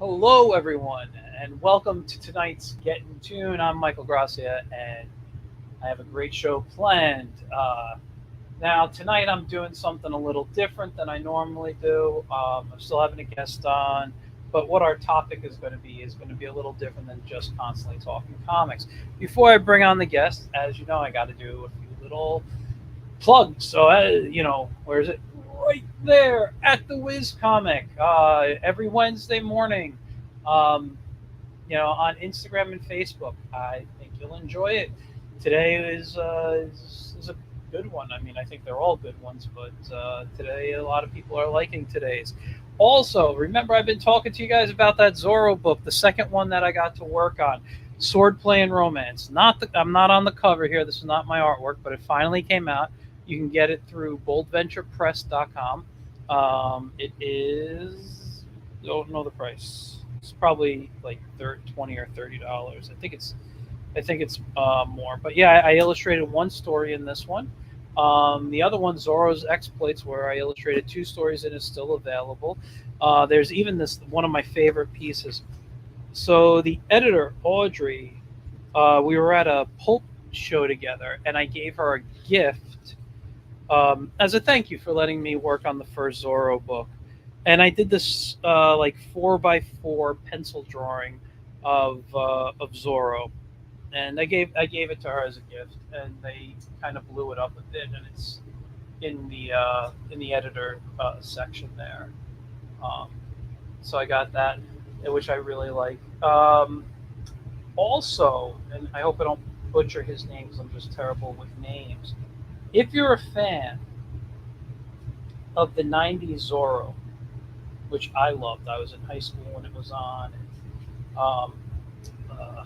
Hello, everyone, and welcome to tonight's Get in Tune. I'm Michael Gracia, and I have a great show planned. Now, tonight I'm doing something a little different than I normally do. I'm still having a guest on, but what our topic is going to be a little different than just constantly talking comics. Before I bring on the guest, as you know, I got to do a few little plugs. So, where is it? Right there at the Wiz Comic every Wednesday morning. Um, on Instagram and Facebook. I think you'll enjoy it. Today is a good one. I mean, I think they're all good ones, but today a lot of people are liking today's. Also, remember I've been talking to you guys about that Zorro book, the second one that I got to work on, Swordplay and Romance. I'm not on the cover here. This is not my artwork, but it finally came out. You can get it through boldventurepress.com. It is, don't know the price. It's probably like 20 or $30. I think it's more. But yeah, I illustrated one story in this one. The other one, Zorro's Exploits, where I illustrated two stories and is still available. There's even this one of my favorite pieces. So the editor, Audrey, we were at a pulp show together, and I gave her a gift as a thank you for letting me work on the first Zorro book. And I did this like 4x4 pencil drawing of Zorro, and I gave it to her as a gift, and they kind of blew it up a bit, and it's in the editor section there. Um, so I got that, which I really like. Also, and I hope I don't butcher his name because I'm just terrible with names. If you're a fan of the '90s Zorro, which I loved. I was in high school when it was on. Um, uh,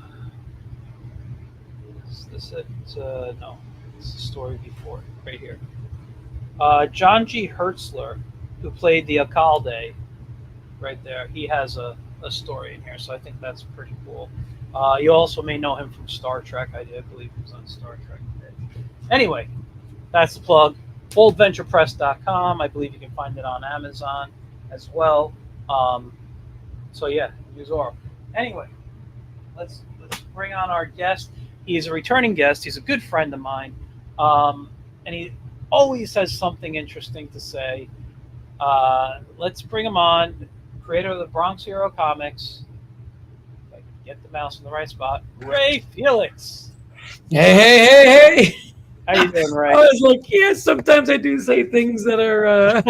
is this it? No, it's the story before it, right here. John G. Hertzler, who played the Alcalde, right there. He has a story in here, so I think that's pretty cool. You also may know him from Star Trek. I believe he was on Star Trek. Anyway, that's the plug. BoldVenturePress.com. I believe you can find it on Amazon as well. So yeah, use Zorro. Anyway, let's bring on our guest. He's a returning guest. He's a good friend of mine, and he always has something interesting to say. Let's bring him on. Creator of the Bronx Hero Comics. If I can get the mouse in the right spot. Ray Felix. Hey. How you doing, Ray? I was like, yeah, sometimes I do say things that are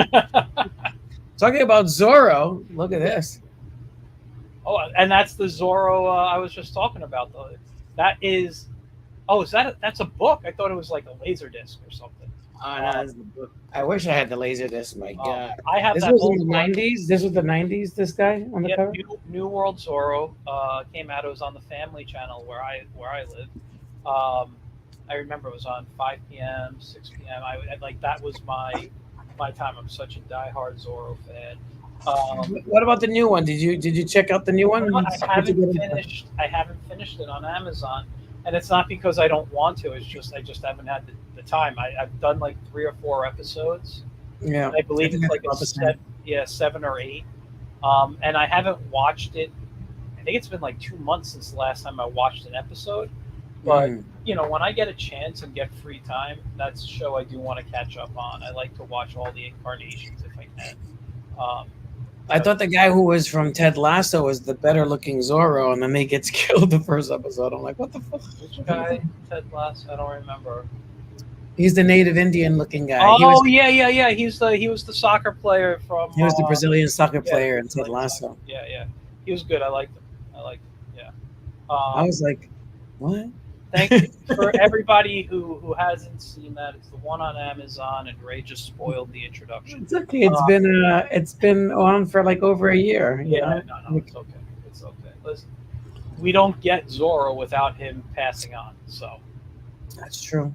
talking about Zorro. Look at this. Oh, and that's the Zorro I was just talking about, though. That is, that's a book? I thought it was like a laser disc or something. I wish I had the laser disc. My God, I have this that. Was in the '90s. This was the '90s. This guy on the cover. New World Zorro came out. It was on the Family Channel where I live. I remember it was on 5 p.m., 6 p.m. I like that was my time. I'm such a diehard Zorro fan. What about the new one? Did you check out the new one? I haven't finished it on Amazon, and it's not because I don't want to. It's just I just haven't had the time. I've done like 3 or 4 episodes. Yeah, I believe it's like 7 or 8. And I haven't watched it. I think it's been like 2 months since the last time I watched an episode. But when I get a chance and get free time, that's a show I do want to catch up on. I like to watch all the incarnations if I can. I thought the guy who was from Ted Lasso was the better looking Zorro, and then he gets killed the first episode. I'm like, what the fuck? Which guy? Ted Lasso? I don't remember. He's the native Indian looking guy. Oh, yeah. He was the soccer player from. He was the Brazilian soccer player in Ted Lasso. Yeah. He was good. I liked him. Yeah. I was like, what? Thank you for everybody who hasn't seen that. It's the one on Amazon, and Ray just spoiled the introduction. It's okay. It's been on for like over a year. No, it's okay. It's okay. Listen, we don't get Zorro without him passing on. So that's true.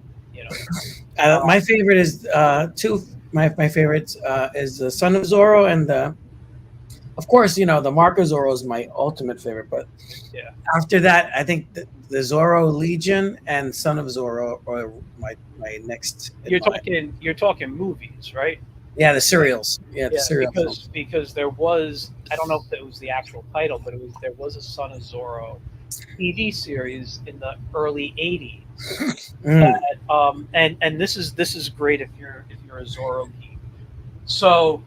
My favorite is two. My favorite is the Son of Zorro and the. Of course, the Marco Zorro is my ultimate favorite, but after that, I think the Zorro Legion and Son of Zorro are my next. You're talking movies, right? Yeah, the serials. Yeah, the Yeah, serial film. because there was, I don't know if it was the actual title, but there was a Son of Zorro TV series in the early '80s. Mm. And this is great if you're a Zorro geek. So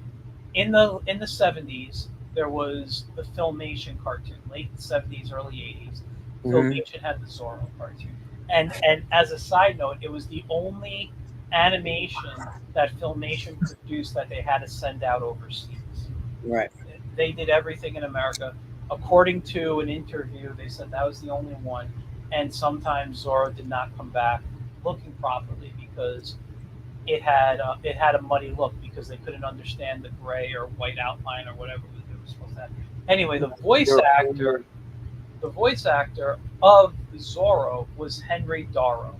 in the '70s there was the Filmation cartoon, late '70s, early '80s. Hmm. Filmation had the Zorro cartoon, and as a side note, it was the only animation that Filmation produced that they had to send out overseas. Right. They did everything in America. According to an interview, they said that was the only one, and sometimes Zorro did not come back looking properly because it had a muddy look because they couldn't understand the gray or white outline or whatever they were supposed to have. Anyway, the voice actor of Zorro was Henry Darrow.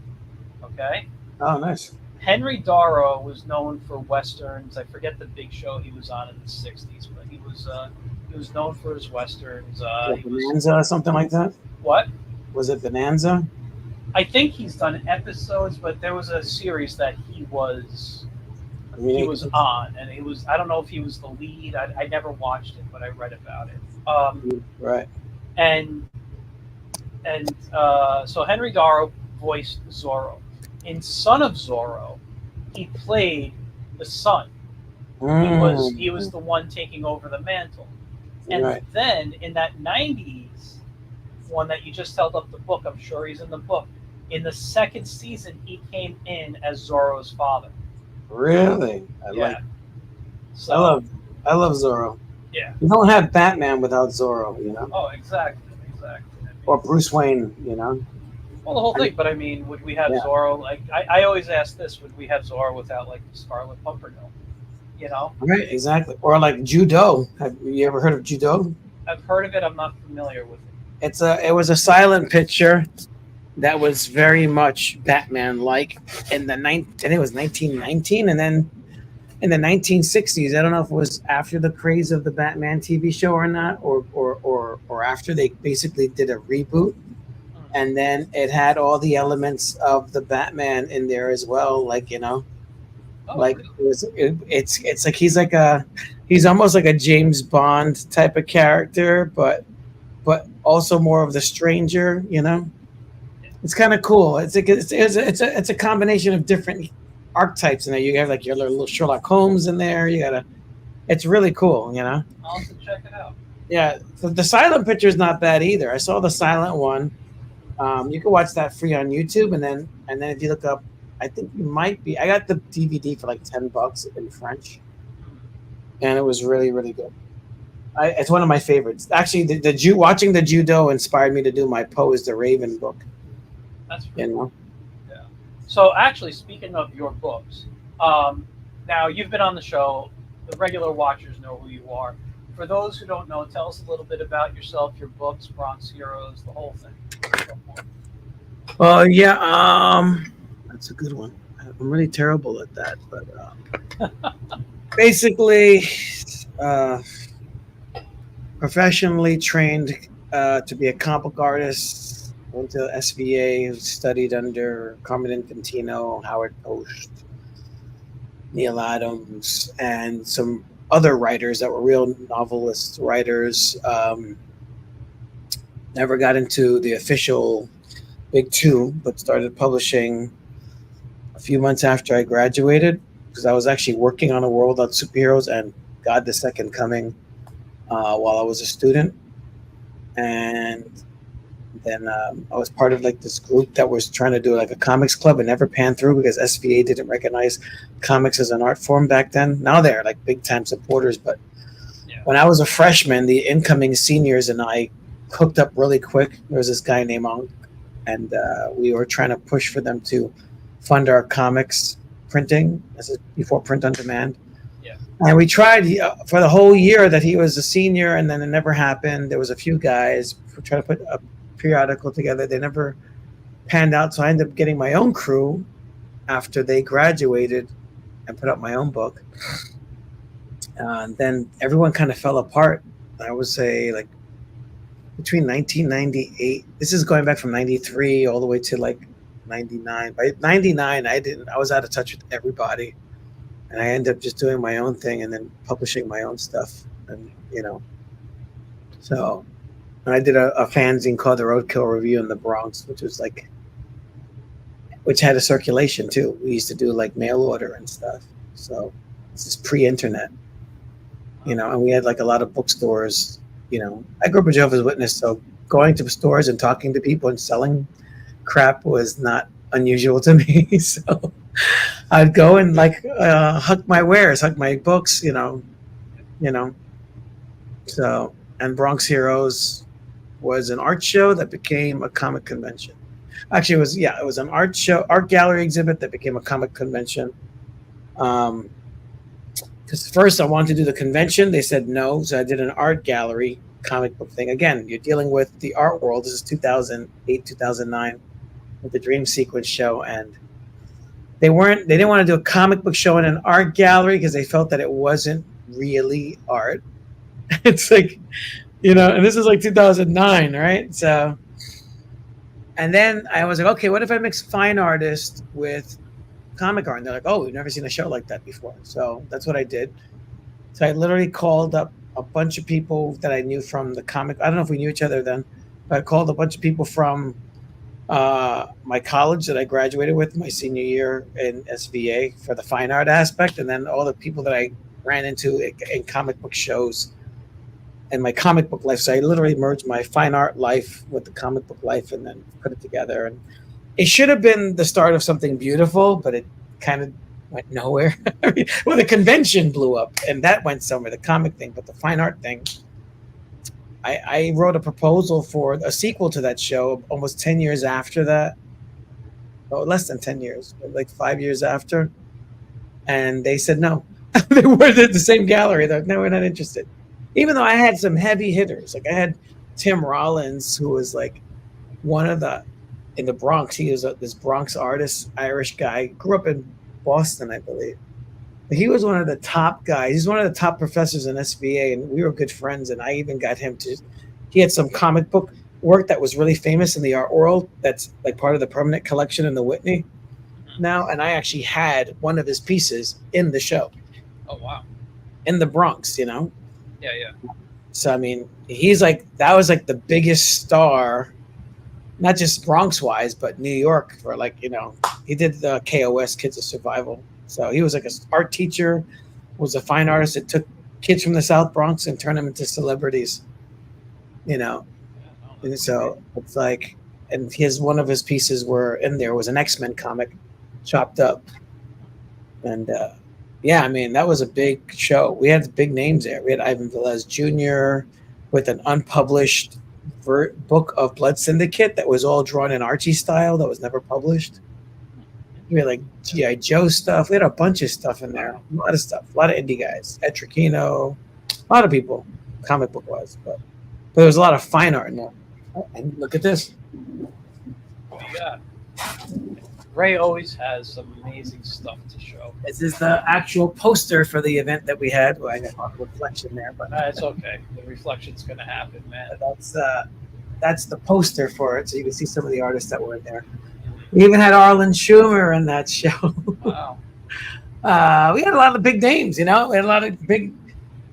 Okay, Oh, nice. Henry Darrow was known for westerns. I forget the big show he was on in the '60s, but he was known for his westerns. Like He was Bonanza or something like that. what? Was it Bonanza? I think he's done episodes, but there was a series that I mean, he was on, and it was, I don't know if he was the lead. I never watched it, but I read about it. Right. And so Henry Darrow voiced Zorro. In Son of Zorro, he played the son. He was the one taking over the mantle. And Right. then in that '90s one that you just held up the book, I'm sure he's in the book. In the second season, he came in as Zorro's father. Really? Yeah. I love Zorro. Yeah. You don't have Batman without Zorro, you know, Oh, exactly. I mean, or Bruce Wayne, you know. well, the whole thing. But I mean, would we have Yeah. Zorro? Like, I always ask this: would we have Zorro without like the Scarlet Pimpernel? You know, Right. Exactly. Or like Judo. Have you ever heard of Judo? I've heard of it. I'm not familiar with it. It was a silent picture that was very much Batman like in the I think it was 1919, and then in the 1960s. I don't know if it was after the craze of the Batman TV show or not, or after they basically did a reboot, and then it had all the elements of the Batman in there as well. Like, you know, Oh, like really? it's like he's almost like a James Bond type of character, but also more of the stranger. You know, it's kind of cool. It's a combination of different archetypes in there. You have like your little Sherlock Holmes in there. It's really cool. You know. I'll have to check it out. Yeah, the silent picture is not bad either. I saw the silent one. You can watch that free on YouTube, and then if you look up, I think you might be. I got the DVD for like $10 in French, and it was really really good. It's one of my favorites. Actually, watching the judo inspired me to do my Pose the Raven book. That's You know. Yeah. So actually, speaking of your books, now you've been on the show. The regular watchers know who you are. For those who don't know, tell us a little bit about yourself, your books, Bronx Heroes, the whole thing. Well, yeah. That's a good one. I'm really terrible at that, but basically, professionally trained to be a comic book artist. Went to SVA, studied under Carmen Infantino, Howard Post, Neil Adams, and some other writers that were real novelist writers. Never got into the official Big Two, but started publishing a few months after I graduated, because I was actually working on a world of superheroes and God the Second Coming while I was a student. And then I was part of like this group that was trying to do like a comics club, and never panned through because SVA didn't recognize comics as an art form back then. Now they're like big time supporters, but when I was a freshman, the incoming seniors and I hooked up really quick. There was this guy named Monk, and we were trying to push for them to fund our comics printing. This is before print on demand. Yeah. And we tried for the whole year that he was a senior, and then it never happened. There was a few guys who tried to put a periodical together. They never panned out, so I ended up getting my own crew after they graduated and put out my own book. And then everyone kind of fell apart. I would say like between 1998, this is going back from 93 all the way to like 99. By 99, I was out of touch with everybody. and I ended up just doing my own thing and then publishing my own stuff. And so and I did a fanzine called the Roadkill Review in the Bronx, which had a circulation too. We used to do like mail order and stuff. So this is pre-internet, and we had like a lot of bookstores. I grew up a Jehovah's Witness, so going to stores and talking to people and selling crap was not unusual to me. So I'd go and like hug my wares, hug my books, So, and Bronx Heroes was an art show that became a comic convention. Actually, it was an art gallery exhibit that became a comic convention. Because first I wanted to do the convention, they said no, so I did an art gallery comic book thing. Again, you're dealing with the art world. This is 2008, 2009 with the Dream Sequence show, and they didn't want to do a comic book show in an art gallery because they felt that it wasn't really art. It's like, and this is like 2009, right? So, and then I was like, okay, what if I mix fine artist with comic art? And they're like, oh, we've never seen a show like that before. So that's what I did. So I literally called up a bunch of people that I knew from the comic. I don't know if we knew each other then, but I called a bunch of people from my college that I graduated with my senior year in SVA for the fine art aspect, and then all the people that I ran into in comic book shows and my comic book life. So I literally merged my fine art life with the comic book life and then put it together. And it should have been the start of something beautiful, but it kind of went nowhere. Well, the convention blew up and that went somewhere, the comic thing, but the fine art thing, I wrote a proposal for a sequel to that show almost 10 years after that. Oh, less than 10 years, like 5 years after. And they said no. They were at the same gallery. They're like, no, we're not interested. Even though I had some heavy hitters. Like I had Tim Rollins, who was like one of in the Bronx. He was this Bronx artist, Irish guy. Grew up in Boston, I believe. But he was one of the top guys. He's one of the top professors in SVA, and we were good friends. And I even got him he had some comic book work that was really famous in the art world. That's like part of the permanent collection in the Whitney now. And I actually had one of his pieces in the show. Oh, wow. In the Bronx, Yeah. So, I mean, that was like the biggest star, not just Bronx wise, but New York for he did the KOS, Kids of Survival. So he was like an art teacher, was a fine artist that took kids from the South Bronx and turned them into celebrities, And so it's like, and one of his pieces were in there was an X-Men comic chopped up. And, I mean, that was a big show. We had big names there. We had Ivan Velez Jr. with an unpublished book of Blood Syndicate that was all drawn in Archie style that was never published. We had like G.I. Joe stuff. We had a bunch of stuff in there. A lot of stuff. A lot of indie guys. Ed Tricchino. A lot of people, comic book wise. But there was a lot of fine art in there. And look at this. Yeah. Ray always has some amazing stuff to show. This is the actual poster for the event that we had. Well, I got a reflection there, but it's okay. The reflection's going to happen, man. That's the poster for it, so you can see some of the artists that were in there. We even had Arlen Schumer in that show. Wow. We had a lot of big names, We had a lot of big,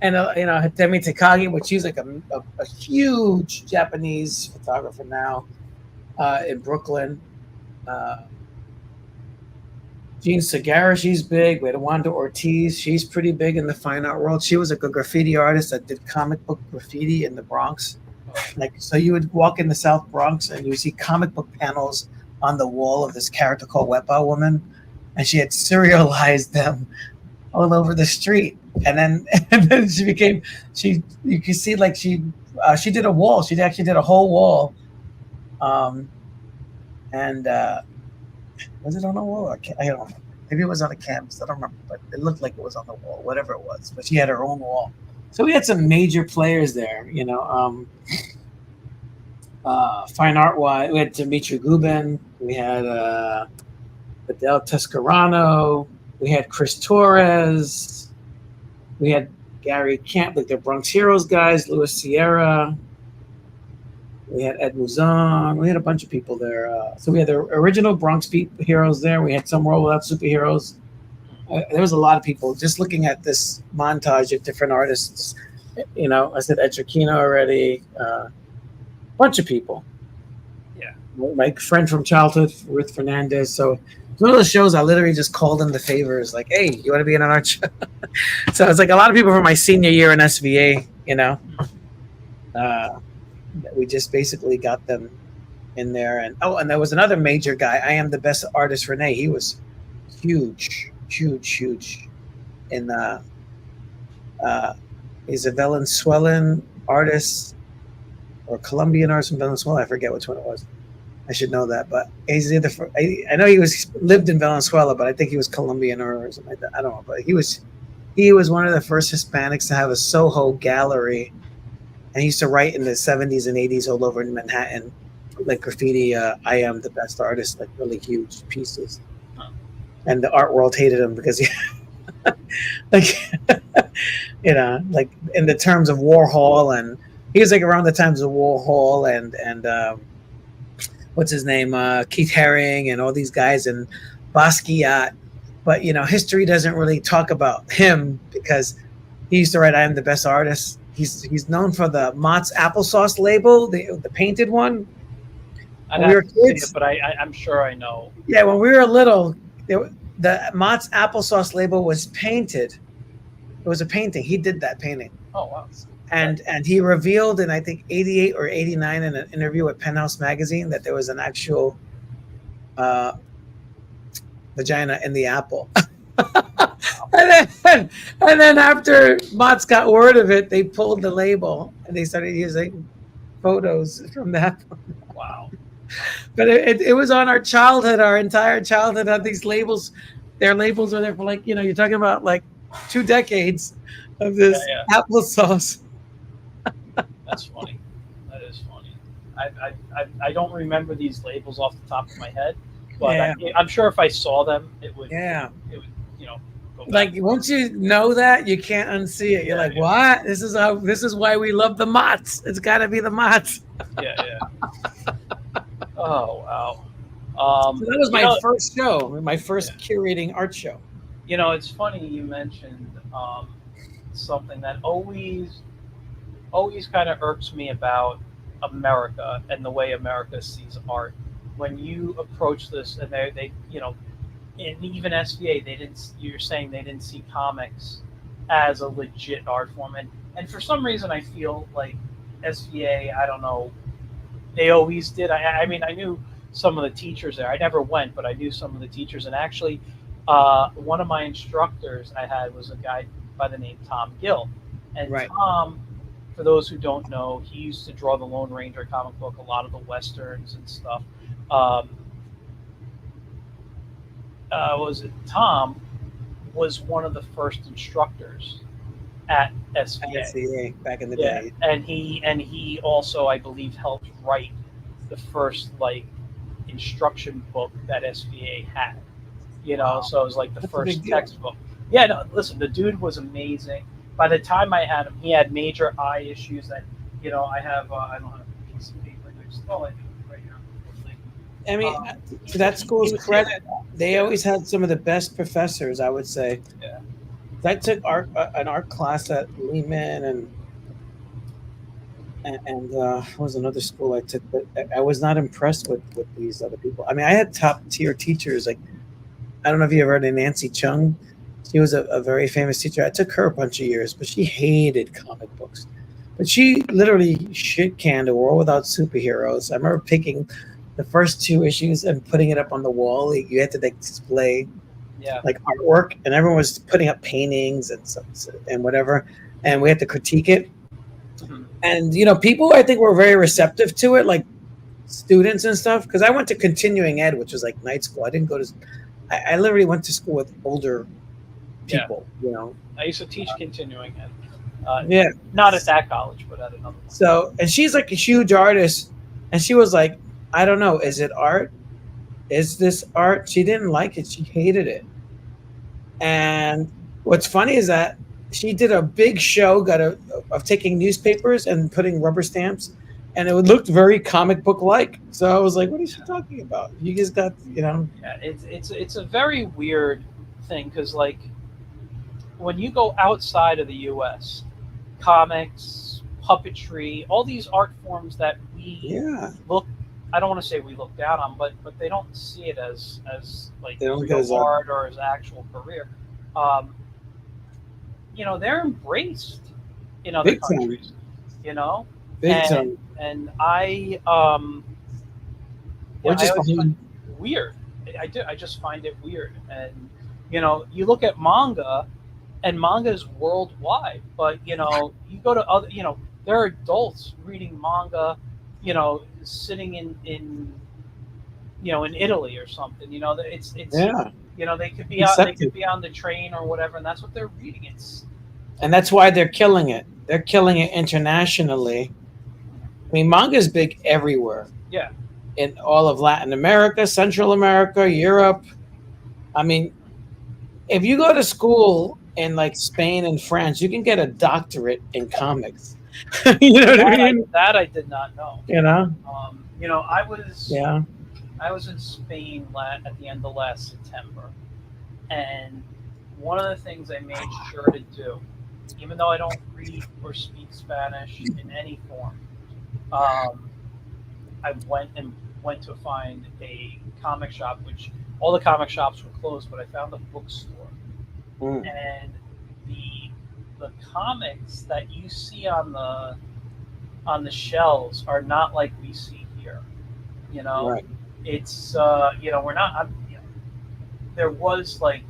and Hidemi Takagi, which she's like a huge Japanese photographer now in Brooklyn. Jean Segara, she's big. We had Wanda Ortiz. She's pretty big in the fine art world. She was like a graffiti artist that did comic book graffiti in the Bronx. So you would walk in the South Bronx and you would see comic book panels on the wall of this character called Wepa Woman, and she had serialized them all over the street. And then you can see like she did a wall. She actually did a whole wall. Was it on a wall? I don't know. Maybe it was on a canvas. I don't remember, but it looked like it was on the wall, whatever it was. But she had her own wall. So we had some major players there, fine art wise. We had Dimitri Gubin. We had Adele Toscarano. We had Chris Torres. We had Gary Camp, like the Bronx Heroes guys, Louis Sierra. We had Ed Muzan. We had a bunch of people there. So we had the original Bronx Heroes there. We had Some World Without Superheroes. there was a lot of people just looking at this montage of different artists. You know, I said Etrikino already, bunch of people. Yeah. My friend from childhood, Ruth Fernandez. So it's one of those shows I literally just called in the favors, like, hey, you want to be in an art show? So it's like a lot of people from my senior year in SVA, you know. We just basically got them in there. And there was another major guy. I Am the Best Artist, Renee. He was huge in he's a Venezuelan artist or Colombian artist from Venezuela. I forget which one it was. I should know that, but he's either I know he lived in Venezuela, but I think he was Colombian or something like that. I don't know, but he was one of the first Hispanics to have a Soho gallery, and he used to write in the 70s and 80s all over in Manhattan, like graffiti. I am the best artist, like really huge pieces, and the art world hated him because he, like, you know, like in the terms of Warhol, and he was like around the times of Warhol and what's his name, Keith Haring, and all these guys, and Basquiat. But you know, history doesn't really talk about him because he used to write "I am the best artist." He's known for the Mott's applesauce label, the painted one. When we were kids, but I'm sure I know. Yeah, when we were little, the Mott's applesauce label was painted. It was a painting. He did that painting. Oh wow! And he revealed in, I think, 88 or 89 in an interview with Penthouse magazine that there was an actual vagina in the apple. and then after Mott's got word of it, they pulled the label and they started using photos from that. Wow. But it was on our childhood, our entire childhood had these labels. Their labels were there for, like, you know, you're talking about like 2 decades of this applesauce. That's funny. That is funny. I don't remember these labels off the top of my head, but I'm sure if I saw them, it would. Yeah. It would, you know. Like once you know that, you can't unsee it. You're like, what? This is why we love the Motts. It's got to be the Motts. Yeah. Oh wow. So that was my first show, my first curating art show. You know, it's funny you mentioned something that always kind of irks me about America and the way America sees art. When you approach this, and they you know, and even SVA, you're saying they didn't see comics as a legit art form, and for some reason I feel like SVA, I don't know, they always did. I mean, I knew some of the teachers there. I never went, but I knew some of the teachers, and actually one of my instructors I had was a guy by the name Tom Gill, and Tom, for those who don't know, he used to draw the Lone Ranger comic book, a lot of the westerns and stuff. Tom was one of the first instructors at SVA back in the day, and he also, I believe, helped write the first like instruction book that SVA had. You know, so it was like the first textbook. Yeah, no, listen, the dude was amazing. By the time I had him, he had major eye issues that, you know, I have, I don't have a piece of paper. Oh, I do right here. I mean, to that school's credit, they always had some of the best professors, I would say. Yeah. I took an art class at Lehman and what was another school I took, but I was not impressed with these other people. I mean, I had top tier teachers. Like, I don't know if you ever heard of Nancy Chung. She was a very famous teacher. I took her a bunch of years, but she hated comic books. But she literally shit canned A World Without Superheroes. I remember picking the first 2 issues and putting it up on the wall. You had to like display like artwork, and everyone was putting up paintings and whatever, and we had to critique it. Mm-hmm. And you know, people I think were very receptive to it, like students and stuff. Because I went to continuing ed, which was like night school. I didn't go to. I literally went to school with older people. You know, I used to teach continuing ed. Not at that college, but at another one. So, and she's like a huge artist, and she was like, I don't know, is it art? Is this art? She didn't like it. She hated it. And what's funny is that she did a big show of taking newspapers and putting rubber stamps, and it looked very comic book like. So I was like, what is she talking about? You just got, you know. Yeah, it's a very weird thing, because like when you go outside of the U.S., comics, puppetry, all these art forms that we look, I don't want to say we look down on, but they don't see it as like real art or as actual career. You know, they're embraced in other countries. You know, and I always find it weird. I just find it weird. And you know, you look at manga, and manga is worldwide. But you know, you go to other, you know, there are adults reading manga, you know, sitting in you know, in Italy or something. You know, it's you know, they could be out, they could be on the train or whatever, and that's what they're reading. And that's why they're killing it. They're killing it internationally. I mean, manga is big everywhere. Yeah. In all of Latin America, Central America, Europe. I mean, if you go to school in like Spain and France, you can get a doctorate in comics. You know what I mean? That I did not know. You know? You know, I was in Spain at the end of last September, and one of the things I made sure to do, even though I don't read or speak Spanish in any form, I went to find a comic shop, which all the comic shops were closed, but I found a bookstore. And the comics that you see on the shelves are not like we see here. You know, it's you know, we're not. You know, there was like,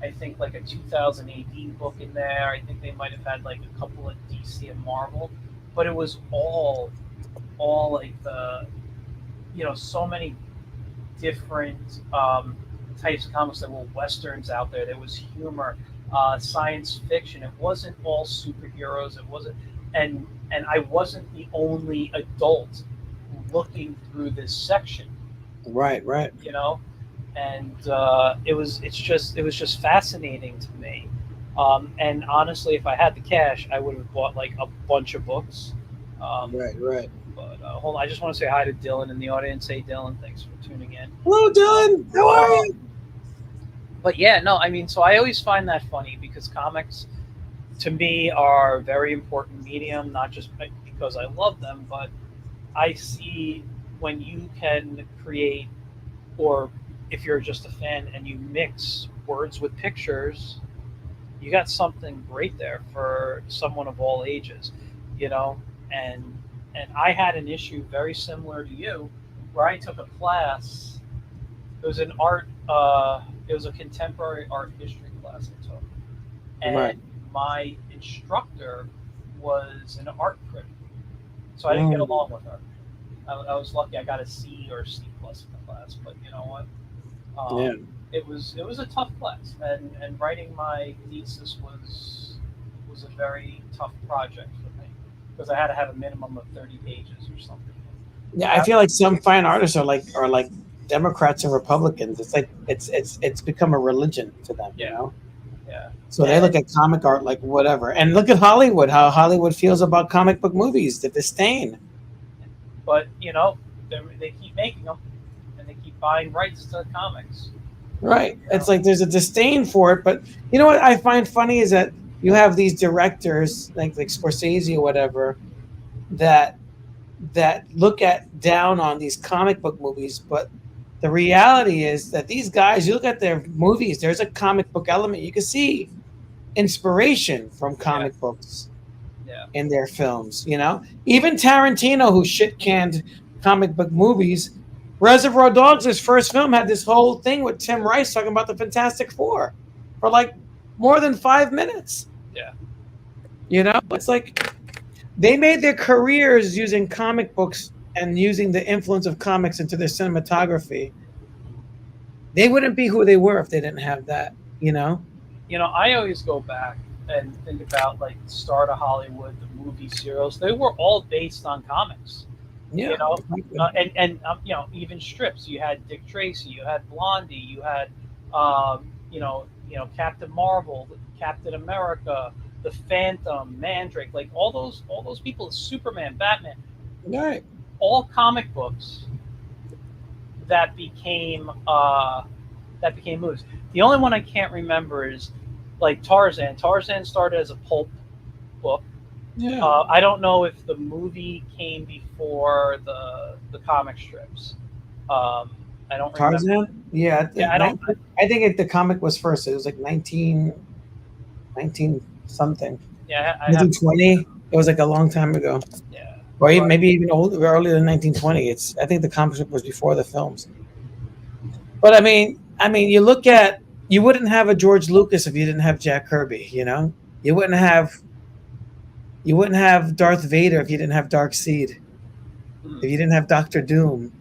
I think like a 2018 book in there. I think they might have had like a couple of DC and Marvel, but it was all like the, you know, so many different types of comics. There were westerns out there. There was humor, science fiction. It wasn't all superheroes. It wasn't, and I wasn't the only adult looking through this section. Right. You know, and it was just fascinating to me. And honestly, if I had the cash, I would have bought like a bunch of books. Right. But hold on, I just want to say hi to Dylan in the audience. Hey, Dylan, thanks for tuning in. Hello, Dylan. How are you? But yeah, no, I mean, so I always find that funny because comics, to me, are a very important medium, not just because I love them, but I see when you can create, or if you're just a fan and you mix words with pictures, you got something great there for someone of all ages, you know. And I had an issue very similar to you, where I took a class. It was an art. It was a contemporary art history class I took, and my instructor was an art critic, so I didn't get along with her. I was lucky; I got a C or C plus in the class, but you know what? It was a tough class, and writing my thesis was a very tough project for me because I had to have a minimum of 30 pages or something. Yeah, I feel like some fine artists are like Democrats and Republicans. It's like it's become a religion to them. You know. Yeah. So they look at comic art like whatever, and look at Hollywood. How Hollywood feels about comic book movies, the disdain. But you know, they keep making them, and they keep buying rights to comics. Right. It's like there's a disdain for it, but you know what I find funny is that you have these directors like Scorsese or whatever that look down on these comic book movies, but the reality is that these guys, you look at their movies, there's a comic book element. You can see inspiration from comic books in their films, you know? Even Tarantino, who shit-canned comic book movies, Reservoir Dogs, his first film, had this whole thing with Tim Rice talking about the Fantastic Four for like more than 5 minutes. Yeah. You know, it's like they made their careers using comic books and using the influence of comics into their cinematography. They wouldn't be who they were if they didn't have that, you know? You know, I always go back and think about like the start of Hollywood, the movie serials. They were all based on comics. Yeah. You know, and you know, even strips. You had Dick Tracy, you had Blondie, you had you know, Captain Marvel, Captain America, the Phantom, Mandrake, like all those people, Superman, Batman, right? All comic books that became movies. The only one I can't remember is like Tarzan. Tarzan started as a pulp book. Yeah. I don't know if the movie came before the comic strips. I don't remember. Tarzan? Yeah, Yeah, I don't. I think the comic was first. It was like 19 something. Yeah, I have. 1920. It was like a long time ago. Yeah, Or even, but maybe even older, earlier than 1920. I think the comic strip was before the films. But you look at, you wouldn't have a George Lucas if you didn't have Jack Kirby. You wouldn't have Darth Vader if you didn't have Dark Seed. If you didn't have Doctor Doom,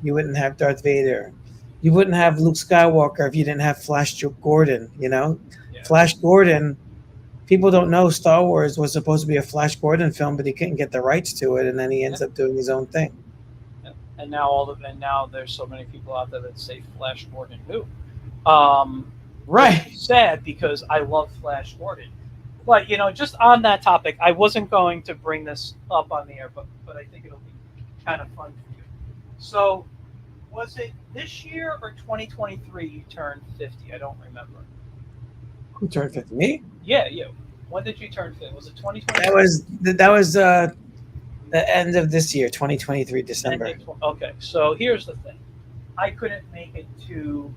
you wouldn't have Darth Vader. You wouldn't have Luke Skywalker if you didn't have Flash Gordon. yeah, Flash Gordon. People don't know Star Wars was supposed to be a Flash Gordon film, but he couldn't get the rights to it, and then he ends up doing his own thing. yeah. And now there's so many people out there that say Flash Gordon who. Right. It's sad because I love Flash Gordon. But just on that topic, I wasn't going to bring this up on the air, but I think it'll be kind of fun for you. So, was it this year or 2023 you turned 50? I don't remember. Who turned 50? Me? Yeah, you. When did you turn 50? Was it 2023? That was the end of this year, 2023, December. Okay, so here's the thing. I couldn't make it to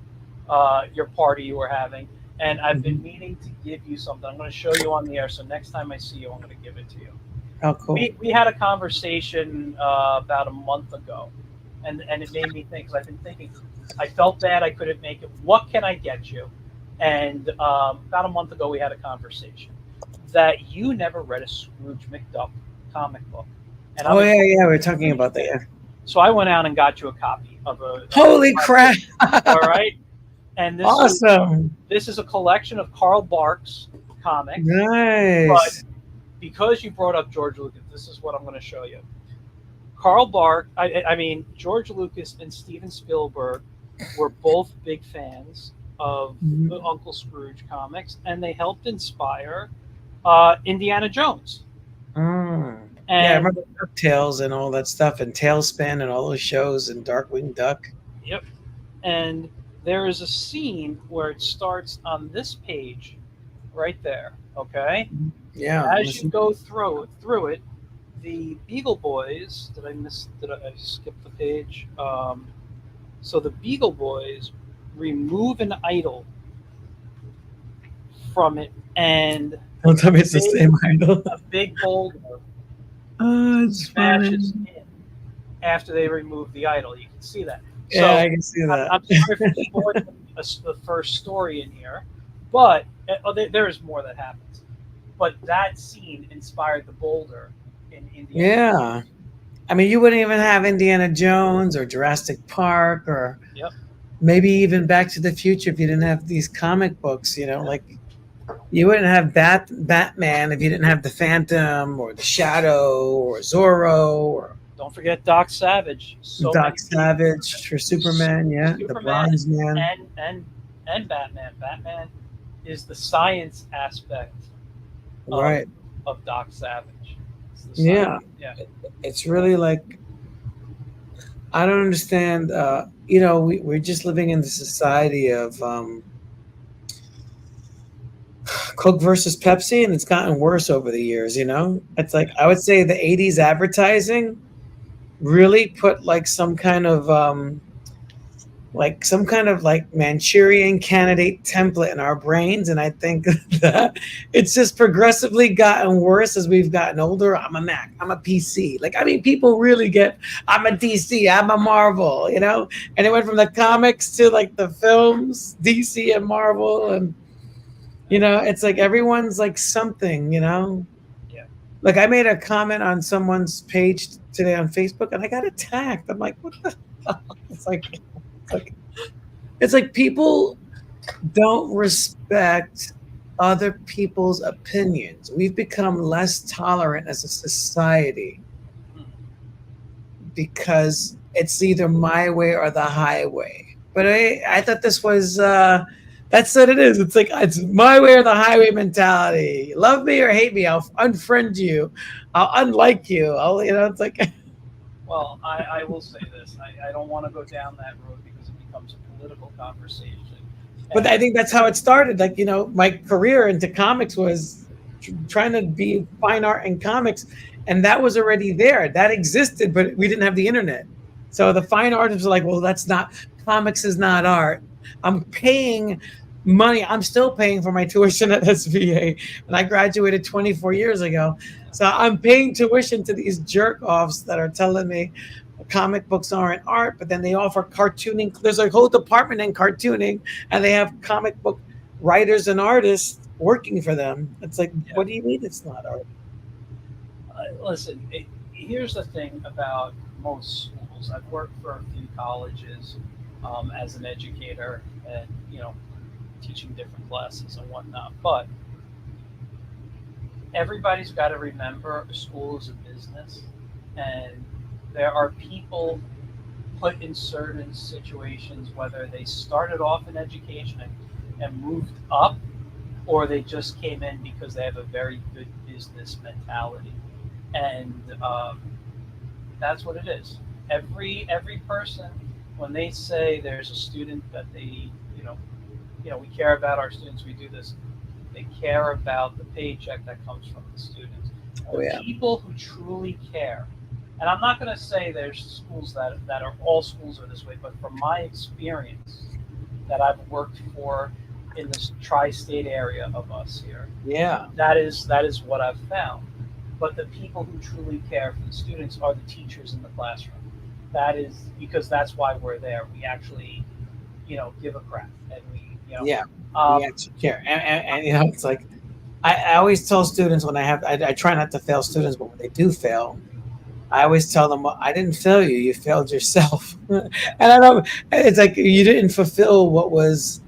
your party you were having, and I've been meaning to give you something. I'm going to show you on the air, so next time I see you, I'm going to give it to you. Oh, cool. We had a conversation about a month ago, and it made me think, because I've been thinking, I felt bad I couldn't make it. What can I get you? And about a month ago, we had a conversation that you never read a Scrooge McDuck comic book. And we were talking about that. Yeah. So I went out and got you a copy of a. Holy crap! All right, and this is a collection of Carl Barks comics. Nice. But because you brought up George Lucas, this is what I'm going to show you. George Lucas and Steven Spielberg were both big fans of the Uncle Scrooge comics, and they helped inspire Indiana Jones. And I remember DuckTales and all that stuff, and Tailspin and all those shows, and Darkwing Duck. Yep. And there is a scene where it starts on this page, right there. Okay. Yeah. As you go through it, the Beagle Boys. Did I skip the page? So the Beagle Boys remove an idol from it, and don't tell me it's the same idol. A big boulder smashes in after they remove the idol. You can see that. Yeah, I can see that. I'm sorry for spoiling the first story in here, but there is more that happens. But that scene inspired the boulder in Indiana. Yeah. You wouldn't even have Indiana Jones or Jurassic Park or maybe even Back to the Future if you didn't have these comic books, like you wouldn't have Batman if you didn't have the Phantom or the Shadow or Zorro or don't forget Doc Savage. Doc Savage for Superman, the Bronze Man. And Batman. Batman is the science aspect of Doc Savage. Yeah. It's really like, I don't understand. We're just living in the society of Coke versus Pepsi, and it's gotten worse over the years. It's like, I would say the 80s advertising really put like some kind of Manchurian candidate template in our brains, and I think that it's just progressively gotten worse as we've gotten older. I'm a Mac, I'm a PC. People really get, I'm a DC, I'm a Marvel, and it went from the comics to like the films, DC and Marvel, and it's like everyone's like something, Like I made a comment on someone's page today on Facebook, and I got attacked. I'm like, what the hell? It's like people don't respect other people's opinions. We've become less tolerant as a society because it's either my way or the highway. But I thought this was that's what it is. It's like, it's my way or the highway mentality. Love me or hate me, I'll unfriend you, I'll unlike you. It's like. Well, I will say this. I don't want to go down that road because it becomes a political conversation. But I think that's how it started. Like, my career into comics was trying to be fine art and comics, and that was already there. That existed, but we didn't have the internet. So the fine artists were like, well, that's not, comics is not art. I'm paying money. I'm still paying for my tuition at SVA, and I graduated 24 years ago. So I'm paying tuition to these jerk offs that are telling me comic books aren't art, but then they offer cartooning. There's a whole department in cartooning, and they have comic book writers and artists working for them. It's like, what do you mean it's not art? Listen, here's the thing about most schools. I've worked for a few colleges as an educator, and teaching different classes and whatnot. But everybody's got to remember a school is a business, and there are people put in certain situations, whether they started off in education and moved up, or they just came in because they have a very good business mentality. And that's what it is. Every person, when they say there's a student that they, we care about our students, we do this, they care about the paycheck that comes from the students. People who truly care. And I'm not going to say there's schools that are, all schools are this way, but from my experience that I've worked for in this tri-state area of us here, that is what I've found. But the people who truly care for the students are the teachers in the classroom. That is because that's why we're there. We actually, give a crap, and we actually care. And it's like, I always tell students when I try not to fail students, but when they do fail, I always tell them, I didn't fail you, you failed yourself. And I don't, it's like you didn't fulfill what was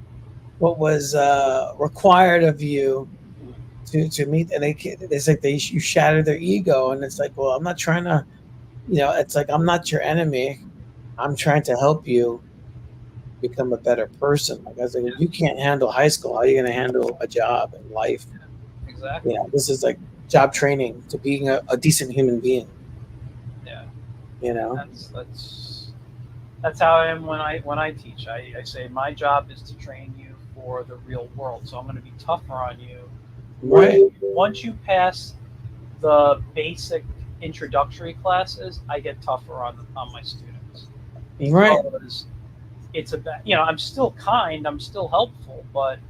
required of you to meet, and it's like you shatter their ego, and it's like, well, I'm not trying to, it's like, I'm not your enemy. I'm trying to help you become a better person. Like I was like, if you can't handle high school, how are you going to handle a job and life? Exactly. This is like job training to being a decent human being. Yeah. That's how I am when I teach. I say my job is to train you for the real world. So I'm going to be tougher on you. Right. Once you pass the basic introductory classes, I get tougher on my students. Because it's about, I'm still kind, I'm still helpful, but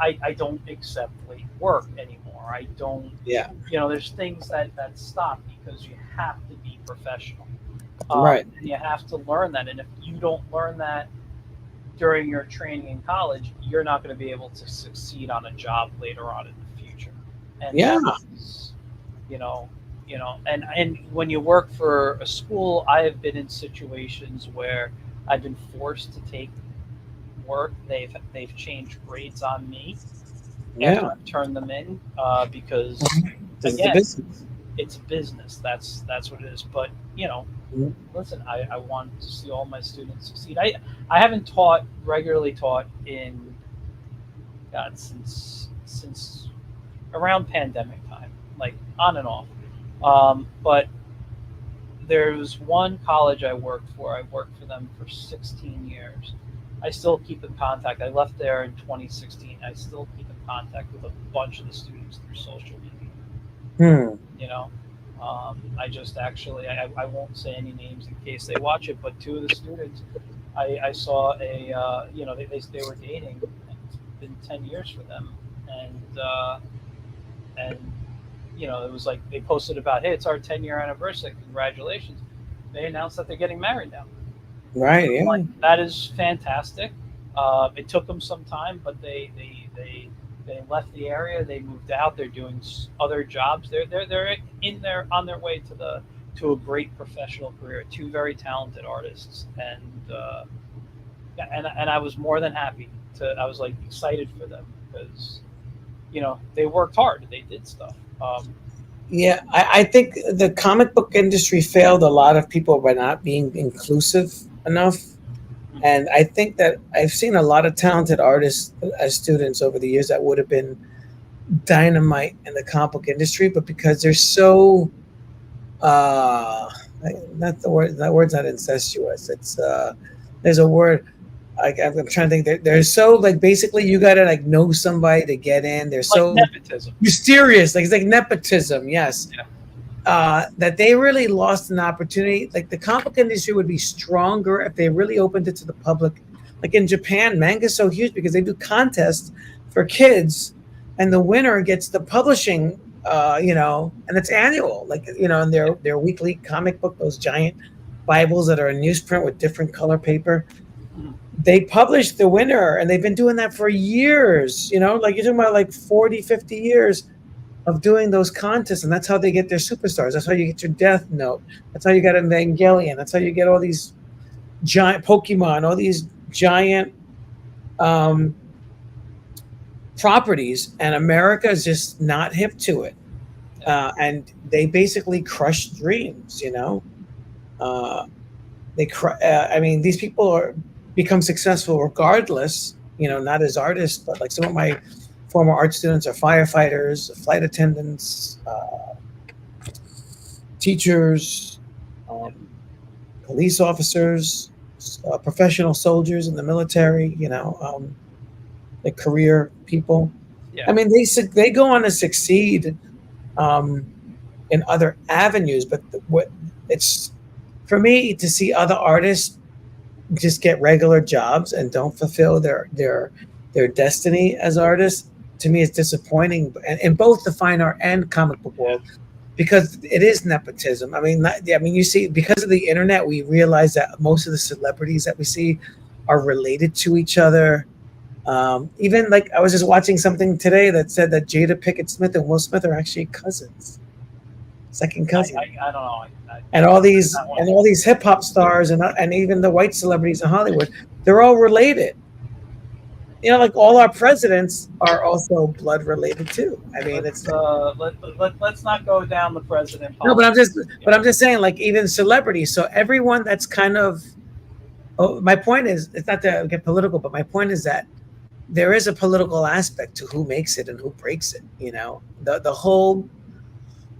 I don't accept late work anymore. I don't, there's things that stop because you have to be professional. And you have to learn that. And if you don't learn that during your training in college, you're not going to be able to succeed on a job later on in the future. And that's, and when you work for a school, I have been in situations where I've been forced to take work. They've changed grades on me after I've turned them in because again, it's a business. That's what it is. But listen, I want to see all my students succeed. I haven't regularly taught in since around pandemic time, like on and off. But there was one college I worked for. I worked for them for 16 years. I still keep in contact. I left there in 2016. I still keep in contact with a bunch of the students through social media. I just actually, I won't say any names in case they watch it, but two of the students, I saw they were dating, and it's been 10 years for them, and it was like they posted about, hey, it's our 10-year anniversary, congratulations. They announced that they're getting married now. Right. Yeah. Like, that is fantastic. It took them some time, but they left the area. They moved out. They're doing other jobs. They're on their way to a great professional career. Two very talented artists, and I was more than happy I was like excited for them because they worked hard. They did stuff. I think the comic book industry failed a lot of people by not being inclusive enough. And I think that I've seen a lot of talented artists as students over the years that would have been dynamite in the comic book industry, but because they're so, not the word, that word's not incestuous. It's, there's a word, I'm trying to think. They're so like basically you gotta like know somebody to get in. They're like so nepotism. mysterious. Like it's like nepotism. Yes. Yeah. That they really lost an opportunity. Like the comic book industry would be stronger if they really opened it to the public. Like in Japan, manga is so huge because they do contests for kids, and the winner gets the publishing. And it's annual. Like in their weekly comic book, those giant Bibles that are in newsprint with different color paper. Mhm. They publish the winner, and they've been doing that for years. Like you're talking about like 40, 50 years of doing those contests, and that's how they get their superstars. That's how you get your Death Note. That's how you get Evangelion. That's how you get all these giant Pokemon, all these giant properties. And America is just not hip to it, and they basically crush dreams. I mean, these people become successful regardless. Not as artists, but like some of my former art students are firefighters, flight attendants, teachers, police officers, professional soldiers in the military. The career people. Yeah. I mean, they go on to succeed in other avenues, but what it's for me to see other artists just get regular jobs and don't fulfill their destiny as artists, to me is disappointing, and in both the fine art and comic book world, because it is nepotism. I mean, you see, because of the internet, we realize that most of the celebrities that we see are related to each other. Even like I was just watching something today that said that Jada Pinkett Smith and Will Smith are actually cousins, second cousin. I don't know. And all these hip hop stars and even the white celebrities in Hollywood, they're all related. Like all our presidents are also blood related too. I mean, let's not go down the president. No, but I'm just saying, like even celebrities. So everyone that's kind of. Oh, my point is, it's not to get political, but my point is that there is a political aspect to who makes it and who breaks it.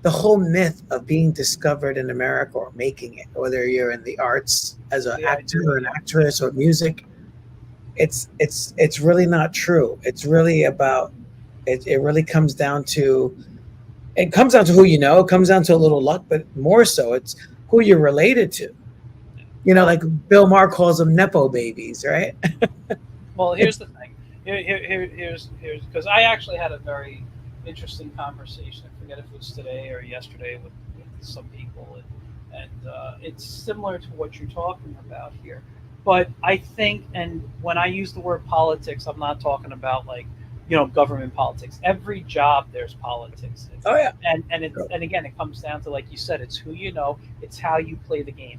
The whole myth of being discovered in America or making it, whether you're in the arts as an actor or an actress or music, it's really not true. It's really about it really comes down to who you know. It comes down to a little luck, but more so it's who you're related to. Like Bill Maher calls them nepo babies, right? Well, here's the thing. Here's because I actually had a very interesting conversation. I forget if it was today or yesterday with some people, and it's similar to what you're talking about here. But I think, and when I use the word politics, I'm not talking about like government politics. Every job there's politics. Oh yeah. And again, it comes down to, like you said, it's who you know. It's how you play the game.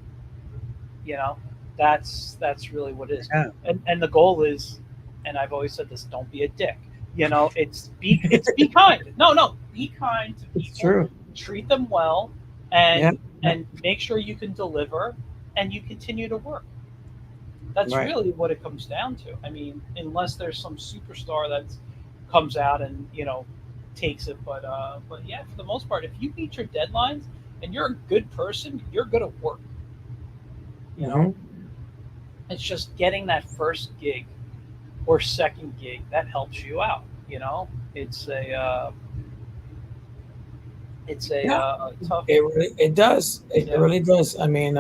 That's really what it is. Yeah. And the goal is, and I've always said this: don't be a dick. It's be kind. No, be kind to people. It's true. Treat them well, and make sure you can deliver, and you continue to work. That's right. Really what it comes down to. I mean, unless there's some superstar that comes out and takes it, but yeah, for the most part, if you meet your deadlines and you're a good person, you're good at work. It's just getting that first gig or second gig that helps you out. It's a tough. It does. It really does. I mean,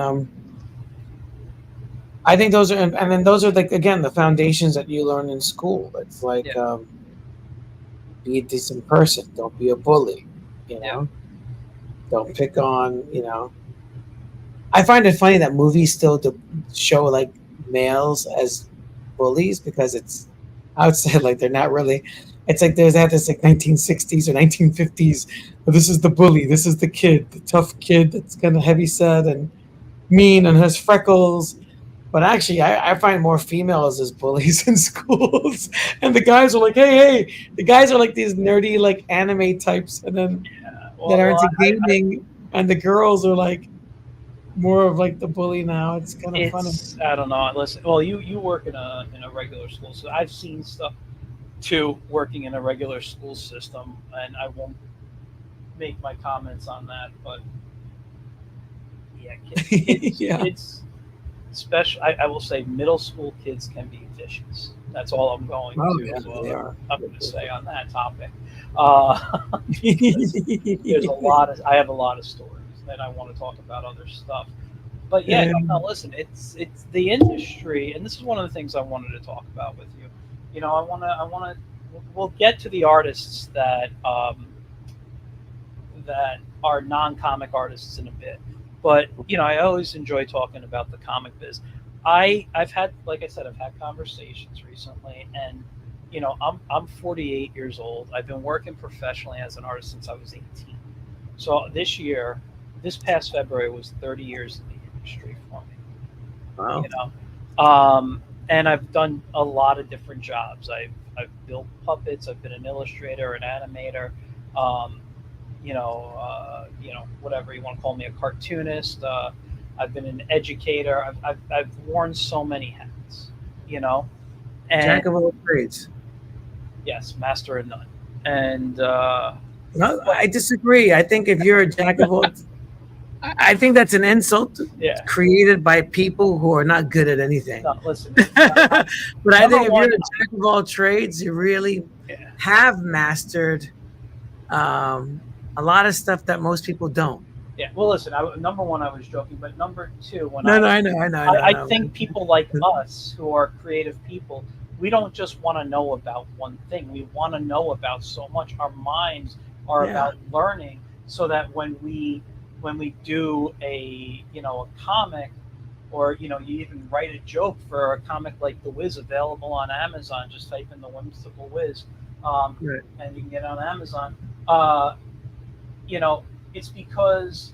I think those are, and then those are like again the foundations that you learn in school. It's like be a decent person. Don't be a bully. Don't pick on. I find it funny that movies still show like males as bullies because it's outside, like they're not really. It's like there's this like 1960s or 1950s. This is the bully. This is the kid, the tough kid that's kind of heavy set and mean and has freckles. But actually, I find more females as bullies in schools, and the guys are like, hey. The guys are like these nerdy like anime types, and then that are into gaming, and the girls are like more of like the bully now. It's kind of funny. I don't know. Listen, well, you work in a regular school, so I've seen stuff too working in a regular school system, and I won't make my comments on that. But yeah, kids, especially I will say middle school kids can be vicious. That's all I'm going Oh to yeah, they are. I'm going to say on that topic. Because there's a lot of I have a lot of stories, and I want to talk about other stuff. But yeah, no, listen, it's the industry, and this is one of the things I wanted to talk about with you. I want to we'll get to the artists that are non-comic artists in a bit. But I always enjoy talking about the comic biz. I've had, like I said, I've had conversations recently, and I'm 48 years old. I've been working professionally as an artist since I was 18. So this past February was 30 years in the industry for me. Wow. And I've done a lot of different jobs. I've built puppets. I've been an illustrator, an animator. Um, whatever you want to call me, a cartoonist. I've been an educator. I've worn so many hats, and Jack of all trades. yes, master of none. And no, I disagree. I think if you're a jack of all, I think that's an insult created by people who are not good at anything. No, listen, but I think if you're a jack of all trades, you really have mastered a lot of stuff that most people don't. Yeah. Well, listen. Number one, I was joking, but number two, I know. I think people like us who are creative people, we don't just want to know about one thing. We want to know about so much. Our minds are about learning, so that when we do a comic, or you even write a joke for a comic like The Wiz, available on Amazon. Just type in The Whimsical Wiz, and you can get it on Amazon. It's because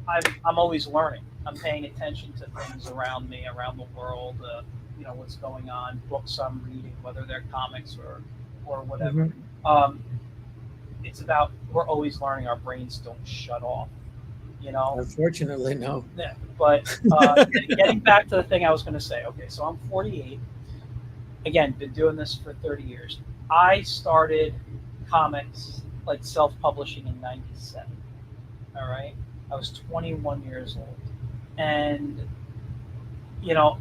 I'm always learning. I'm paying attention to things around me, around the world. What's going on, books I'm reading, whether they're comics or whatever. It's about, we're always learning. Our brains don't shut off. Unfortunately, no. Yeah, but getting back to the thing I was going to say. Okay, so I'm 48. Again, been doing this for 30 years. I started comics, like self-publishing, in 97. All right, I was 21 years old, and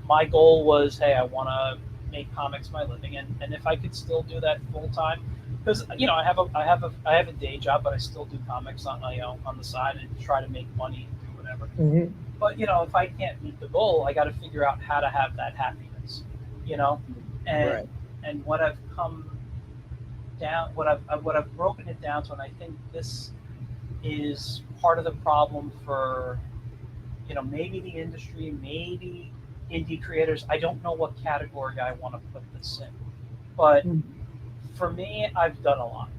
my goal was, hey, I want to make comics my living, and if I could still do that full time, because I have a day job, but I still do comics on the side and try to make money and do whatever. But if I can't meet the goal, I got to figure out how to have that happiness, and what I've come down, what I've broken it down to, and I think this is part of the problem for maybe the industry, maybe indie creators. I don't know what category I want to put this in, but for me, I've done a lot.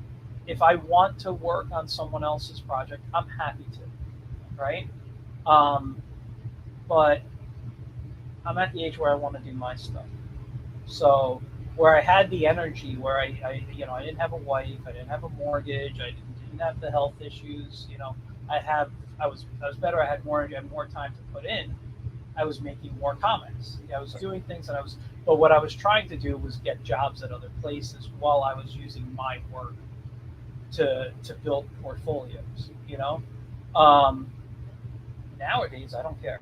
If I want to work on someone else's project, I'm happy to, right? But I'm at the age where I want to do my stuff. So where I had the energy, where I didn't have a wife, I didn't have a mortgage, I didn't have the health issues. I was better. I had more energy, I had more time to put in. I was making more comics. I was doing things but what I was trying to do was get jobs at other places while I was using my work to build portfolios. Nowadays I don't care.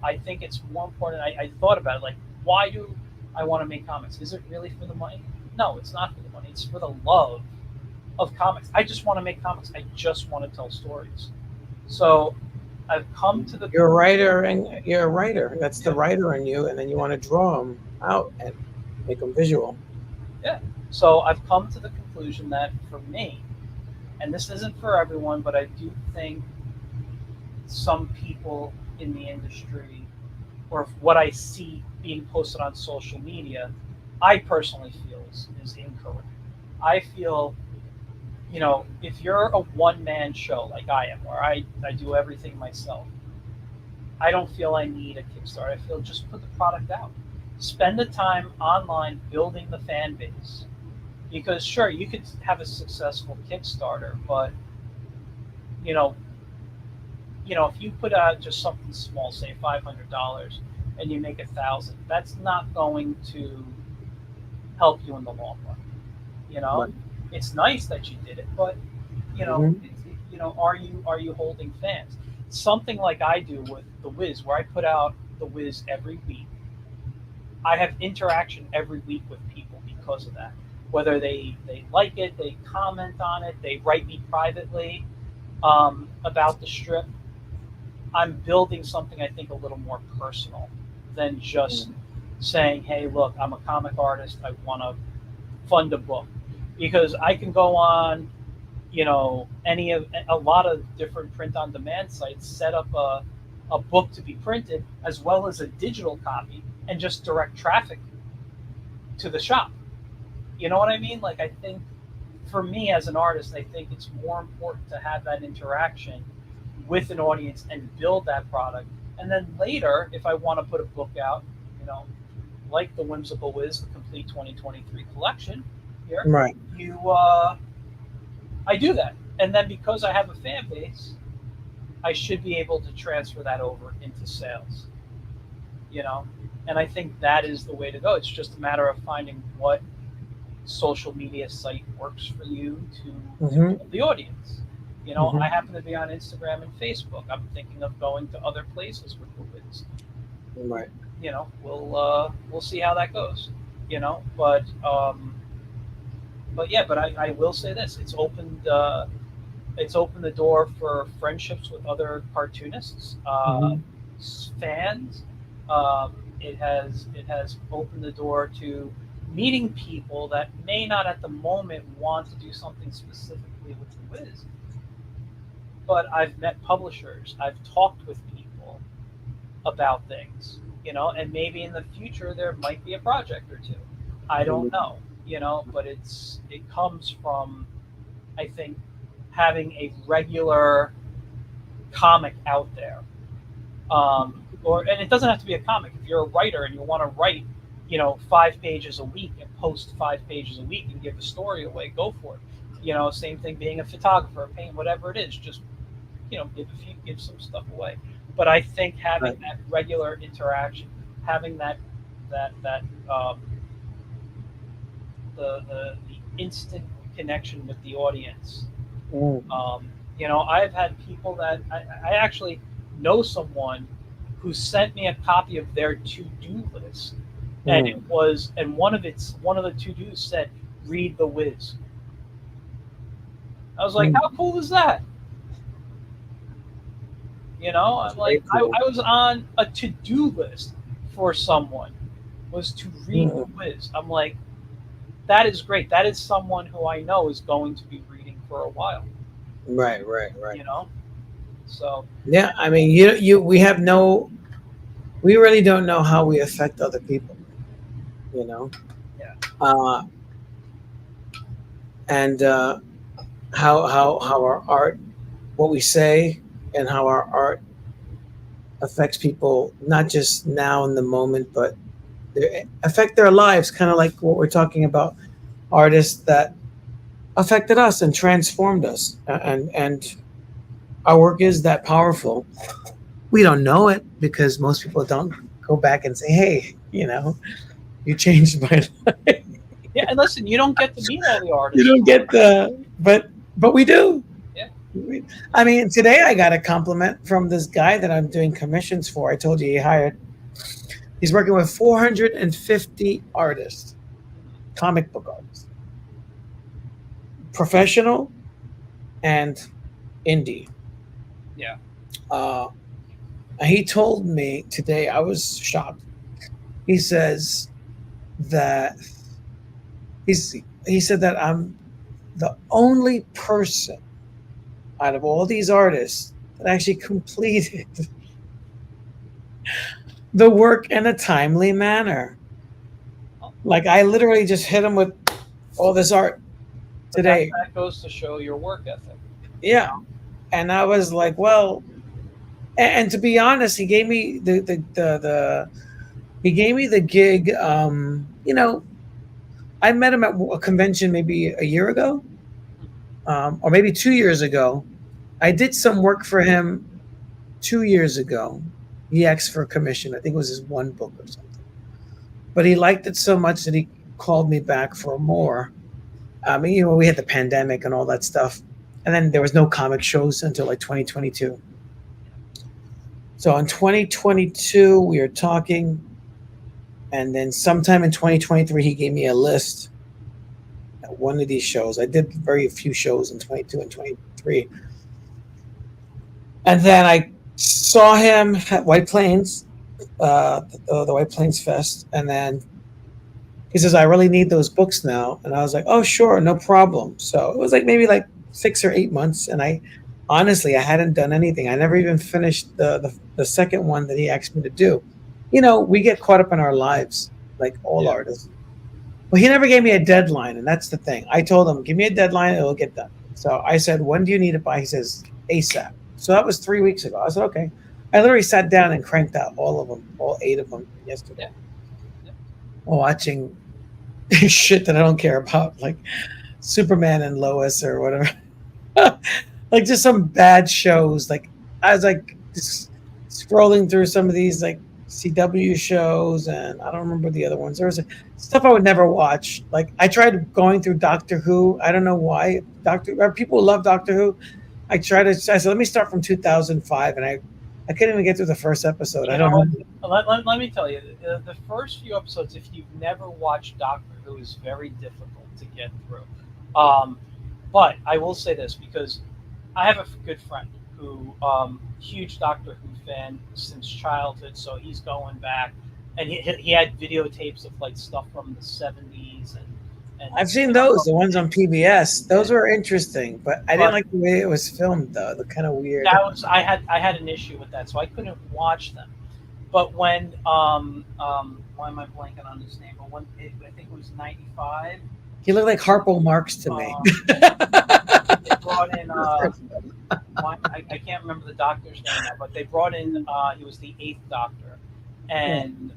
I think it's more important. I thought about it, like, why do I want to make comics? Is it really for the money? No, it's not for the money. It's for the love of comics. I just want to make comics. I just want to tell stories. So I've come to the... You're a writer. That's the writer in you, and then you want to draw them out and make them visual. Yeah. So I've come to the conclusion that for me, and this isn't for everyone, but I do think some people in the industry, or what I see being posted on social media, I personally feel is incorrect. I feel, if you're a one-man show like I am, where I do everything myself, I don't feel I need a Kickstarter. I feel just put the product out. Spend the time online building the fan base. Because sure, you could have a successful Kickstarter, but if you put out just something small, say $500, and you make 1,000, that's not going to help you in the long run. Right. It's nice that you did it, but are you holding fans? Something like I do with The Wiz, where I put out the Wiz every week. I have interaction every week with people because of that. Whether they like it, they comment on it, they write me privately about the strip. I'm building something I think a little more personal than just saying, "Hey, look, I'm a comic artist. I want to fund a book," because I can go on, any of a lot of different print-on-demand sites, set up a book to be printed as well as a digital copy, and just direct traffic to the shop. You know what I mean? Like, I think for me as an artist, I think it's more important to have that interaction with an audience and build that product. And then later, if I want to put a book out, like the Whimsical Wiz, the complete 2023 collection here, Right. I do that. And then because I have a fan base, I should be able to transfer that over into sales. And I think that is the way to go. It's just a matter of finding what social media site works for you to build the audience. I happen to be on Instagram and Facebook. I'm thinking of going to other places with the Wiz. Right. We'll see how that goes. But I will say this: it's opened the door for friendships with other cartoonists, fans. It has opened the door to meeting people that may not at the moment want to do something specifically with the Wiz. But I've met publishers. I've talked with people about things, and maybe in the future there might be a project or two. I don't know, but it comes from, I think, having a regular comic out there. And it doesn't have to be a comic. If you're a writer and you want to write, 5 pages a week and post 5 pages a week and give the story away, go for it. Same thing being a photographer, paint, whatever it is, just, give some stuff away. But I think having that regular interaction, having that the instant connection with the audience. I've had people that I actually know someone who sent me a copy of their to-do list, and one of the to-dos said, "Read the Wiz." I was like, how cool is that? I'm like, cool. I was on a to-do list for someone, was to read the Wiz. I'm like, that is great. That is someone who I know is going to be reading for a while. Right. So yeah, I mean, we really don't know how we affect other people. Yeah. And how our art, what we say, and how our art affects people, not just now in the moment, but affect their lives, kind of like what we're talking about, artists that affected us and transformed us, and our work is that powerful. We don't know it because most people don't go back and say, "Hey, you changed my life." Yeah, and listen, you don't get to meet all the artists. You don't get but we do. Yeah. I mean, today I got a compliment from this guy that I'm doing commissions for. I told you he hired. He's working with 450 artists, comic book artists, professional and indie. Yeah. He told me today, I was shocked. He says that he said that I'm the only person out of all these artists that actually completed the work in a timely manner. Like, I literally just hit him with all this art today. That goes to show your work ethic. Yeah. And I was like, well, and to be honest, he gave me the gig. I met him at a convention maybe a year ago, or maybe 2 years ago. I did some work for him 2 years ago. He asked for a commission. I think it was his one book or something. But he liked it so much that he called me back for more. We had the pandemic and all that stuff. And then there was no comic shows until like 2022. So in 2022, we were talking, and then sometime in 2023, he gave me a list at one of these shows. I did very few shows in 22 and 23. And then I saw him at White Plains, the White Plains Fest. And then he says, I really need those books now. And I was like, oh, sure, no problem. So it was like maybe like 6 or 8 months. And I honestly, I hadn't done anything. I never even finished the second one that he asked me to do. You know, we get caught up in our lives like all artists. Well, he never gave me a deadline. And that's the thing. I told him, give me a deadline, it'll get done. So I said, when do you need it by? He says, ASAP. So that was 3 weeks ago. I said, okay. I literally sat down and cranked out all of them, all 8 of them yesterday. Watching shit that I don't care about, like Superman and Lois or whatever. Like just some bad shows. Like I was like just scrolling through some of these like CW shows, and I don't remember the other ones. There was stuff I would never watch. Like I tried going through Doctor Who. I don't know why. People love Doctor Who. I said, let me start from 2005, and I couldn't even get through the first episode. I don't know. Let me tell you, the first few episodes, if you've never watched Doctor Who, is very difficult to get through. But I will say this, because I have a good friend who, huge Doctor Who fan since childhood, so he's going back, and he had videotapes of like stuff from the 70s and I've seen those, the ones on PBS. Those were interesting, but I didn't like the way it was filmed, though. They're kind of weird. I had an issue with that, so I couldn't watch them. But when why am I blanking on his name? But when I think it was 95. He looked like Harpo Marx to me. They brought in I can't remember the doctor's name now, but they brought in he was the 8th Doctor, and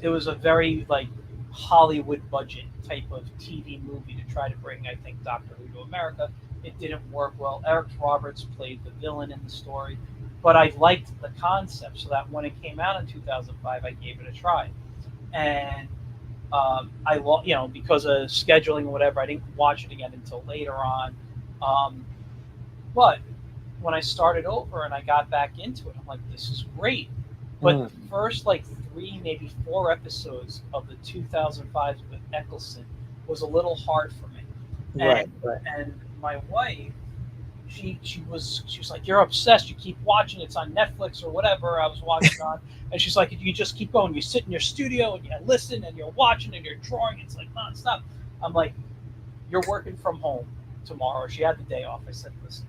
it was a very like Hollywood budget type of TV movie to try to bring, I think, Doctor Who to America. It didn't work well. Eric Roberts played the villain in the story, but I liked the concept, so that when it came out in 2005, I gave it a try. And because of scheduling and whatever, I didn't watch it again until later on. But when I started over and I got back into it, I'm like, this is great. But the first like 3, maybe 4 episodes of the 2005 with Eccleston was a little hard for me. And my wife, she was like, you're obsessed. You keep watching. It's on Netflix or whatever I was watching on. And she's like, you just keep going. You sit in your studio and you listen and you're watching and you're drawing. It's like nonstop. I'm like, you're working from home tomorrow. She had the day off. I said, listen,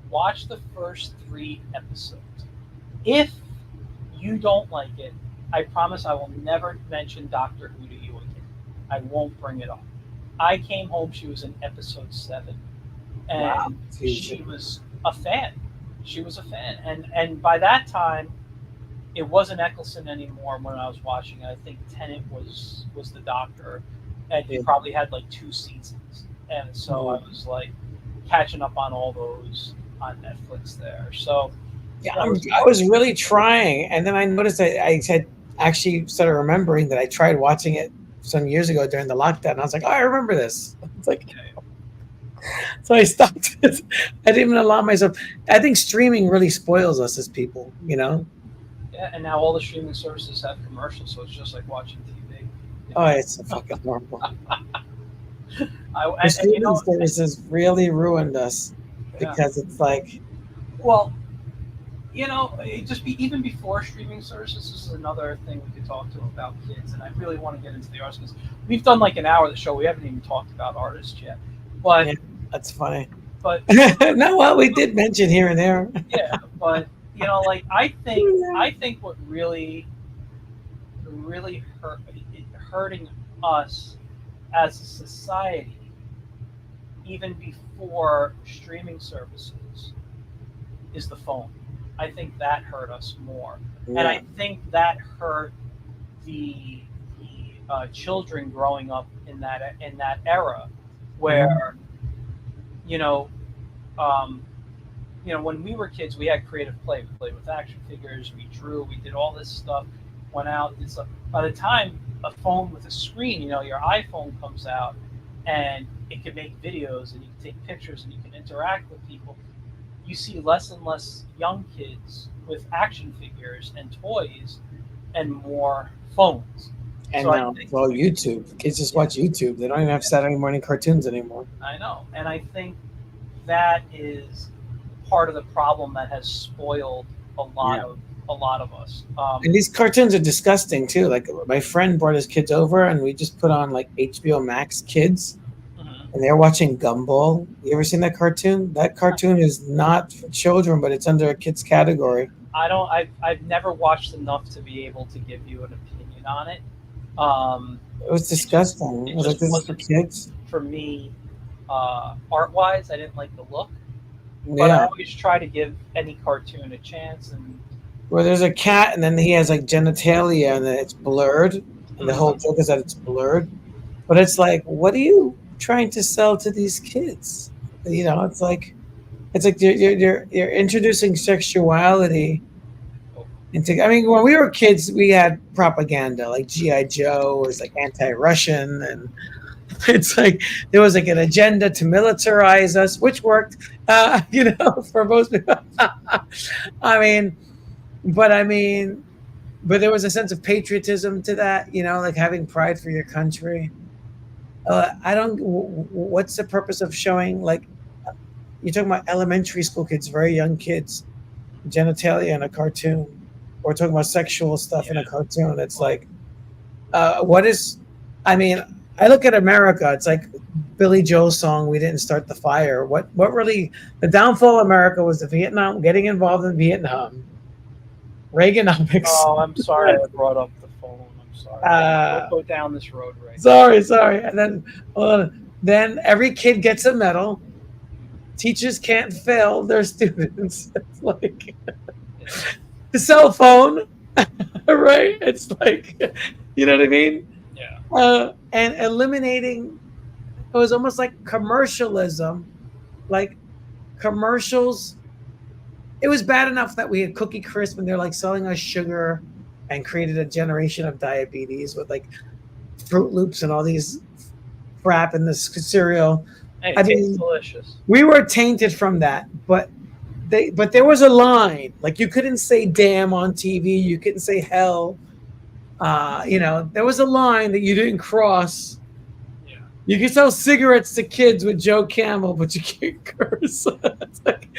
watch the first 3 episodes. If you don't like it, I promise I will never mention Doctor Who to you again. I won't bring it up. I came home, she was in episode 7, and wow. She was a fan. She was a fan. And by that time, it wasn't Eccleston anymore when I was watching it. I think Tennant was the Doctor, and he probably had like 2 seasons. And so I was like catching up on all those on Netflix there. So yeah, I was really trying, and then I noticed I had actually started remembering that I tried watching it some years ago during the lockdown. And I was like, oh, I remember this. It's like, so I stopped it. I didn't even allow myself. I think streaming really spoils us as people, you know? Yeah, and now all the streaming services have commercials, so it's just like watching TV. Oh, it's fucking horrible. The streaming services really ruined us because it's like, well, even before streaming services, this is another thing we could talk to about kids, and I really want to get into the artists because we've done like an hour of the show. We haven't even talked about artists yet. But yeah, that's funny. But no, well, we did mention here and there. Yeah, but like I think what really hurting us as a society, even before streaming services, is the phone. I think that hurt us more, and I think that hurt the children growing up in that era, where when we were kids, we had creative play. We played with action figures, we drew, we did all this stuff, went out, did stuff. By the time a phone with a screen, your iPhone comes out, and it can make videos and you can take pictures and you can interact with people, you see less and less young kids with action figures and toys and more phones. And so now, well, YouTube. Kids just watch YouTube. They don't even have Saturday morning cartoons anymore. I know. And I think that is part of the problem that has spoiled a lot of us. And these cartoons are disgusting too. Like my friend brought his kids over, and we just put on like HBO Max Kids, and they're watching Gumball. You ever seen that cartoon? That cartoon is not for children, but it's under a kids category. I've never watched enough to be able to give you an opinion on it. It was disgusting. It was like, this is for kids. For me, art-wise, I didn't like the look. But I always try to give any cartoon a chance. And well, there's a cat, and then he has like genitalia, and then it's blurred. And the whole joke is that it's blurred. But it's like, what are you trying to sell to these kids? You know, it's like you're introducing sexuality into. I mean, when we were kids, we had propaganda like GI Joe was like anti-Russian, and it's like there was like an agenda to militarize us, which worked, you know, for most people. But there was a sense of patriotism to that, you know, like having pride for your country. What's the purpose of showing, like, you're talking about elementary school kids, very young kids, genitalia in a cartoon, or talking about sexual stuff in a cartoon. It's like, what is, I mean, I look at America, it's like Billy Joel's song, "We Didn't Start the Fire." What really, the downfall of America was the Vietnam, getting involved in Vietnam, Reaganomics. Oh, I'm sorry I brought up the phone. I'm sorry. I'll go down this road right Sorry. And then every kid gets a medal. Teachers can't fail their students. It's like the cell phone, right? It's like, you know what I mean? Yeah. And eliminating, it was almost like commercialism, like commercials. It was bad enough that we had Cookie Crisp and they're like selling us sugar and created a generation of diabetes with like Fruit Loops and all these crap in this cereal. Hey, it tastes delicious. We were tainted from that, but there was a line. Like, you couldn't say damn on TV, you couldn't say hell. You know, there was a line that you didn't cross. Yeah. You can sell cigarettes to kids with Joe Camel, but you can't curse. It's like,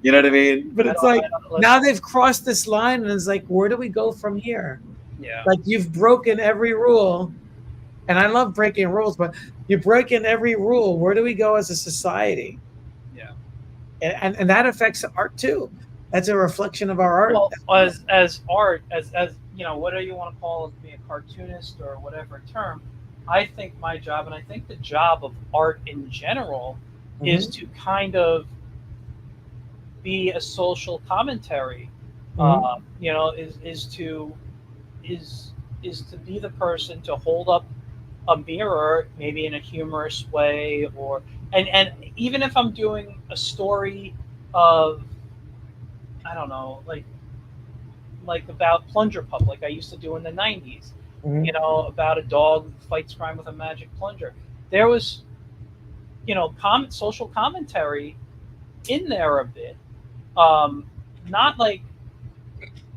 you know what I mean? But it's like, now they've crossed this line, and it's like, where do we go from here? Yeah. Like, you've broken every rule. And I love breaking rules, but you're breaking every rule. Where do we go as a society? Yeah. And that affects art too. That's a reflection of our art. Well, as art, as you know, whatever you want to call it, being a cartoonist or whatever term, I think my job, and I think the job of art in general, is to kind of be a social commentary. You know, is to be the person to hold up a mirror, maybe in a humorous way, or and even if I'm doing a story of, I don't know, like about Plunger Pup, like I used to do in the 90s, you know, about a dog who fights crime with a magic plunger. There was, you know, social commentary in there a bit, not like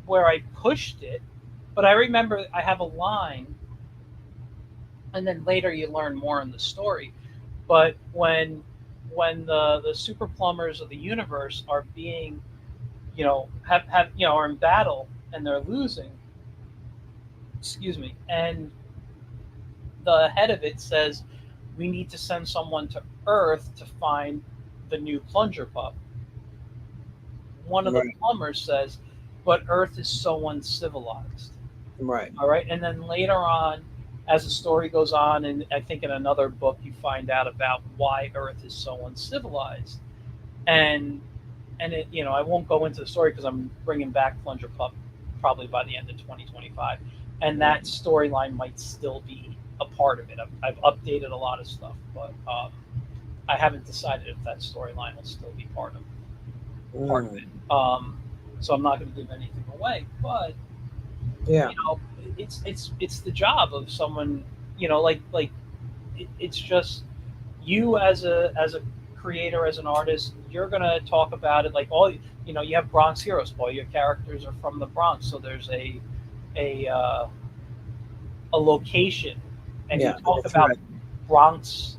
where I pushed it, but I remember I have a line. And then later you learn more in the story. But when the super plumbers of the universe are being, you know, have you know, are in battle and they're losing, excuse me, and the head of it says, we need to send someone to Earth to find the new Plunger Pup. One of the plumbers says, but Earth is so uncivilized. Right. All right. And then later on, as the story goes on, and I think in another book, you find out about why Earth is so uncivilized. And it, you know, I won't go into the story because I'm bringing back Plunger Pup probably by the end of 2025. And that storyline might still be a part of it. I've updated a lot of stuff, but I haven't decided if that storyline will still be part of it. So I'm not going to give anything away, but you know, it's the job of someone, you know, like it's just you as a creator, as an artist, you're gonna talk about it like you have Bronx Heroes. All your characters are from the Bronx, so there's a uh, a location, and you Yeah, talk that's about right. Bronx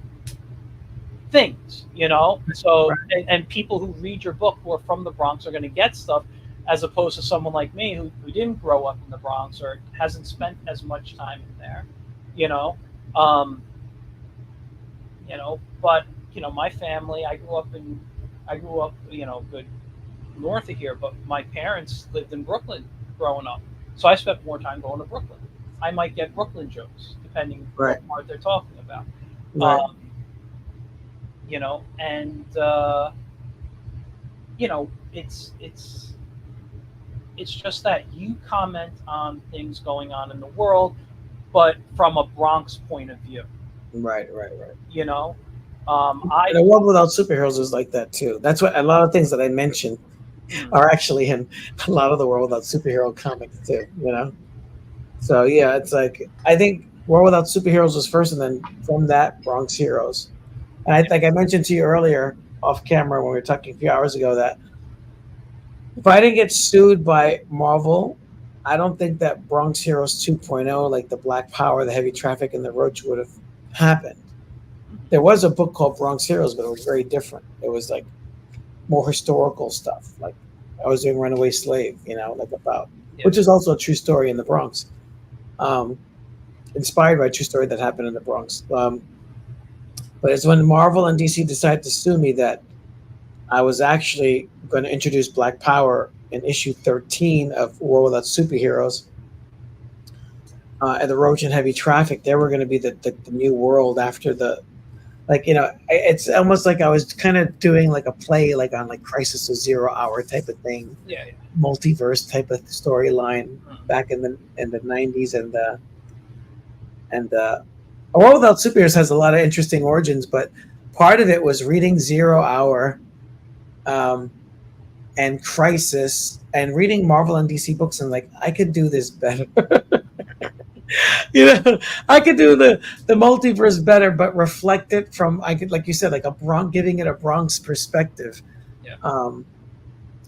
things, So, Right. and people who read your book who are from the Bronx are going to get stuff, as opposed to someone like me who didn't grow up in the Bronx or hasn't spent as much time in there, you know. Um, but my family, I grew up, good north of here, but my parents lived in Brooklyn growing up, so I spent more time going to Brooklyn. I might get Brooklyn jokes depending Right. what part they're talking about. Right. Um, and it's just that you comment on things going on in the world, but from a Bronx point of view. Right. Right. Right. You know, I And a world without superheroes is like that too. That's what a lot of things that I mentioned mm, are actually in a lot of the world without superhero comics too. So yeah, it's like I think World Without Superheroes was first, and then from that Bronx Heroes. And I think I mentioned to you earlier off camera when we were talking a few hours ago that if I didn't get sued by Marvel, I don't think that Bronx Heroes 2.0, like the Black Power, the heavy traffic, and the roach would have happened. There was a book called Bronx Heroes, but it was very different. It was like more historical stuff. Like I was doing Runaway Slave, like about, yeah, which is also a true story in the Bronx, um, inspired by a true story that happened in the Bronx. But it's when Marvel and DC decided to sue me that I was actually going to introduce Black Power in issue 13 of War Without Superheroes. And the Roach and Heavy Traffic, they were going to be the new world after it's almost like I was kind of doing like a play, like on like Crisis of Zero Hour type of thing, yeah, yeah. multiverse type of storyline Mm. back in the 90s. And A World Without Superheroes has a lot of interesting origins, but part of it was reading Zero Hour, um, and Crisis, and reading Marvel and DC books, and like I could do this better. you know, I could do the multiverse better, but reflect it from I could, like you said, like a Bronx, giving it a Bronx perspective. Yeah. Um,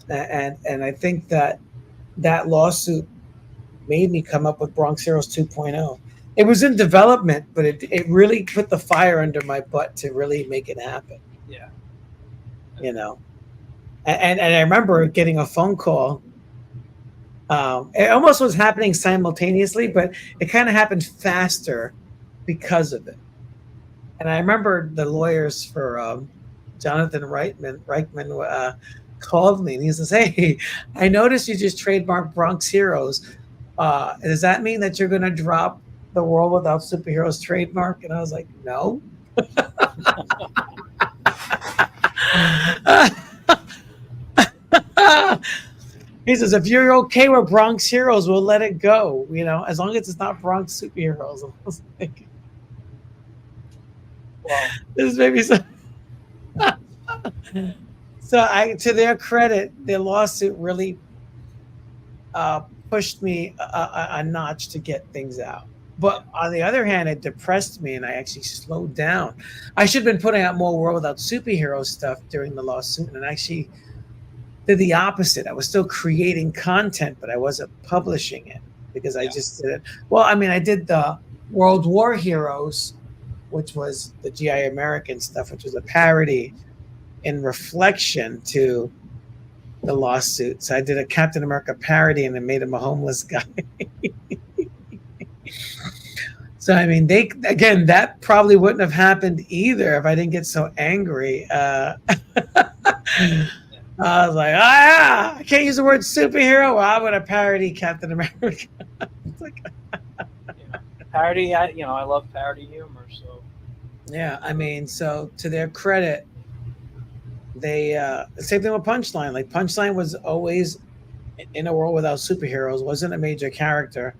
and I think that lawsuit made me come up with Bronx Heroes 2.0. It was in development, but it really put the fire under my butt to really make it happen. Yeah. You know, and I remember getting a phone call. It almost was happening simultaneously, but it kind of happened faster because of it. And I remember the lawyers for Jonathan Reichman called me and he says, "Hey, I noticed you just trademarked Bronx Heroes. Does that mean that you're going to drop the World Without Superheroes trademark?" And I was like, "No." He says, "If you're okay with Bronx Heroes, we'll let it go. As long as it's not Bronx Superheroes." I was like, Well, "This is maybe so." So, to their credit, their lawsuit really uh, pushed me a notch to get things out. yeah, But on the other hand, it depressed me, and I actually slowed down. I should have been putting out more World Without Superheroes stuff during the lawsuit, and actually did the opposite. I was still creating content, but I wasn't publishing it because I yeah, just did it. Well, I mean, I did the World War Heroes, which was the GI American stuff, which was a parody in reflection to the lawsuit. So I did a Captain America parody and I made him a homeless guy. So I mean, that probably wouldn't have happened either if I didn't get so angry. yeah. I was like, I can't use the word superhero. Well, I'm gonna parody Captain America. It's like, Parody. I love parody humor. So yeah, I mean, so to their credit, they same thing with Punchline. Like Punchline was always in a world without superheroes, wasn't a major character.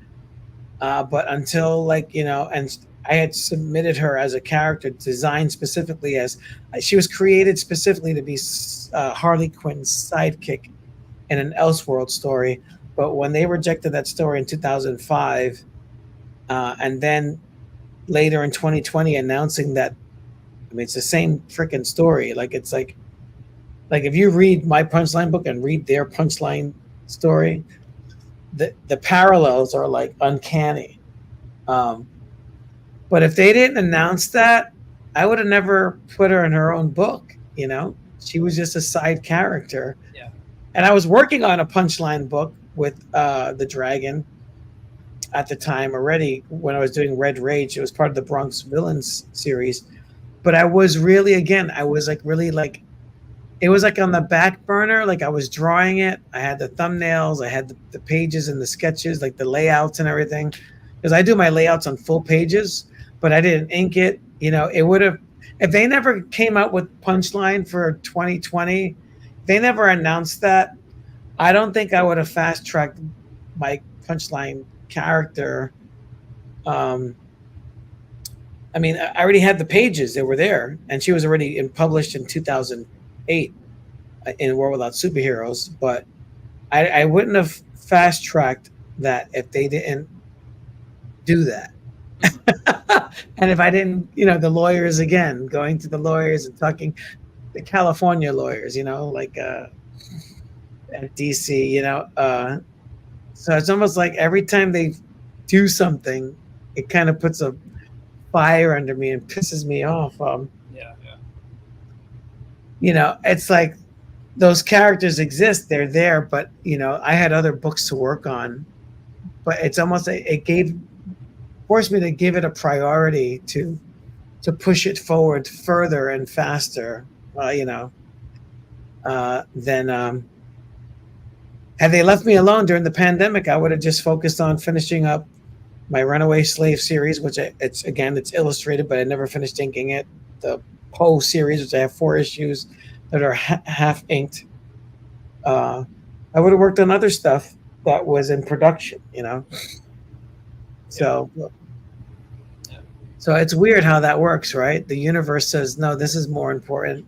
But until and I had submitted her as a character designed specifically as she was created specifically to be Harley Quinn's sidekick in an Elseworld story. But when they rejected that story in 2005, and then later in 2020 announcing that, I mean, it's the same freaking story. Like, it's like if you read my Punchline book and read their Punchline story, the parallels are like uncanny. But if they didn't announce that, I would have never put her in her own book. You know, she was just a side character. Yeah. And I was working on a Punchline book with the Dragon at the time already when I was doing Red Rage. It was part of the Bronx Villains series. But I was really, again, I was like really like, it was like on the back burner. Like I was drawing it. I had the thumbnails. I had the pages and the sketches, like the layouts and everything. Because I do my layouts on full pages, but I didn't ink it. You know, it would have, if they never came out with Punchline for 2020, they never announced that, I don't think I would have fast tracked my Punchline character. I mean, I already had the pages; they were there, and she was already published in 2008 in World Without Superheroes. But I wouldn't have fast tracked that if they didn't do that. And if I didn't, you know, the lawyers again, going to the lawyers and talking, the California lawyers, you know, like at DC, you know. So it's almost like every time they do something, it kind of puts a fire under me and pisses me off. Yeah. You know, it's like those characters exist, they're there, but you know, I had other books to work on. But it's almost like it forced me to give it a priority to push it forward further and faster. You know, than had they left me alone during the pandemic, I would have just focused on finishing up my Runaway Slave series, which it's illustrated, but I never finished inking it. The Poe series, which I have 4 issues that are half inked. I would have worked on other stuff that was in production, you know. So it's weird how that works, right? The universe says, no, this is more important.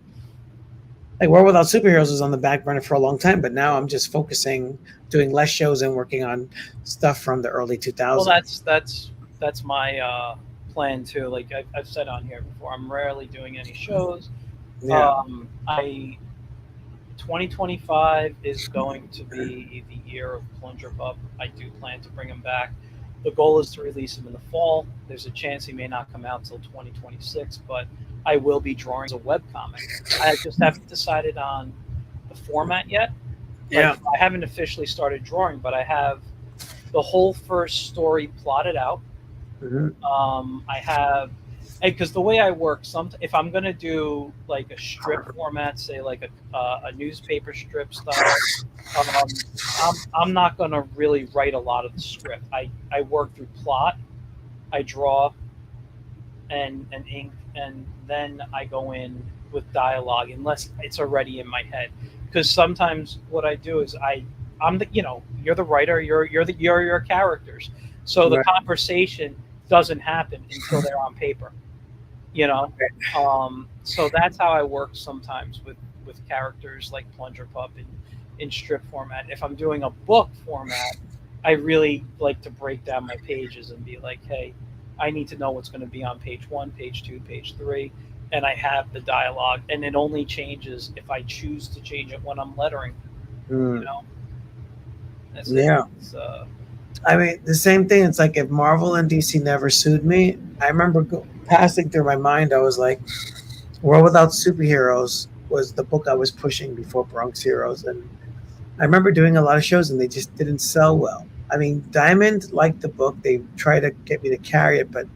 Like World Without Superheroes was on the back burner for a long time, but now I'm just focusing, doing less shows and working on stuff from the early 2000s. Well, that's my plan too. Like I've said on here before, I'm rarely doing any shows. Yeah. 2025 is going to be the year of Plunger Pup. I do plan to bring him back. The goal is to release him in the fall. There's a chance he may not come out until 2026, but I will be drawing a webcomic. I just haven't decided on the format yet. Yeah. Like, I haven't officially started drawing, but I have the whole first story plotted out. Mm-hmm. I have, because the way I work, if I'm gonna do like a strip format, say like a newspaper strip style, I'm not gonna really write a lot of the script. I work through plot, I draw, and ink, and then I go in with dialogue unless it's already in my head. Because sometimes what I do is I'm the, you know, you're the writer, you're your characters, so the conversation doesn't happen until they're on paper, you know. So that's how I work sometimes with characters like Plunger Pup in strip format. If I'm doing a book format, I really like to break down my pages and be like, hey, I need to know what's going to be on page 1, page 2, page 3, and I have the dialogue, and it only changes if I choose to change it when I'm lettering. You know. That's yeah. I mean, the same thing. It's like if Marvel and DC never sued me, I remember passing through my mind, I was like, World Without Superheroes was the book I was pushing before Bronx Heroes. And I remember doing a lot of shows and they just didn't sell well. I mean, Diamond liked the book. They tried to get me to carry it, but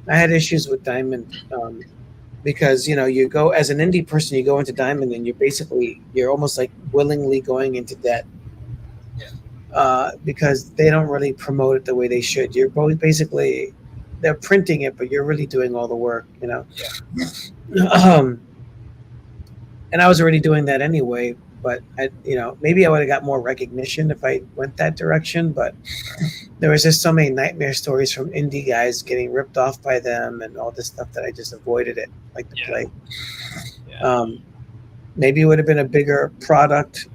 I had issues with Diamond because, you know, you go as an indie person, you go into Diamond and you're almost like willingly going into debt. Because they don't really promote it the way they should. You're both basically, they're printing it, but you're really doing all the work, you know. And I was already doing that anyway, but you know, maybe I would have got more recognition if I went that direction. But there was just so many nightmare stories from indie guys getting ripped off by them and all this stuff that I just avoided it like the plague. Maybe it would have been a bigger product.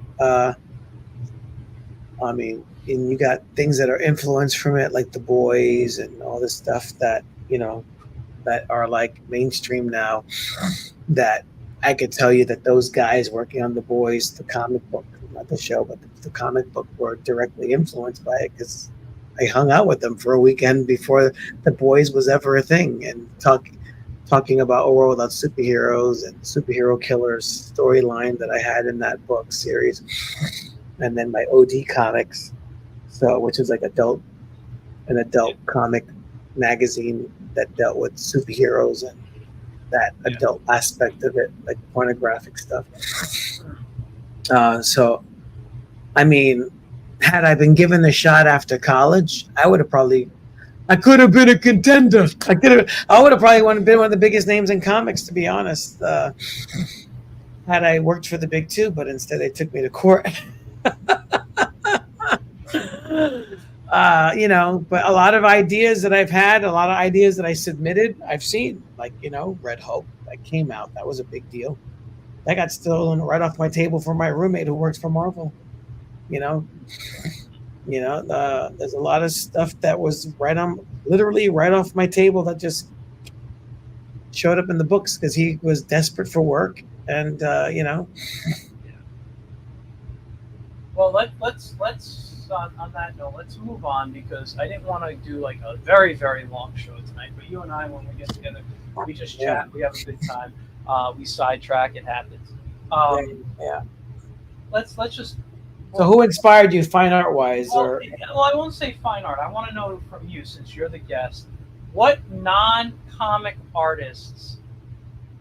I mean, and you got things that are influenced from it, like The Boys and all this stuff that, that are like mainstream now, that I could tell you that those guys working on The Boys, the comic book, not the show, but the comic book, were directly influenced by it, because I hung out with them for a weekend before The Boys was ever a thing, and talking about a world without superheroes and superhero killers storyline that I had in that book series, and then my OD comics, which is like an adult comic magazine that dealt with superheroes and that adult aspect of it, like pornographic stuff. So, I mean, had I been given the shot after college, I could have been a contender. I would have probably been one of the biggest names in comics, to be honest, had I worked for the big two, but instead they took me to court. But a lot of ideas that I've had, a lot of ideas that I submitted, I've seen, like, Red Hope, that came out. That was a big deal. That got stolen right off my table from my roommate who works for Marvel. There's a lot of stuff that was literally right off my table that just showed up in the books because he was desperate for work, and Well, let's on that note, let's move on, because I didn't want to do like a very, very long show tonight. But you and I, when we get together, we just chat. We have a good time. We sidetrack. It happens. Let's just. So, who inspired you, fine art wise? Well, I won't say fine art. I want to know from you, since you're the guest, what non-comic artists,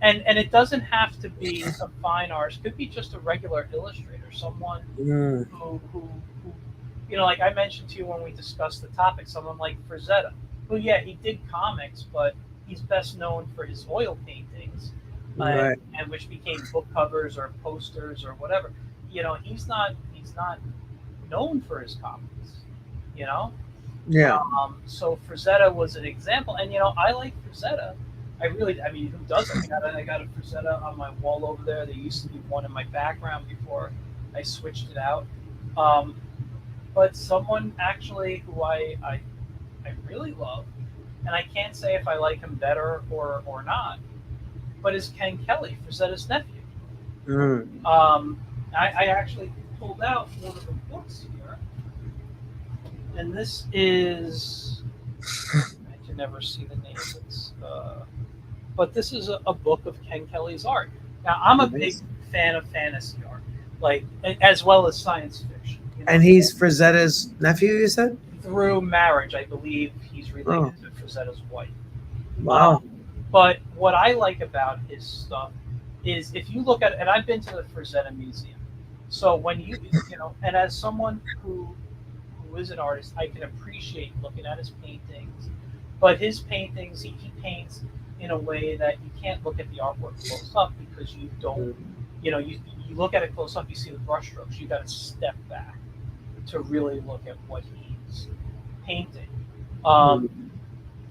and it doesn't have to be a fine artist. Could be just a regular illustrator, someone who like I mentioned to you when we discussed the topic, someone like Frazetta, who, he did comics, but he's best known for his oil paintings, and which became book covers or posters or whatever. He's not known for his comics. So Frazetta was an example, and I like Frazetta. Who doesn't? I got a Frazetta on my wall over there. There used to be one in my background before I switched it out. But someone actually who I really love, and I can't say if I like him better or not, but is Ken Kelly, Frazetta's nephew. I actually pulled out one of the books here, and this is, I can never see the name. But this is a book of Ken Kelly's art. Now, I'm a big fan of fantasy art, like, as well as science fiction. And he's Frazetta's nephew, you said? Through marriage, I believe he's related to Frazetta's wife. Wow. But what I like about his stuff is, if you look at it, and I've been to the Frazetta Museum, so when and as someone who is an artist, I can appreciate looking at his paintings. But his paintings, he paints in a way that you can't look at the artwork close up, because you don't, you look at it close up, you see the brushstrokes. You got to step back to really look at what he's painting.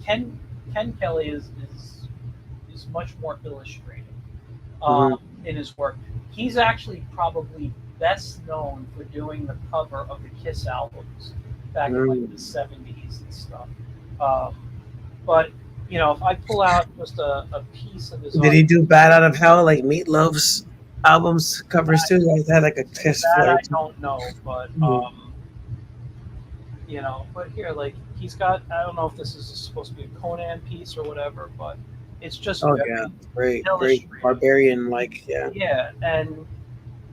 Ken Kelly is much more illustrative in his work. He's actually probably best known for doing the cover of the Kiss albums back in like the 70s and stuff. But if I pull out just a piece of his art, did he do Bad Out of Hell, like Meatloaf's albums covers too? Like that, like a Kiss flair. I don't know, but but here, like, he's got, I don't know if this is supposed to be a Conan piece or whatever, but it's just great barbarian, like,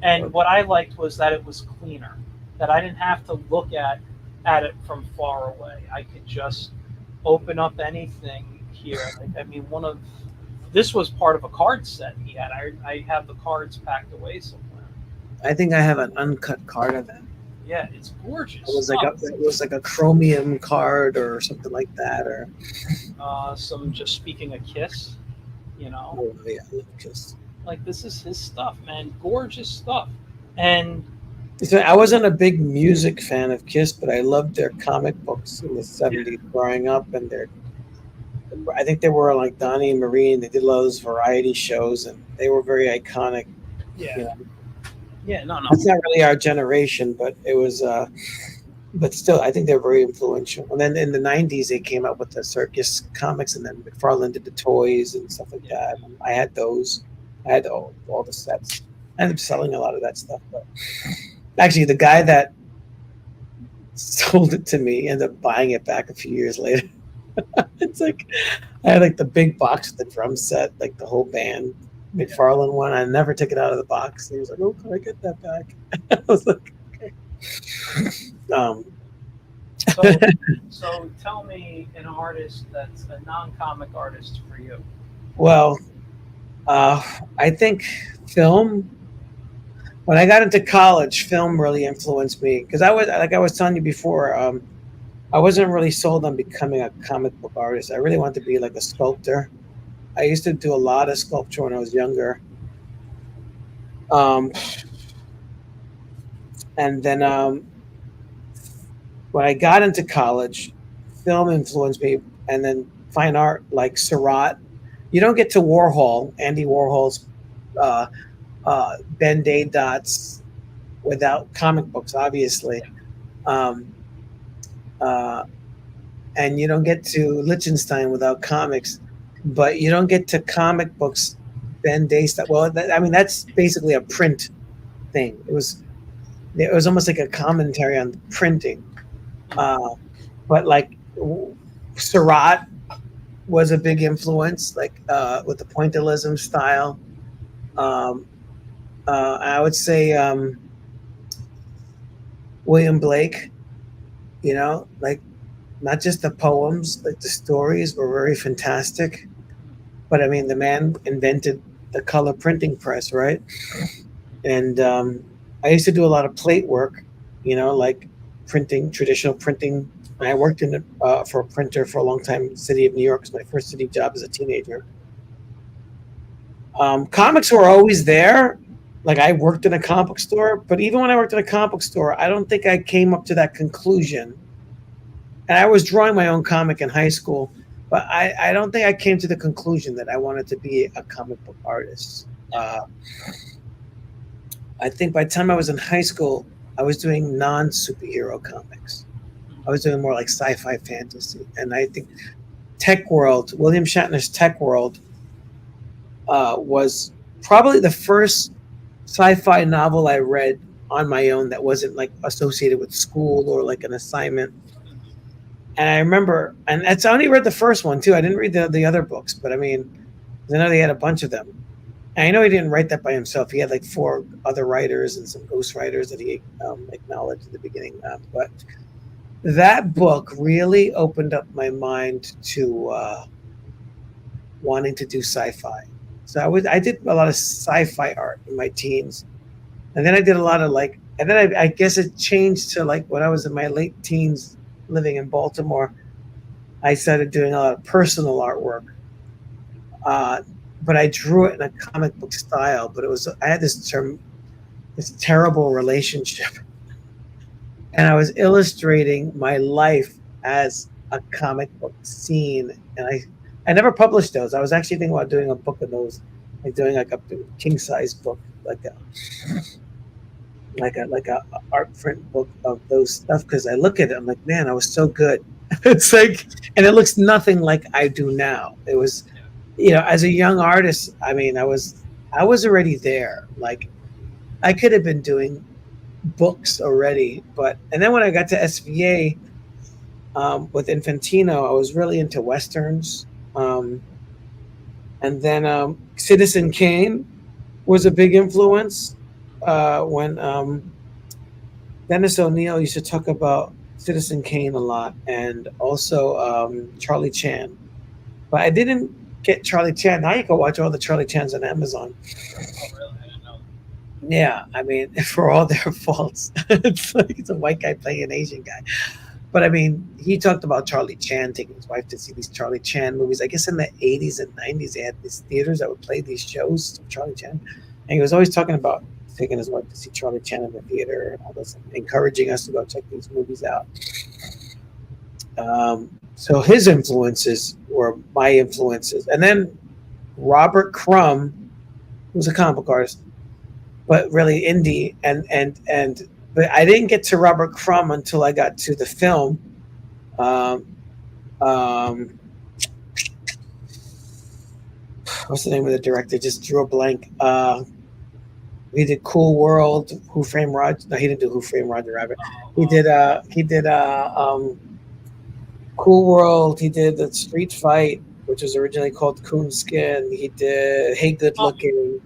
and what I liked was that it was cleaner, that I didn't have to look at it from far away. I could just open up anything here. This was part of a card set he had. I have the cards packed away somewhere. I think I have an uncut card of that. Yeah, it's gorgeous. It was like a chromium card or something like that, or some just speaking of Kiss, Oh yeah, I love Kiss. Like, this is his stuff, man. Gorgeous stuff. And so I wasn't a big music fan of Kiss, but I loved their comic books in the 70s growing up, and I think they were like Donnie and Marie, and they did a lot of those variety shows, and they were very iconic. Yeah. Yeah, no. It's not really our generation, but it was, but still, I think they're very influential. And then in the '90s, they came out with the circus comics, and then McFarlane did the toys and stuff like that. And I had those. I had all the sets. I ended up selling a lot of that stuff, but actually, the guy that sold it to me ended up buying it back a few years later. It's like I had like the big box with the drum set, like the whole band. McFarlane one. I never took it out of the box. He was like, "Oh, can I get that back?" I was like, "Okay." So tell me an artist that's a non-comic artist for you. Well, I think film. When I got into college, film really influenced me because I was telling you before. I wasn't really sold on becoming a comic book artist. I really wanted to be like a sculptor. I used to do a lot of sculpture when I was younger. And then when I got into college, film influenced me, and then fine art like Surratt. You don't get to Warhol, Andy Warhol's Ben-Day dots without comic books, obviously. And you don't get to Lichtenstein without comics, but you don't get to comic books Ben-Day stuff. Well, that's basically a print thing. It was almost like a commentary on printing. But like Surratt was a big influence, like with the pointillism style. I would say William Blake, like not just the poems, like the stories were very fantastic. But I mean, the man invented the color printing press, right? And I used to do a lot of plate work, like printing, traditional printing. I worked for a printer for a long time. City of New York was my first city job as a teenager. Comics were always there. Like I worked in a comic book store, but even when I worked in a comic book store, I don't think I came up to that conclusion. And I was drawing my own comic in high school, but I don't think I came to the conclusion that I wanted to be a comic book artist. I think by the time I was in high school, I was doing non-superhero comics. I was doing more like sci-fi fantasy. And I think Tech World, William Shatner's Tech World, was probably the first sci-fi novel I read on my own that wasn't like associated with school or like an assignment. And I remember, and I only read the first one too. I didn't read the other books, but I mean, I know they had a bunch of them. And I know he didn't write that by himself. He had like 4 other writers and some ghost writers that he acknowledged at the beginning. But that book really opened up my mind to wanting to do sci-fi. So I did a lot of sci-fi art in my teens, and then I did a lot of and then I guess it changed to like when I was in my late teens, living in Baltimore. I started doing a lot of personal artwork, but I drew it in a comic book style. But I had this terrible relationship, and I was illustrating my life as a comic book scene, and I never published those. I was actually thinking about doing a book of those, like doing like a king size book, like a art print book of those stuff. Because I look at it, I'm like, man, I was so good. It's like, and it looks nothing like I do now. It was, as a young artist, I mean, I was already there. Like, I could have been doing books already, and then when I got to SVA with Infantino, I was really into Westerns. And then Citizen Kane was a big influence when Dennis O'Neil used to talk about Citizen Kane a lot, and also Charlie Chan. But I didn't get Charlie Chan. Now you can watch all the Charlie Chans on Amazon. Oh, really? I didn't know. Yeah, I mean, for all their faults, it's like it's a white guy playing an Asian guy. But I mean, he talked about Charlie Chan taking his wife to see these Charlie Chan movies. I guess in the 80s and 90s, they had these theaters that would play these shows of Charlie Chan. And he was always talking about taking his wife to see Charlie Chan in the theater and all this, encouraging us to go check these movies out. So his influences were my influences. And then Robert Crumb, who was a comic book artist, but really indie, and but I didn't get to Robert Crumb until I got to the film. Um, um, what's the name of the director? Just drew a blank. He did Cool World, Who Framed Roger. No, he didn't do Who Framed Roger Rabbit. He did. Cool World. He did the Street Fight, which was originally called Coonskin. He did Hey Good Looking.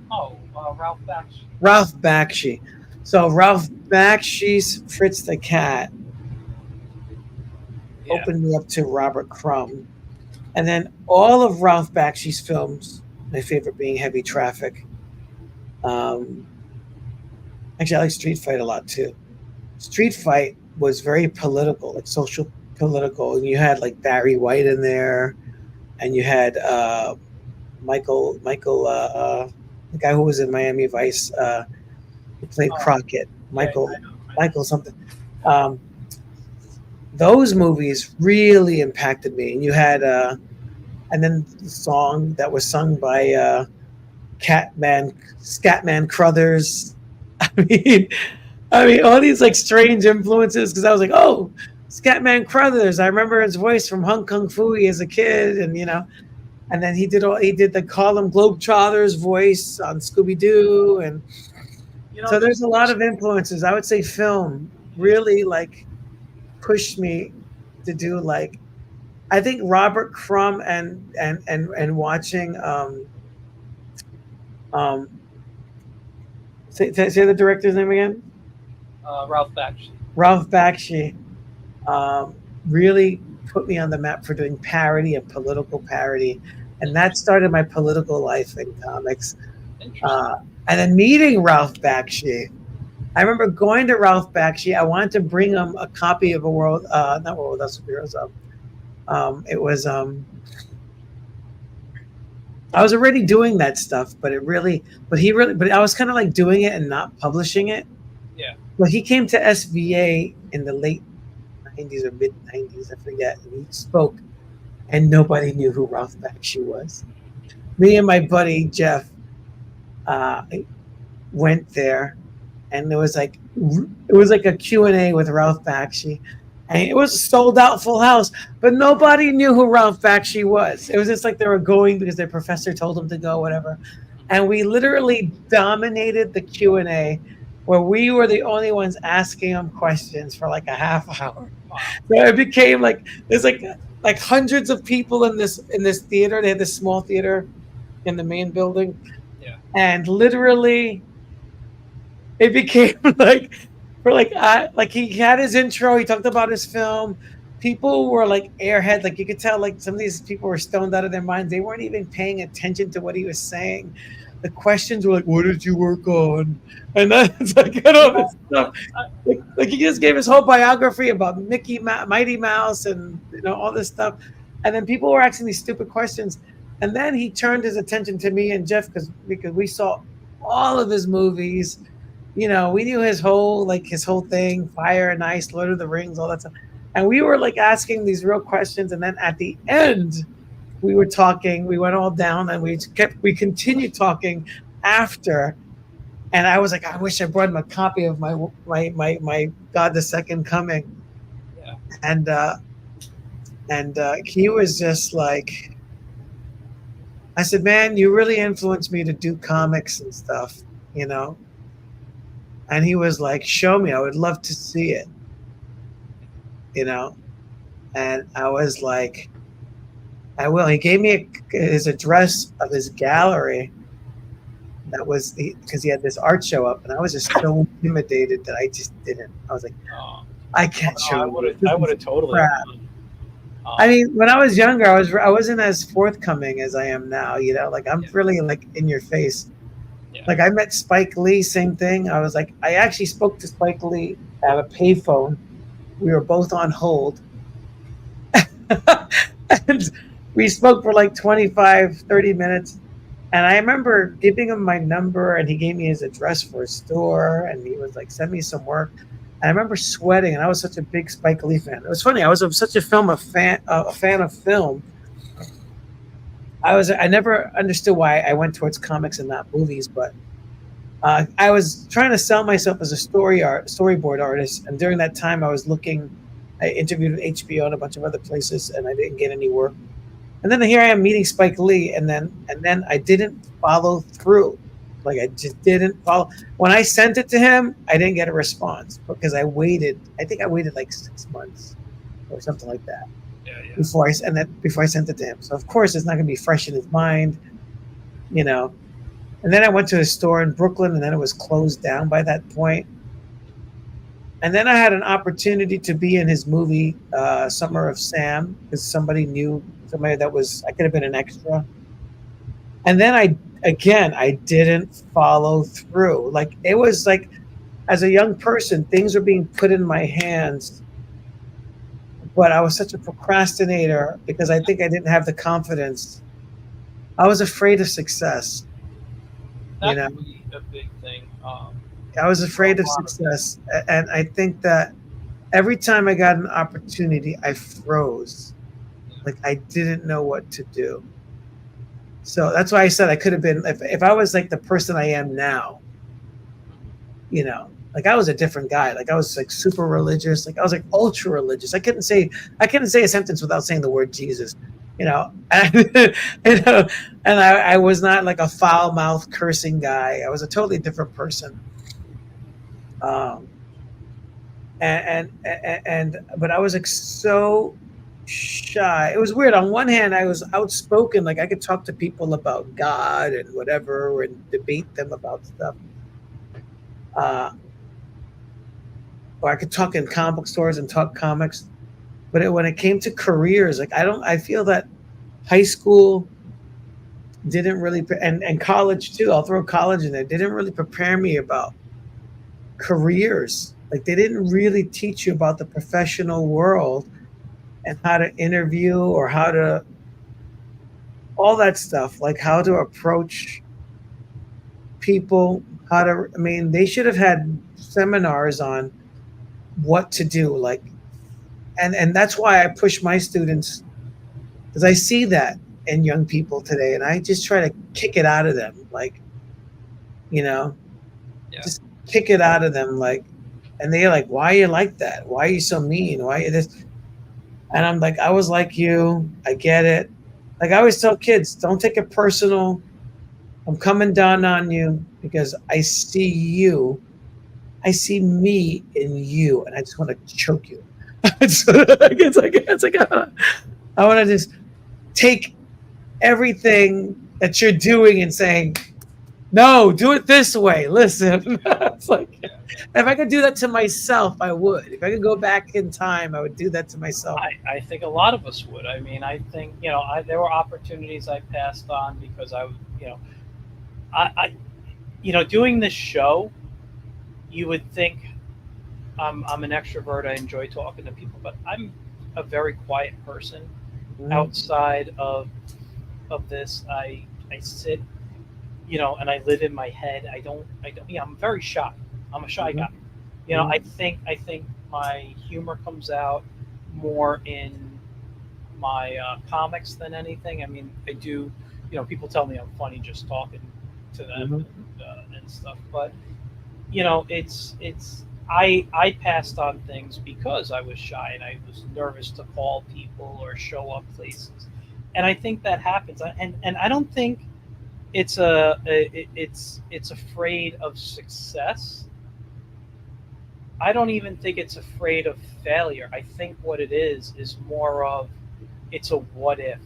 Ralph Bakshi. Ralph Bakshi. So Ralph Bakshi's Fritz the Cat opened me up to Robert Crumb. And then all of Ralph Bakshi's films, my favorite being Heavy Traffic. Actually, I like Street Fight a lot too. Street Fight was very political, like social political. And you had like Barry White in there, and you had Michael, the guy who was in Miami Vice, who played Crockett. Michael something. Those movies really impacted me. And you had, and then the song that was sung by Scatman Crothers. I mean, all these like strange influences, because I was like, oh, Scatman Crothers. I remember his voice from Hong Kong Phooey as a kid, and and then he did the Harlem Globetrotters voice on Scooby Doo, and so there's a lot of influences. I would say film really like pushed me to do like, I think Robert Crumb and watching say the director's name again. Ralph Bakshi. Ralph Bakshi really put me on the map for doing parody and political parody, and that started my political life in comics. And then meeting Ralph Bakshi, I remember going to Ralph Bakshi. I wanted to bring him a copy of not World Without Superheroes. It was I was already doing that stuff, but I was kind of like doing it and not publishing it. Yeah. Well, he came to SVA in the late 90s or mid 90s, I forget, and he spoke, and nobody knew who Ralph Bakshi was. Me and my buddy Jeff went there, and it was like a Q&A with Ralph Bakshi, and it was a sold out full house, but nobody knew who Ralph Bakshi was. It was just like they were going because their professor told them to go, whatever. And we literally dominated the Q&A, where we were the only ones asking him questions for like a half hour. So it became like there's like hundreds of people in this theater. They had this small theater in the main building, and literally it became like he had his intro. He talked about his film. People were like airheads. Like you could tell, like some of these people were stoned out of their minds. They weren't even paying attention to what he was saying. The questions were like, "What did you work on?" And that's like all this stuff. Like he just gave his whole biography about Mighty Mouse, and all this stuff. And then people were asking these stupid questions. And then he turned his attention to me and Jeff because we saw all of his movies. We knew his whole thing, Fire and Ice, Lord of the Rings, all that stuff. And we were like asking these real questions. And then at the end, we were talking, we went all down, and we continued talking after. And I was like, I wish I brought him a copy of my God, the Second Coming. Yeah. And he was just like, I said, man, you really influenced me to do comics and stuff, And he was like, show me, I would love to see it, And I was like, I will. He gave me his address of his gallery. That was because he had this art show up, and I was just so intimidated that I just didn't. I was like, I can't show you. I would have totally. I mean, when I was younger, I wasn't as forthcoming as I am now. Like I'm really like in your face. Yeah. Like I met Spike Lee, same thing. I was like, I actually spoke to Spike Lee at a payphone. We were both on hold. And we spoke for like 25, 30 minutes. And I remember giving him my number, and he gave me his address for a store, and he was like, send me some work. And I remember sweating, and I was such a big Spike Lee fan. It was funny. I was such a fan of film. I never understood why I went towards comics and not movies, but I was trying to sell myself as a storyboard artist, and during that time, I interviewed with HBO and a bunch of other places, and I didn't get any work. And then here I am meeting Spike Lee, and then I didn't follow through. Like I just didn't follow. When I sent it to him, I didn't get a response because I waited. I think I waited like 6 months or something like that Yeah. before I sent it to him. So of course it's not going to be fresh in his mind, you know. And then I went to a store in Brooklyn, and then it was closed down by that point. And then I had an opportunity to be in his movie, Summer of Sam, because somebody knew somebody that was, I could have been an extra. And then I didn't follow through. Like, it was like, as a young person, things were being put in my hands, but I was such a procrastinator because I think I didn't have the confidence. I was afraid of success. You That know, could be a big thing. I was For a afraid of lot of success. And I think that every time I got an opportunity, I froze. Like I didn't know what to do. So that's why I said I could have been, if I was like the person I am now, like I was a different guy. Like I was like super religious. Like I was like ultra religious. I couldn't say a sentence without saying the word Jesus, and, and I was not like a foul mouth cursing guy. I was a totally different person. Um, but I was like so shy. It was weird. On one hand, I was outspoken, like I could talk to people about God and whatever, and debate them about stuff. Uh, or I could talk in comic book stores and talk comics. But when it came to careers, like I feel that high school didn't really, and college too. I'll throw college in there. Didn't really prepare me about careers. Like they didn't really teach you about the professional world and how to interview or how to all that stuff, like how to approach people, I mean, they should have had seminars on what to do. Like, and that's why I push my students, because I see that in young people today, and I just try to kick it out of them. Like, you know, Yeah. just kick it out of them. Like, and they're like, why are you like that? Why are you so mean? Why are you this? And I'm like, I was like you. I get it. Like I always tell kids, don't take it personal. I'm coming down on you because I see you. I see me in you, and I just want to choke you. I want to just take everything that you're doing and saying, no, do it this way. Listen, it's like if I could do that to myself, I would. If I could go back in time, I would do that to myself. I think a lot of us would. I mean, I think there were opportunities I passed on because I doing this show. You would think I'm an extrovert. I enjoy talking to people, but I'm a very quiet person. Outside of this, I sit, and I live in my head. I don't. Yeah, I'm very shy. I'm a shy guy. I think my humor comes out more in my comics than anything. I mean, I do. People tell me I'm funny just talking to them and stuff, but it's I passed on things because I was shy and I was nervous to call people or show up places, and I think that happens. And I don't think it's afraid of success. I don't even think it's afraid of failure. I think what it is more of it's a what if.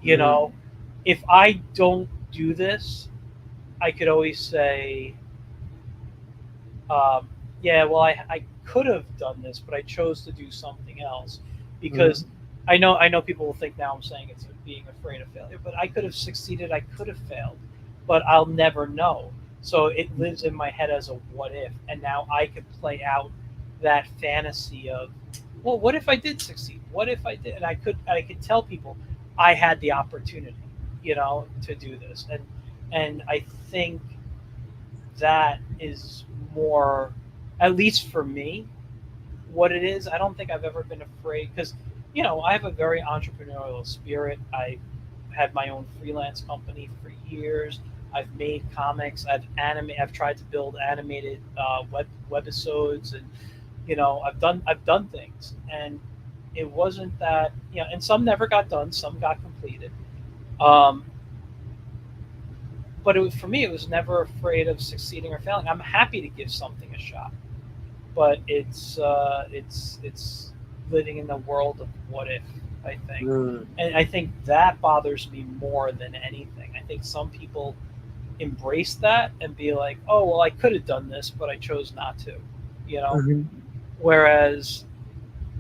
You know, if I don't do this, I could always say, yeah, well, I could have done this, but I chose to do something else because I know people will think now I'm saying it's being afraid of failure, but I could have succeeded, I could have failed, but I'll never know. So it lives in my head as a what if, and now I could play out that fantasy of, well, what if I did succeed? What if I did? And I could tell people I had the opportunity, to do this, and I think that is more, at least for me, what it is. I don't think I've ever been afraid because, I have a very entrepreneurial spirit. I had my own freelance company for years. I've made comics. I've tried to build animated webisodes, and I've done things, and it wasn't that and some never got done, some got completed. Um, but for me, it was never afraid of succeeding or failing. I'm happy to give something a shot, but it's living in the world of what if. I think, and I think that bothers me more than anything. I think some people embrace that and be like, "Oh, well, I could have done this, but I chose not to," you know. Mm-hmm. Whereas,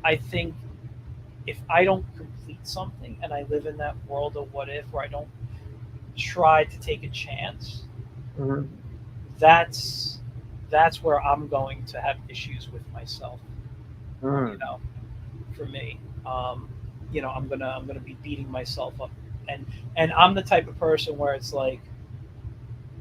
I think if I don't complete something and I live in that world of what if, where I don't try to take a chance, Mm-hmm. that's where I'm going to have issues with myself. Mm-hmm. For me, I'm gonna be beating myself up, and I'm the type of person where it's like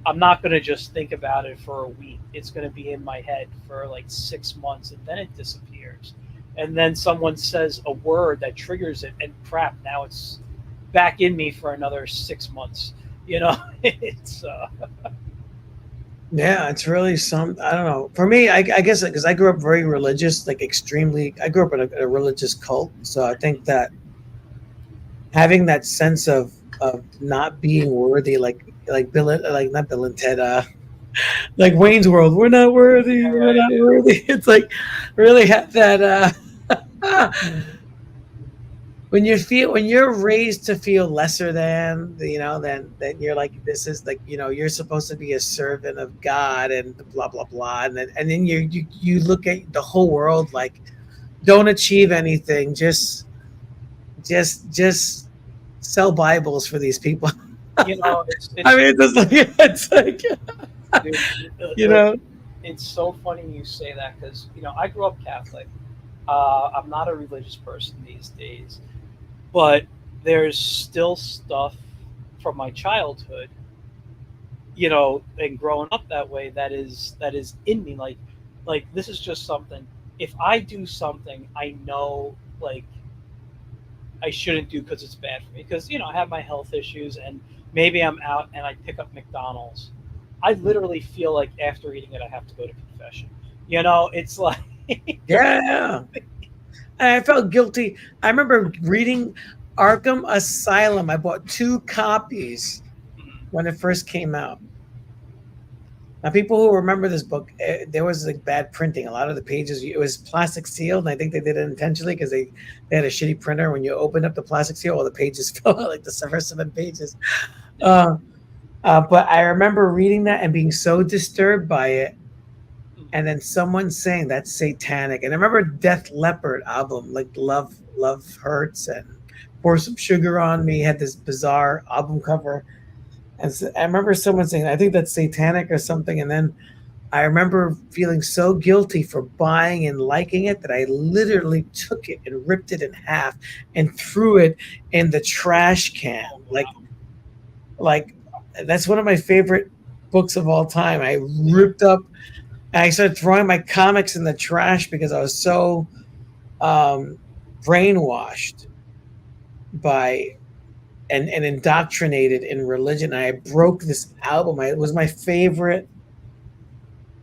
I'm not gonna just think about it for a week. It's gonna be in my head for like 6 months, and then it disappears. And then someone says a word that triggers it, and crap, now it's back in me for another 6 months. It's Yeah, it's really some. I don't know. For me, I guess because I grew up very religious, like extremely. I grew up in a religious cult, so I think that having that sense of not being worthy, like Bill, like not Bill and Ted, like Wayne's World, we're not worthy, we're not worthy. It's like really have that. When you're raised to feel lesser than then you're like, this is like, you're supposed to be a servant of God and blah blah blah, and then you look at the whole world like, don't achieve anything, just sell Bibles for these people. it's I mean, it's like dude, you know. it's so funny you say that because I grew up Catholic. I'm not a religious person these days, but there's still stuff from my childhood, and growing up that way that is in me. Like this is just something. If I do something, I know like I shouldn't do because it's bad for me. Because I have my health issues, and maybe I'm out and I pick up McDonald's. I literally feel like after eating it, I have to go to confession. It's like Yeah. And I felt guilty. I remember reading Arkham Asylum. I bought 2 copies when it first came out. Now, people who remember this book, there was like bad printing. A lot of the pages, it was plastic sealed, and I think they did it intentionally because they had a shitty printer. When you open up the plastic seal, all the pages fell out, like the first 7 pages. But I remember reading that and being so disturbed by it. And then someone saying that's satanic. And I remember Def Leppard album, like Love Hurts and Pour Some Sugar on Me, had this bizarre album cover. And so I remember someone saying, I think that's satanic or something. And then I remember feeling so guilty for buying and liking it that I literally took it and ripped it in half and threw it in the trash can. Like that's one of my favorite books of all time. I ripped up, and I started throwing my comics in the trash because I was so brainwashed by and indoctrinated in religion. I broke this album. It was my favorite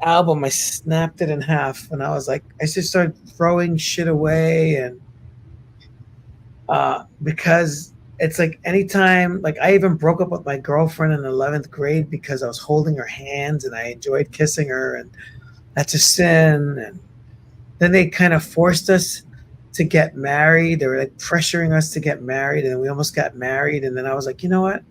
album. I snapped it in half, and I was like, I just started throwing shit away, and because it's like anytime, like I even broke up with my girlfriend in 11th grade because I was holding her hands and I enjoyed kissing her, and that's a sin. And then they kind of forced us to get married. They were like pressuring us to get married, and we almost got married. And then I was like, you know what?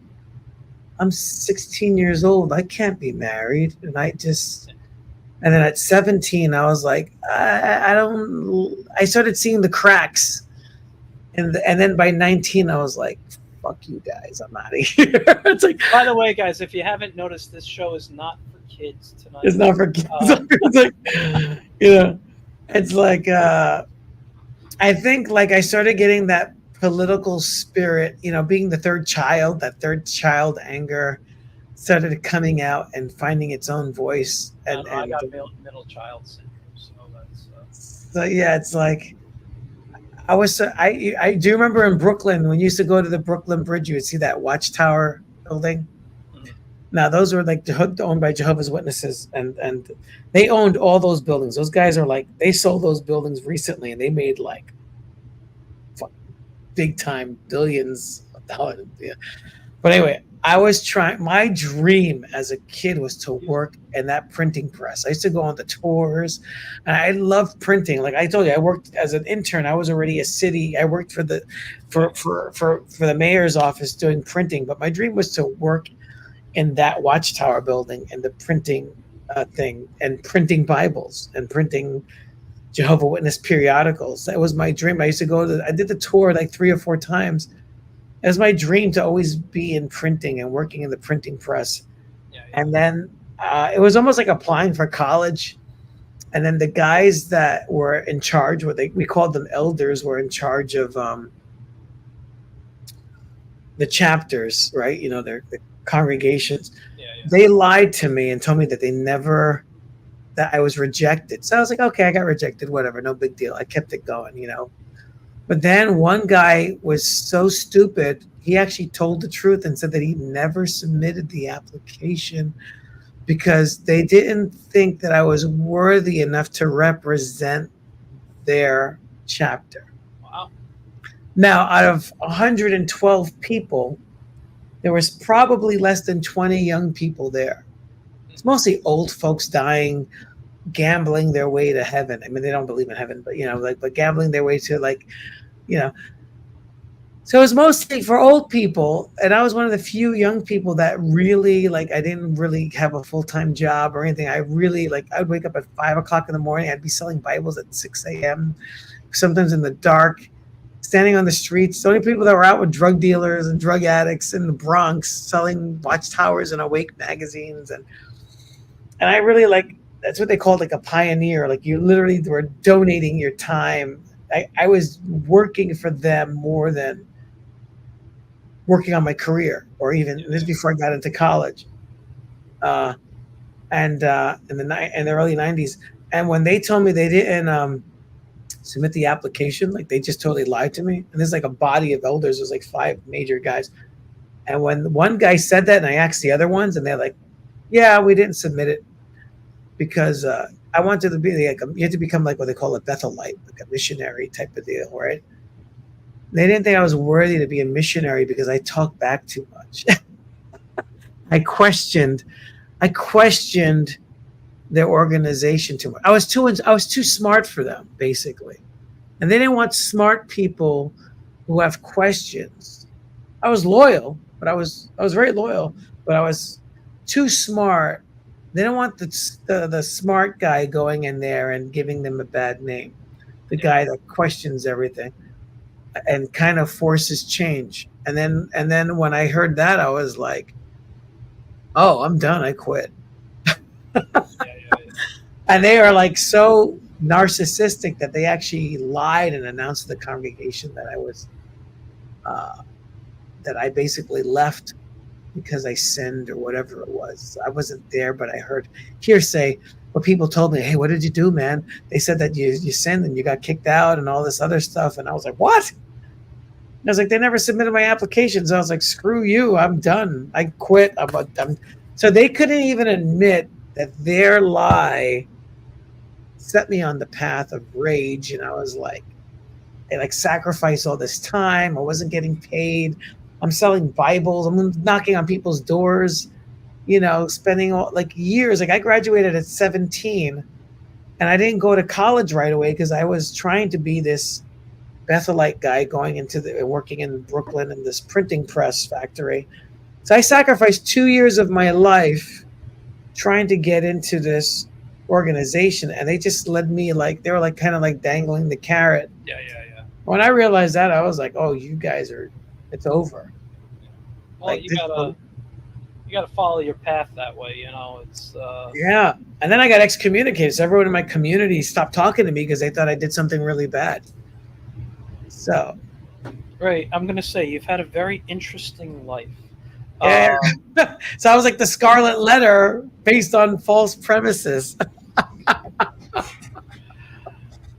I'm 16 years old. I can't be married. And then at 17, I was like, I started seeing the cracks. And then by 19, I was like, fuck you guys. I'm out of here. It's like, by the way, guys, if you haven't noticed, this show is not for kids tonight. It's not for kids. It's like, it's like, I think like I started getting that political spirit, being the third child, that third child anger started coming out and finding its own voice. And I got middle child syndrome, so that's. So yeah, it's like I do remember in Brooklyn when you used to go to the Brooklyn Bridge, you would see that Watchtower building. Mm-hmm. Now those were like owned by Jehovah's Witnesses, and they owned all those buildings. Those guys are like, they sold those buildings recently, and they made like big time billions of dollars. Yeah. But anyway, I was trying. My dream as a kid was to work in that printing press. I used to go on the tours, and I loved printing. Like I told you, I worked as an intern. I was already a city. I worked for the for the mayor's office doing printing. But my dream was to work in that watchtower building and the printing thing, and printing Bibles and printing Jehovah Witness periodicals. That was my dream. I used to go to. I did the tour like 3 or 4 times. It was my dream to always be in printing and working in the printing press. Yeah. And then it was almost like applying for college. And then the guys that were in charge, we called them elders, were in charge of the chapters, right? You know, the congregations. Yeah. They lied to me and told me that that I was rejected. So I was like, okay, I got rejected, whatever, no big deal. I kept it going, you know. But then one guy was so stupid, he actually told the truth and said that he never submitted the application because they didn't think that I was worthy enough to represent their chapter. Wow. Now, out of 112 people, there was probably less than 20 young people there. It's mostly old folks dying, gambling their way to heaven. I mean, they don't believe in heaven, but, you know, like, but gambling their way to, like, you know. So it was mostly for old people. And I was one of the few young people that really, like, I didn't really have a full-time job or anything. I really, like, I'd wake up at 5 o'clock in the morning. I'd be selling Bibles at 6 a.m., sometimes in the dark, standing on the streets. The only people that were out were drug dealers and drug addicts in the Bronx selling Watchtowers and Awake magazines. And I really, like, that's what they called like a pioneer. Like you literally were donating your time. I was working for them more than working on my career, or even this before I got into college. And in the early 90s. And when they told me they didn't submit the application, like they just totally lied to me. And there's like a body of elders. There's like 5 major guys. And when one guy said that, and I asked the other ones, and they're like, yeah, we didn't submit it because I wanted to be like, you had to become like what they call a Bethelite, like a missionary type of deal, right? They didn't think I was worthy to be a missionary because I talked back too much. I questioned their organization too much. I was too smart for them, basically. And they didn't want smart people who have questions. I was loyal, but I was very loyal, but I was too smart. They don't want the smart guy going in there and giving them a bad name. The guy that questions everything and kind of forces change. And then when I heard that, I was like, oh, I'm done. I quit. And they are like so narcissistic that they actually lied and announced to the congregation that I was that I basically left because I sinned or whatever it was. I wasn't there, but I heard hearsay where people told me, hey, what did you do, man? They said that you sinned and you got kicked out and all this other stuff. And I was like, what? And I was like, they never submitted my applications. I was like, screw you. I'm done. I quit. So they couldn't even admit that their lie set me on the path of rage. And I was like, I like sacrificed all this time. I wasn't getting paid. I'm selling Bibles. I'm knocking on people's doors, you know, spending like years. Like I graduated at 17 and I didn't go to college right away because I was trying to be this Bethelite guy going into working in Brooklyn in this printing press factory. So I sacrificed 2 years of my life trying to get into this organization, and they just led me like, they were like kind of like dangling the carrot. Yeah. When I realized that, I was like, oh, you guys it's over. Well, like, you gotta follow your path that way, you know. It's yeah. And then I got excommunicated. So everyone in my community stopped talking to me because they thought I did something really bad. So Ray, I'm gonna say you've had a very interesting life. Yeah. So I was like the Scarlet Letter based on false premises.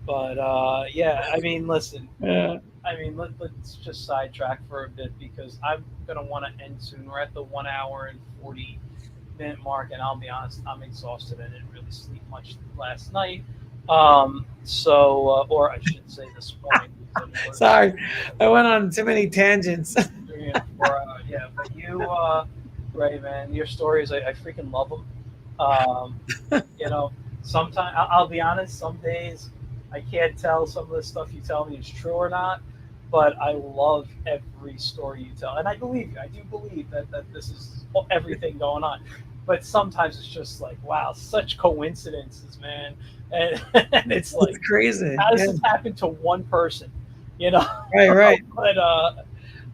But yeah, I mean, listen. Yeah. I mean, let's just sidetrack for a bit because I'm gonna want to end soon. We're at the 1 hour and 40 minute mark, and I'll be honest, I'm exhausted. I didn't really sleep much last night. Or I should say this morning, because I've been working Sorry, I went on too many tangents. 3 and 4 hours. Yeah, but you, Ray, man, your stories, I freaking love them. You know, sometimes I'll be honest. Some days I can't tell some of the stuff you tell me is true or not, but I love every story you tell, and I believe you. I do believe that this is everything going on. But sometimes it's just like, wow, such coincidences, man, and, and it's like, It's crazy. how does Yeah. this happen to one person? You know, Right, right. but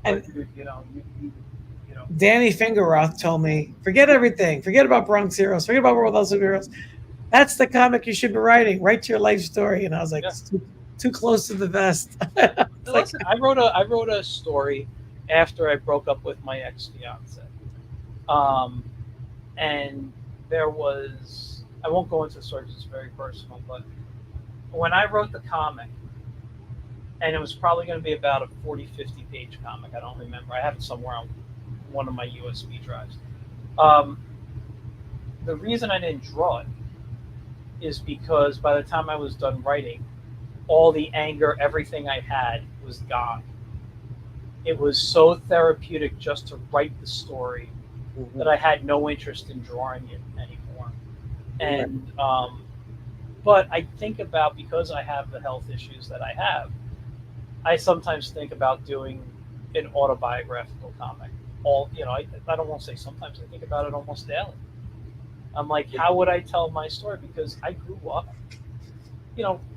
And dude, you know, Danny Fingeroth told me, forget everything. Forget about Bronx Heroes. Forget about World of Heroes. That's the comic you should be writing. Write your life story. And I was like, yeah. it's too close to the vest. It's like, Listen, I wrote a story after I broke up with my ex fiance, um, and there was, I won't go into the story because it's very personal, but when I wrote the comic, and it was probably going to be about a 40, 50 page comic. I don't remember. I have it somewhere on one of my USB drives. Um, the reason I didn't draw it is because by the time I was done writing, all the anger, everything I had was gone. It was so therapeutic just to write the story that I had no interest in drawing it anymore. And but I think about, because I have the health issues that I have, I sometimes think about doing an autobiographical comic. I don't want to say sometimes. I think about it almost daily. I'm like, how would I tell my story? Because I grew up,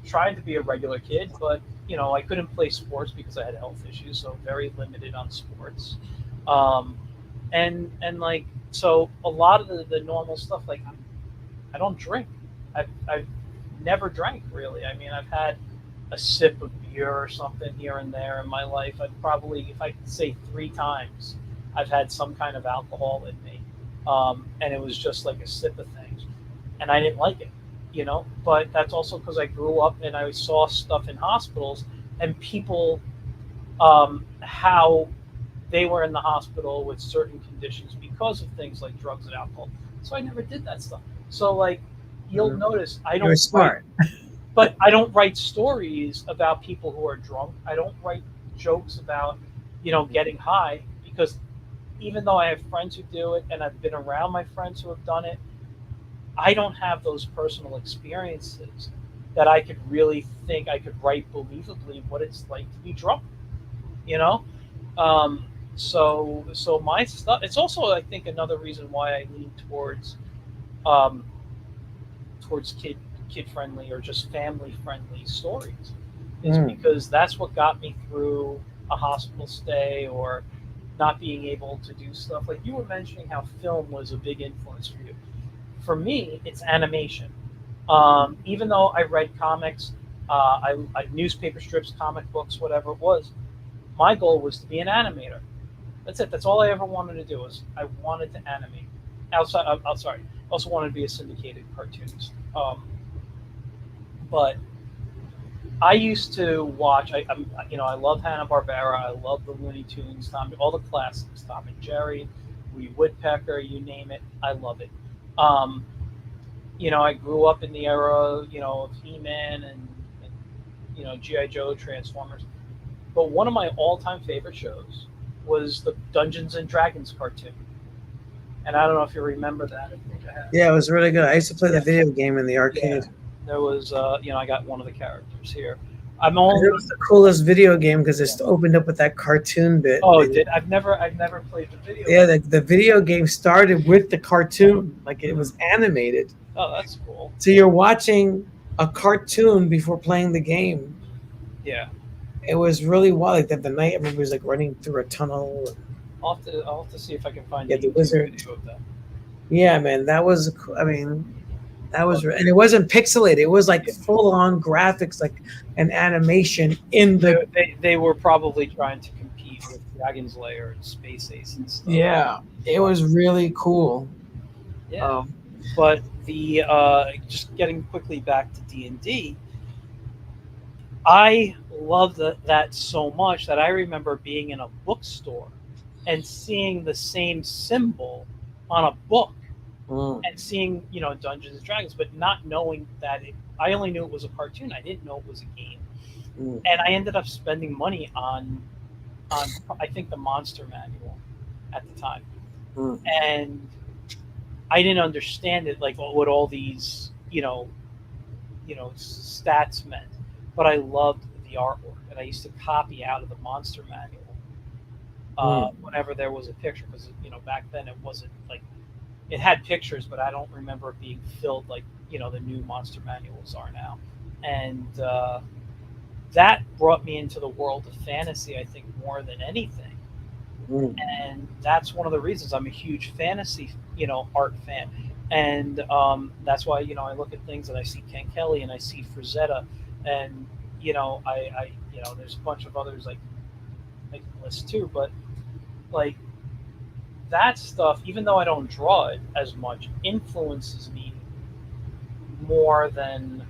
trying to be a regular kid, but I couldn't play sports because I had health issues, so very limited on sports. Um, and like, so a lot of the normal stuff, like, I don't drink. I've never drank, really. I mean, I've had a sip of beer or something here and there in my life. I've probably, if I could say 3 times, I've had some kind of alcohol in me, and it was just like a sip of things, and I didn't like it. But that's also because I grew up and I saw stuff in hospitals and people, how they were in the hospital with certain conditions because of things like drugs and alcohol. So I never did that stuff. So, like, you'll notice I you're don't write, smart. but I don't write stories about people who are drunk. I don't write jokes about, getting high, because even though I have friends who do it and I've been around my friends who have done it, I don't have those personal experiences that I could really think I could write believably what it's like to be drunk, you know? Um, so my stuff, it's also, I think, another reason why I lean um, towards kid friendly or just family friendly stories, is because that's what got me through a hospital stay, or not being able to do stuff. Like you were mentioning how film was a big influence for you. For me, it's animation. Even though I read comics, I newspaper strips, comic books, whatever it was, my goal was to be an animator. That's it. That's all I ever wanted to do. Was I wanted to animate. Outside, I'm sorry. I also wanted to be a syndicated cartoonist. But I used to watch. I love Hanna Barbera. I love the Looney Tunes, all the classics, Tom and Jerry, Woody Woodpecker, you name it. I love it. Um, I grew up in the era, of He-Man and GI Joe, Transformers. But one of my all-time favorite shows was the Dungeons and Dragons cartoon. And I don't know if you remember that. I think I have. Yeah, it was really good. I used to play the video game in the arcade. Yeah. There was, I got one of the characters here. It was the coolest video game because it opened up with that cartoon bit. Oh, I've never played the video. Yeah, the video game started with the cartoon, like it was animated. Oh, that's cool. So you're watching a cartoon before playing the game. Yeah. It was really wild. Like the night, everybody was like running through a tunnel. I'll have to see if I can find the wizard video of that. Yeah, man, that was. I mean, that was, and it wasn't pixelated. It was like full on graphics, like an animation in the. They were probably trying to compete with Dragon's Lair and Space Ace and stuff. Yeah, it was really cool. Yeah, but the just getting quickly back to D&D. I loved that so much that I remember being in a bookstore and seeing the same symbol on a book and seeing, Dungeons and Dragons, but not knowing that I only knew it was a cartoon. I didn't know it was a game. And I ended up spending money on I think the Monster Manual at the time. And I didn't understand it, like what all these, stats meant. But I loved the artwork, and I used to copy out of the Monster Manual whenever there was a picture, because back then it wasn't like it had pictures, but I don't remember it being filled like the new Monster Manuals are now. And that brought me into the world of fantasy, I think, more than anything. And that's one of the reasons I'm a huge fantasy, art fan. And that's why, I look at things and I see Ken Kelly and I see Frazetta, and I there's a bunch of others like make the list too, but like that stuff, even though I don't draw it as much, influences me more than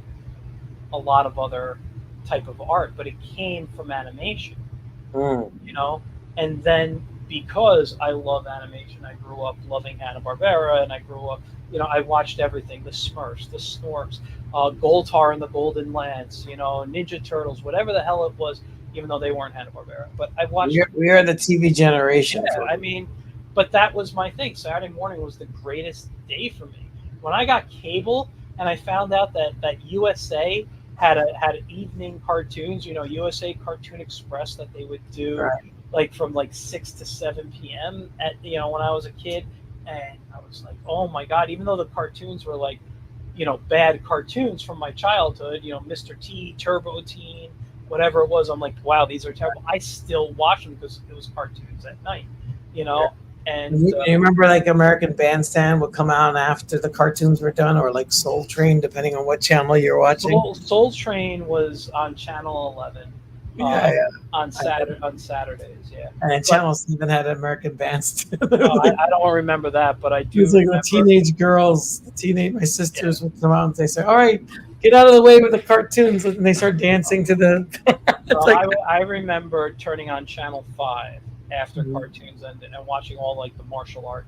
a lot of other type of art. But it came from animation, and then because I love animation, I grew up loving Hanna-Barbera, and I grew up, I watched everything: the Smurfs, the Snorks, Goltar and the Golden Lance, Ninja Turtles, whatever the hell it was, even though they weren't Hanna-Barbera. But I watched. We are the TV generation. Yeah, I mean, but that was my thing. Saturday morning was the greatest day for me. When I got cable and I found out that USA had evening cartoons, USA Cartoon Express, that they would do. Right. Like from like 6 to 7 p.m. at when I was a kid, and I was like, oh my god! Even though the cartoons were like, bad cartoons from my childhood, Mr. T, Turbo Teen, whatever it was, I'm like, wow, these are terrible. I still watch them because it was cartoons at night, Yeah. And you remember like American Bandstand would come out after the cartoons were done, or like Soul Train, depending on what channel you're watching. Soul Train was on Channel 11. On Saturdays, yeah. And then Channel 7 had American Bandstand. I don't remember that, but I do. It was like the teenage girls, my sisters would come out and they say, "All right, get out of the way with the cartoons," and they start dancing to the. I remember turning on Channel 5 after cartoons ended and watching all like the martial art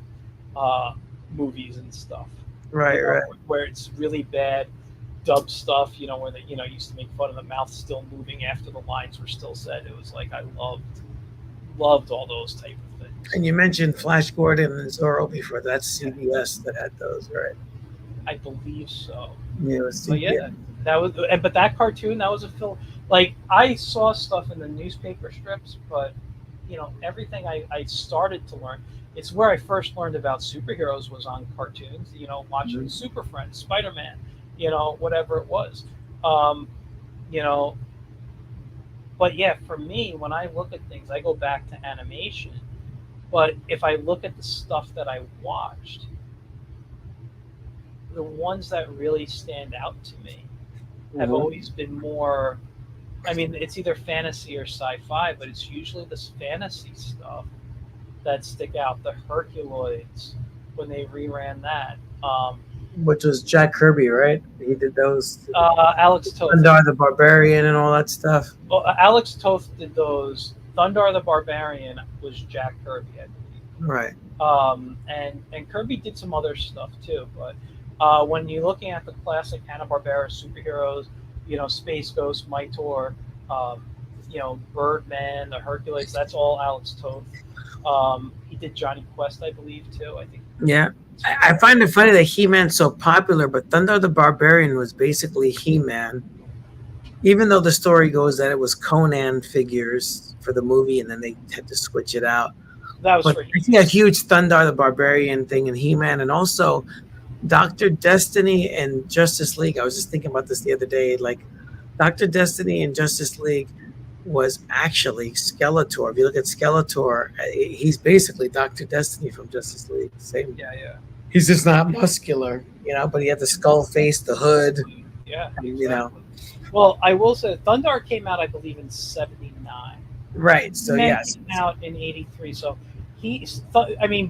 movies and stuff. Right. Where it's really bad dub stuff, where they, used to make fun of the mouth still moving after the lines were still said. It was like I loved all those type of things. And you mentioned Flash Gordon and Zorro before. That's CBS that had those, right? I believe so. Yeah, it was CBS. But yeah, that was. But that cartoon, that was a film. Like I saw stuff in the newspaper strips, but everything I started to learn. It's where I first learned about superheroes was on cartoons. Watching Super Friends, Spider-Man. Whatever it was, but yeah, for me, when I look at things, I go back to animation. But if I look at the stuff that I watched, the ones that really stand out to me have always been more, I mean, it's either fantasy or sci-fi, but it's usually this fantasy stuff that stick out. The Herculoids, when they reran that, which was Jack Kirby, right? He did those. Alex Toth. Thundar the Barbarian and all that stuff. Well, Alex Toth did those. Thundar the Barbarian was Jack Kirby, I believe. Right. And Kirby did some other stuff too. But when you're looking at the classic Hanna-Barbera superheroes, Space Ghost, Mightor, Birdman, the Hercules, that's all Alex Toth. He did Johnny Quest, I believe, too. I think. Yeah. I find it funny that He-Man's so popular, but Thundar the Barbarian was basically He-Man. Even though the story goes that it was Conan figures for the movie, and then they had to switch it out. That was I see a huge Thundar the Barbarian thing in He-Man, and also Dr. Destiny and Justice League. I was just thinking about this the other day. Like Dr. Destiny and Justice League was actually Skeletor. If you look at Skeletor, he's basically Dr. Destiny from Justice League. Same. Yeah. He's just not muscular, but he had the skull face, the hood. Yeah. Exactly. Well, I will say Thundar came out, I believe, in '79. Right. So yes. Came out in '83. So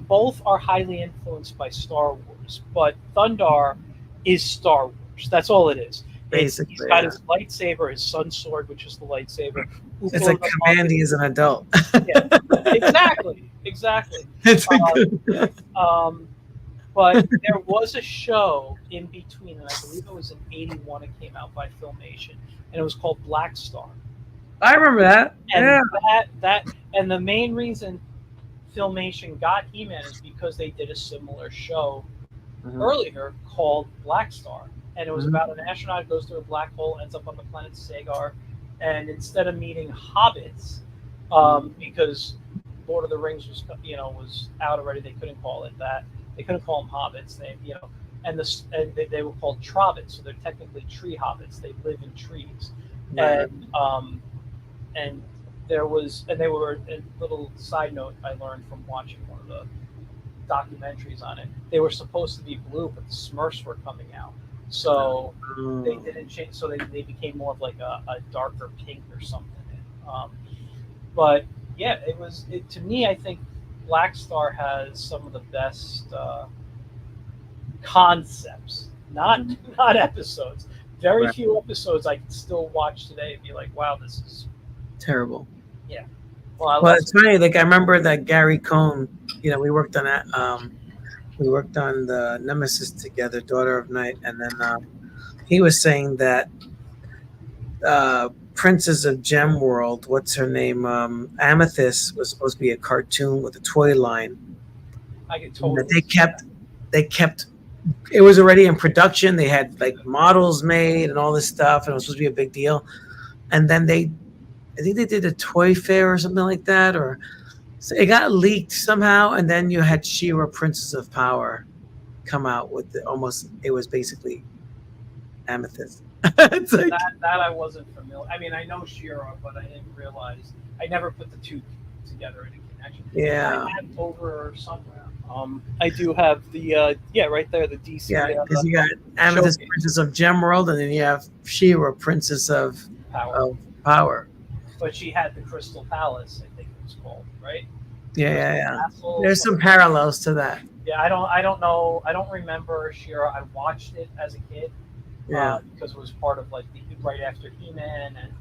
both are highly influenced by Star Wars, but Thundar is Star Wars. That's all it is. basically. He's got his lightsaber, his sun's sword, which is the lightsaber. It's like Commandy as an adult. Yeah, exactly. It's a good. But there was a show in between, and I believe it was in '81. It came out by Filmation, and it was called Black Star. I remember that. And and the main reason Filmation got He-Man is because they did a similar show earlier called Black Star, and it was about an astronaut who goes through a black hole, ends up on the planet Sagar, and instead of meeting hobbits, because Lord of the Rings was out already, they couldn't call it that. They couldn't call them hobbits. They were called Trobbits, so they're technically tree hobbits. They live in trees, and they were a little side note I learned from watching one of the documentaries on it. They were supposed to be blue, but the Smurfs were coming out, so they didn't change. So they became more of like a darker pink or something. But yeah, to me. I think Black Star has some of the best concepts, not episodes. Very few episodes I can still watch today and be like, wow, this is terrible. Yeah. Well, it's funny. Like I remember that Gary Cohn. We worked on that. We worked on the Nemesis together, Daughter of Night, and then he was saying that Princess of Gem World, what's her name? Amethyst was supposed to be a cartoon with a toy line. I get totally. They kept. It was already in production. They had like models made and all this stuff, and it was supposed to be a big deal. And then I think they did a toy fair or something like that, or so it got leaked somehow. And then you had She-Ra, Princess of Power, come out with it was basically Amethyst. It's like, that I wasn't familiar. I mean, I know She-Ra, but I didn't realize. I never put the two together in a connection. Yeah. I have over somewhere. I do have the right there, the DC. Yeah, because you got Amethyst, Princess of Gemworld, and then you have She-Ra, Princess of Power. But she had the Crystal Palace, I think it was called, right? Yeah. There's some parallels to that. Yeah, I don't know. I don't remember She-Ra. I watched it as a kid. Yeah, because it was part of like right after He-Man and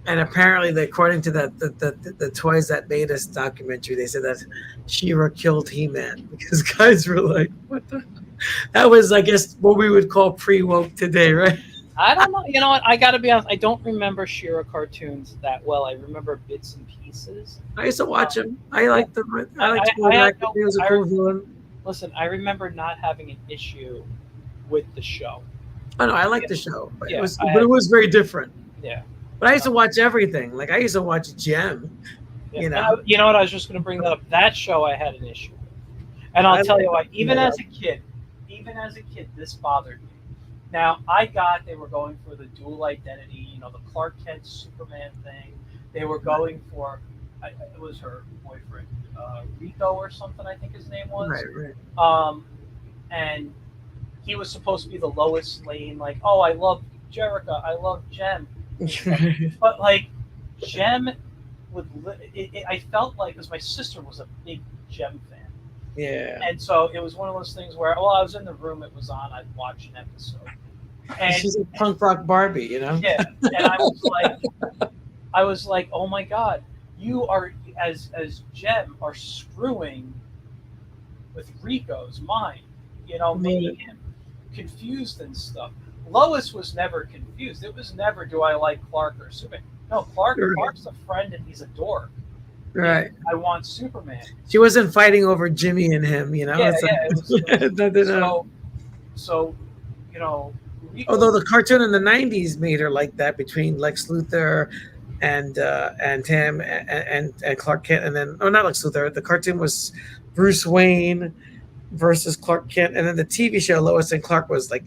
and apparently, according to the Toys That Made Us documentary, they said that She-Ra killed He-Man because guys were like, "What the?" That was, I guess, what we would call pre-woke today, right? I don't know. You know what? I got to be honest. I don't remember She-Ra cartoons that well. I remember bits and pieces. I used to watch them. I liked them. I liked him. He was a cool villain. Listen, I remember not having an issue with the show. Oh no, I liked the show, but it was very different. Yeah, but I used to watch everything. Like I used to watch Gem. Yeah. You know what? I was just going to bring that up. That show I had an issue with, and I'll tell you why. Even as a kid, this bothered me. Now they were going for the dual identity. The Clark Kent Superman thing. They were going for it was her boyfriend, Rico or something. I think his name was. Right. And he was supposed to be the Lois Lane, like, oh, I love Jerica, I love Jem. But like Jem I felt like, because my sister was a big Jem fan. Yeah. And so it was one of those things where, I was in the room, it was on, I'd watch an episode. And she's a punk rock Barbie, Yeah. And I was like, oh my God, you are, as Jem, are screwing with Rico's mind, making him confused and stuff. Lois was never confused. It was never, do I like Clark or Superman? No, Clark's a friend and he's a dork. Right. I want Superman. She wasn't fighting over Jimmy and him, Yeah, so Rico, although the cartoon in the 90s made her like that, between Lex Luthor and him and Clark Kent, and then not Lex Luthor. The cartoon was Bruce Wayne versus Clark Kent, and then the TV show Lois and Clark was like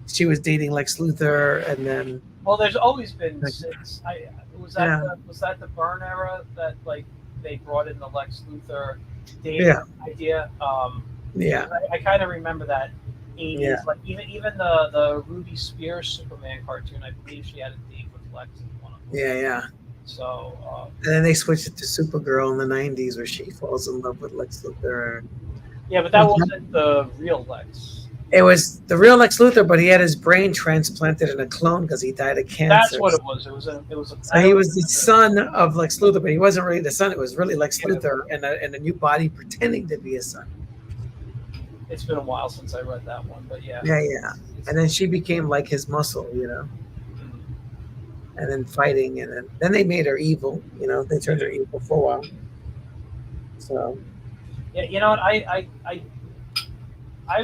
she was dating Lex Luthor, and then there's always been since was that the Byrne era that like they brought in the Lex Luthor dating idea. I kind of remember that 80s, like even the Ruby Spears Superman cartoon. I believe she had a date with Lex in one of them. Yeah. So and then they switched it to Supergirl in the 90s, where she falls in love with Lex Luthor. Yeah, but that wasn't the real Lex. It was the real Lex Luthor, but he had his brain transplanted in a clone because he died of cancer. That's what it was. It was a. So he was the son of Lex Luthor, but he wasn't really the son. It was really Lex Luthor in a new body pretending to be his son. It's been a while since I read that one, but yeah. Yeah. And then she became like his muscle, and then fighting, and then they made her evil. They turned her evil for a while. So. Yeah, you know what? I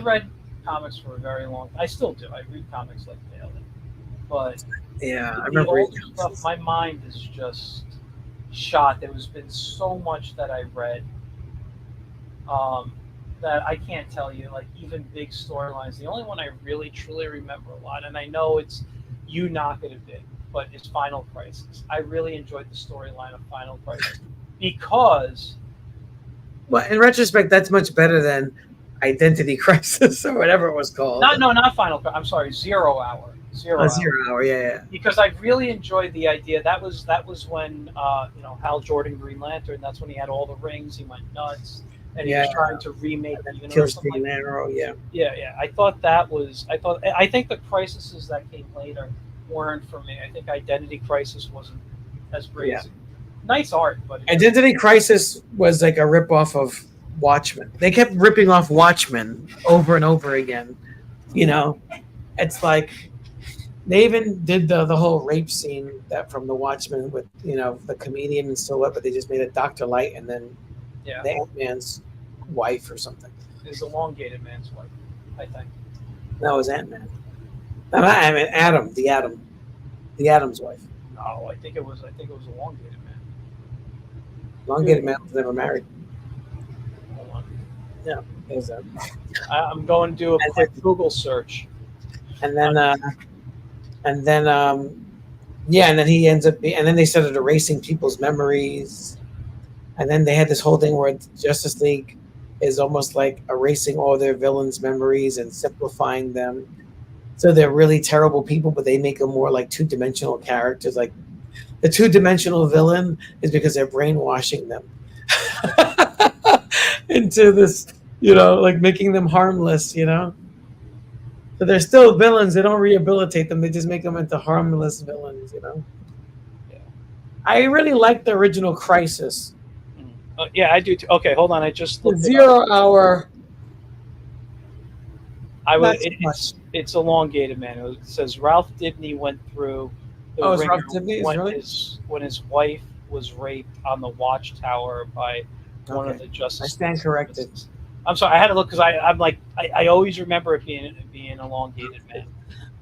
read comics for a very long time. I still do. I read comics like daily. But yeah, I the remember old stuff, my mind is just shot. There has been so much that I read that I can't tell you, like even big storylines. The only one I really truly remember a lot, and I know you knock it a bit, but it's Final Crisis. I really enjoyed the storyline of Final Crisis because. Well, in retrospect, that's much better than Identity Crisis or whatever it was called. Not Final. I'm sorry, 0 Hour. Zero Hour, yeah. Because I really enjoyed the idea. That was when Hal Jordan, Green Lantern. That's when he had all the rings. He went nuts, and he was trying to remake the universe. Green Arrow, yeah. I thought I think the crises that came later weren't for me. I think Identity Crisis wasn't as great. Yeah. Nice art, but Identity Crisis was like a ripoff of Watchmen. They kept ripping off Watchmen over and over again. It's like they even did the whole rape scene that from the Watchmen with the comedian and so what, but they just made it Dr. Light and then the Ant-Man's wife or something. It's Elongated Man's wife, I think. That was Ant-Man. No, I mean Adam, the Adam's wife. No, I think it was Elongated Man. Elongated Man was never married. Hold on. Yeah, I'm going to do a quick Google search. And then he ends up and then they started erasing people's memories. And then they had this whole thing where Justice League is almost like erasing all their villains' memories and simplifying them. So they're really terrible people, but they make them more like two-dimensional characters. Like the two-dimensional villain is because they're brainwashing them into this, like making them harmless, So they're still villains. They don't rehabilitate them. They just make them into harmless villains, Yeah. I really like the original Crisis. Yeah, I do too. Okay, hold on. I just looked 0 Hour. It's Elongated Man. It says Ralph Dibny went through the Ralph Dibny? when his wife was raped on the Watchtower by one of the Justice. I stand corrected. I'm sorry, I had to look because I'm like I always remember it being Elongated Man.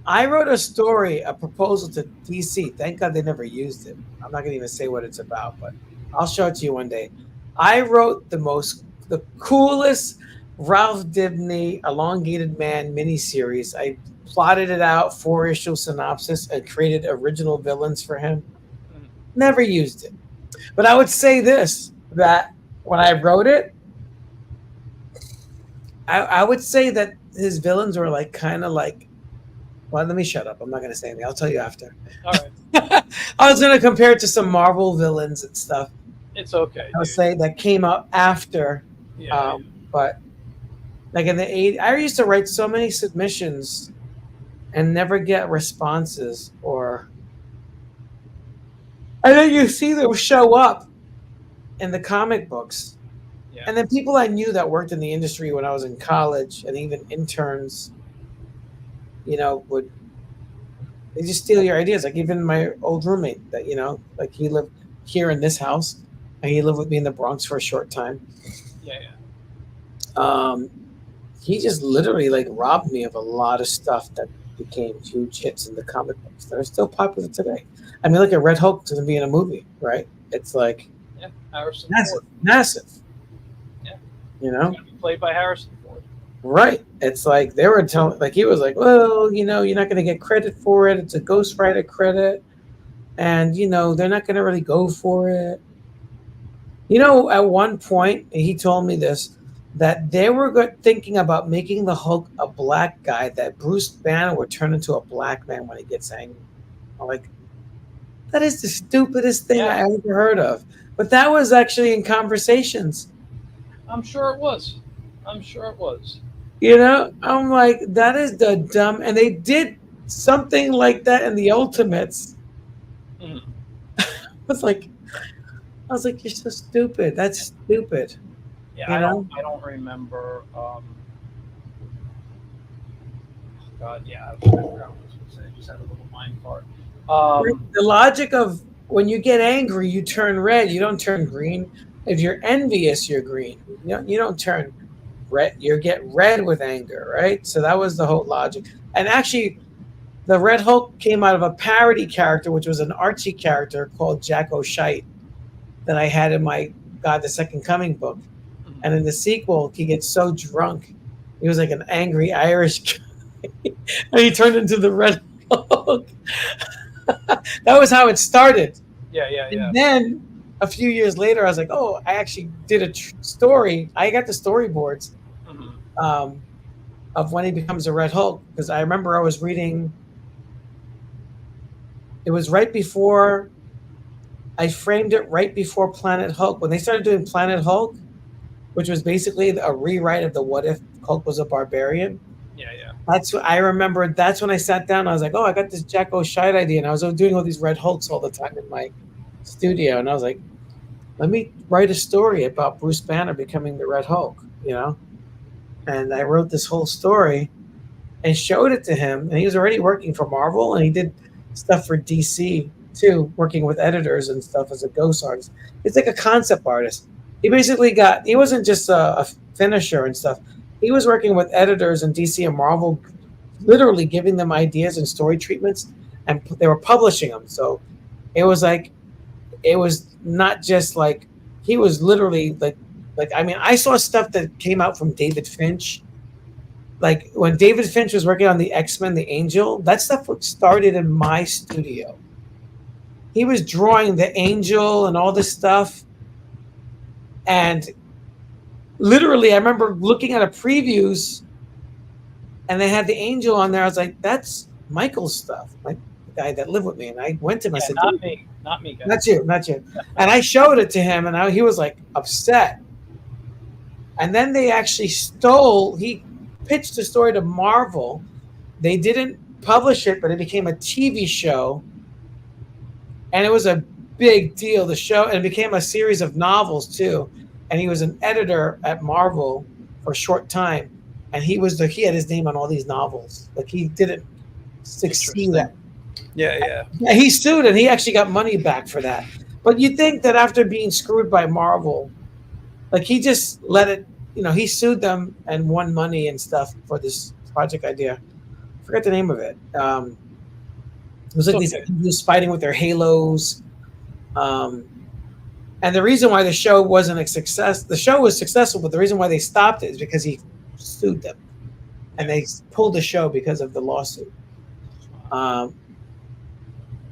I wrote a story, a proposal to DC. Thank God they never used it. I'm not going to even say what it's about, but I'll show it to you one day. I wrote the coolest Ralph Dibny Elongated Man miniseries. I plotted it out, 4-issue synopsis, and created original villains for him. Never used it. But I would say this, that when I wrote it, I would say that his villains were like kind of like, well, let me shut up. I'm not going to say anything. I'll tell you after. All right. I was going to compare it to some Marvel villains and stuff. It's okay. I would say that came out after. Yeah. But like in the 80s, I used to write so many submissions and never get responses, and then you see them show up in the comic books. Yeah. And then people I knew that worked in the industry when I was in college, and even interns, they just steal your ideas. Like even my old roommate that, like he lived here in this house and he lived with me in the Bronx for a short time. Yeah. He just literally like robbed me of a lot of stuff that became huge hits in the comic books that are still popular today. I mean, look at Red Hulk to be in a movie, right? It's like massive. Yeah. It's gonna be played by Harrison Ford. Right. It's like they were telling, like he was like, well, you're not going to get credit for it. It's a ghostwriter credit, and they're not going to really go for it. At one point he told me this, that they were thinking about making the Hulk a black guy, that Bruce Banner would turn into a black man when he gets angry. I'm like, that is the stupidest thing I ever heard of. But that was actually in conversations. I'm sure it was. You know, I'm like, that is the dumb. And they did something like that in the Ultimates. Mhm. was like, I was like, you're so stupid. That's stupid. Yeah, You know, I don't remember. God, yeah, I forgot what I was going to say. I just had a little mind fart. the logic of when you get angry, you turn red. You don't turn green. If you're envious, you're green. You don't turn red. You get red with anger, right? So that was the whole logic. And actually, the Red Hulk came out of a parody character, which was an Archie character called Jack O'Shite that I had in my God, the Second Coming book. Mhm. And in the sequel, he gets so drunk. He was like an angry Irish guy. And he turned into the Red Hulk. That was how it started. Yeah, yeah, And yeah. then a few years later, I was like, oh, I actually did a story. I got the storyboards Mhm. um, of when he becomes a Red Hulk. Because I remember I was reading, it was right before, I framed it right before Planet Hulk. When they started doing Planet Hulk, which was basically a rewrite of the What If Hulk was a Barbarian. Yeah, yeah. That's what I remember. That's when I sat down. I was like, "Oh, I got this Jack O'Shite idea," and I was doing all these Red Hulks all the time in my studio. And I was like, "Let me write a story about Bruce Banner becoming the Red Hulk," you know. And I wrote this whole story and showed it to him. And he was already working for Marvel, and he did stuff for DC too, working with editors and stuff as a ghost artist. It's like a concept artist. He basically got. He wasn't just a finisher and stuff. He was working with editors in DC and Marvel, literally giving them ideas and story treatments, and they were publishing them. So it was like, it was not just like, he was literally like I mean, I saw stuff that came out from David Finch. Like when David Finch was working on the X-Men, the Angel, that stuff started in my studio. He was drawing the Angel and all this stuff, and literally, I remember looking at a previews, and they had the Angel on there. I was like, "That's Michael's stuff." Like the guy that lived with me, and I went to him. I Yeah, said, not "Dude, me. Not me, guys. not you, not you." And I showed it to him, and he was like upset. And then they actually stole. He pitched the story to Marvel. They didn't publish it, but it became a TV show, and it was a big deal. The show, and it became a series of novels too. And he was an editor at Marvel for a short time, and he had his name on all these novels. Like he didn't succeed Interesting. at. Yeah, yeah. Yeah, he sued, and he actually got money back for that. But you think that after being screwed by Marvel, like he just let it, he sued them and won money and stuff for this project idea. I forgot the name of it. It was It's like these okay. angels fighting with their halos. Um, and the reason why the show wasn't a success, the show was successful, but the reason why they stopped it is because he sued them, and Yeah. they pulled the show because of the lawsuit. Um,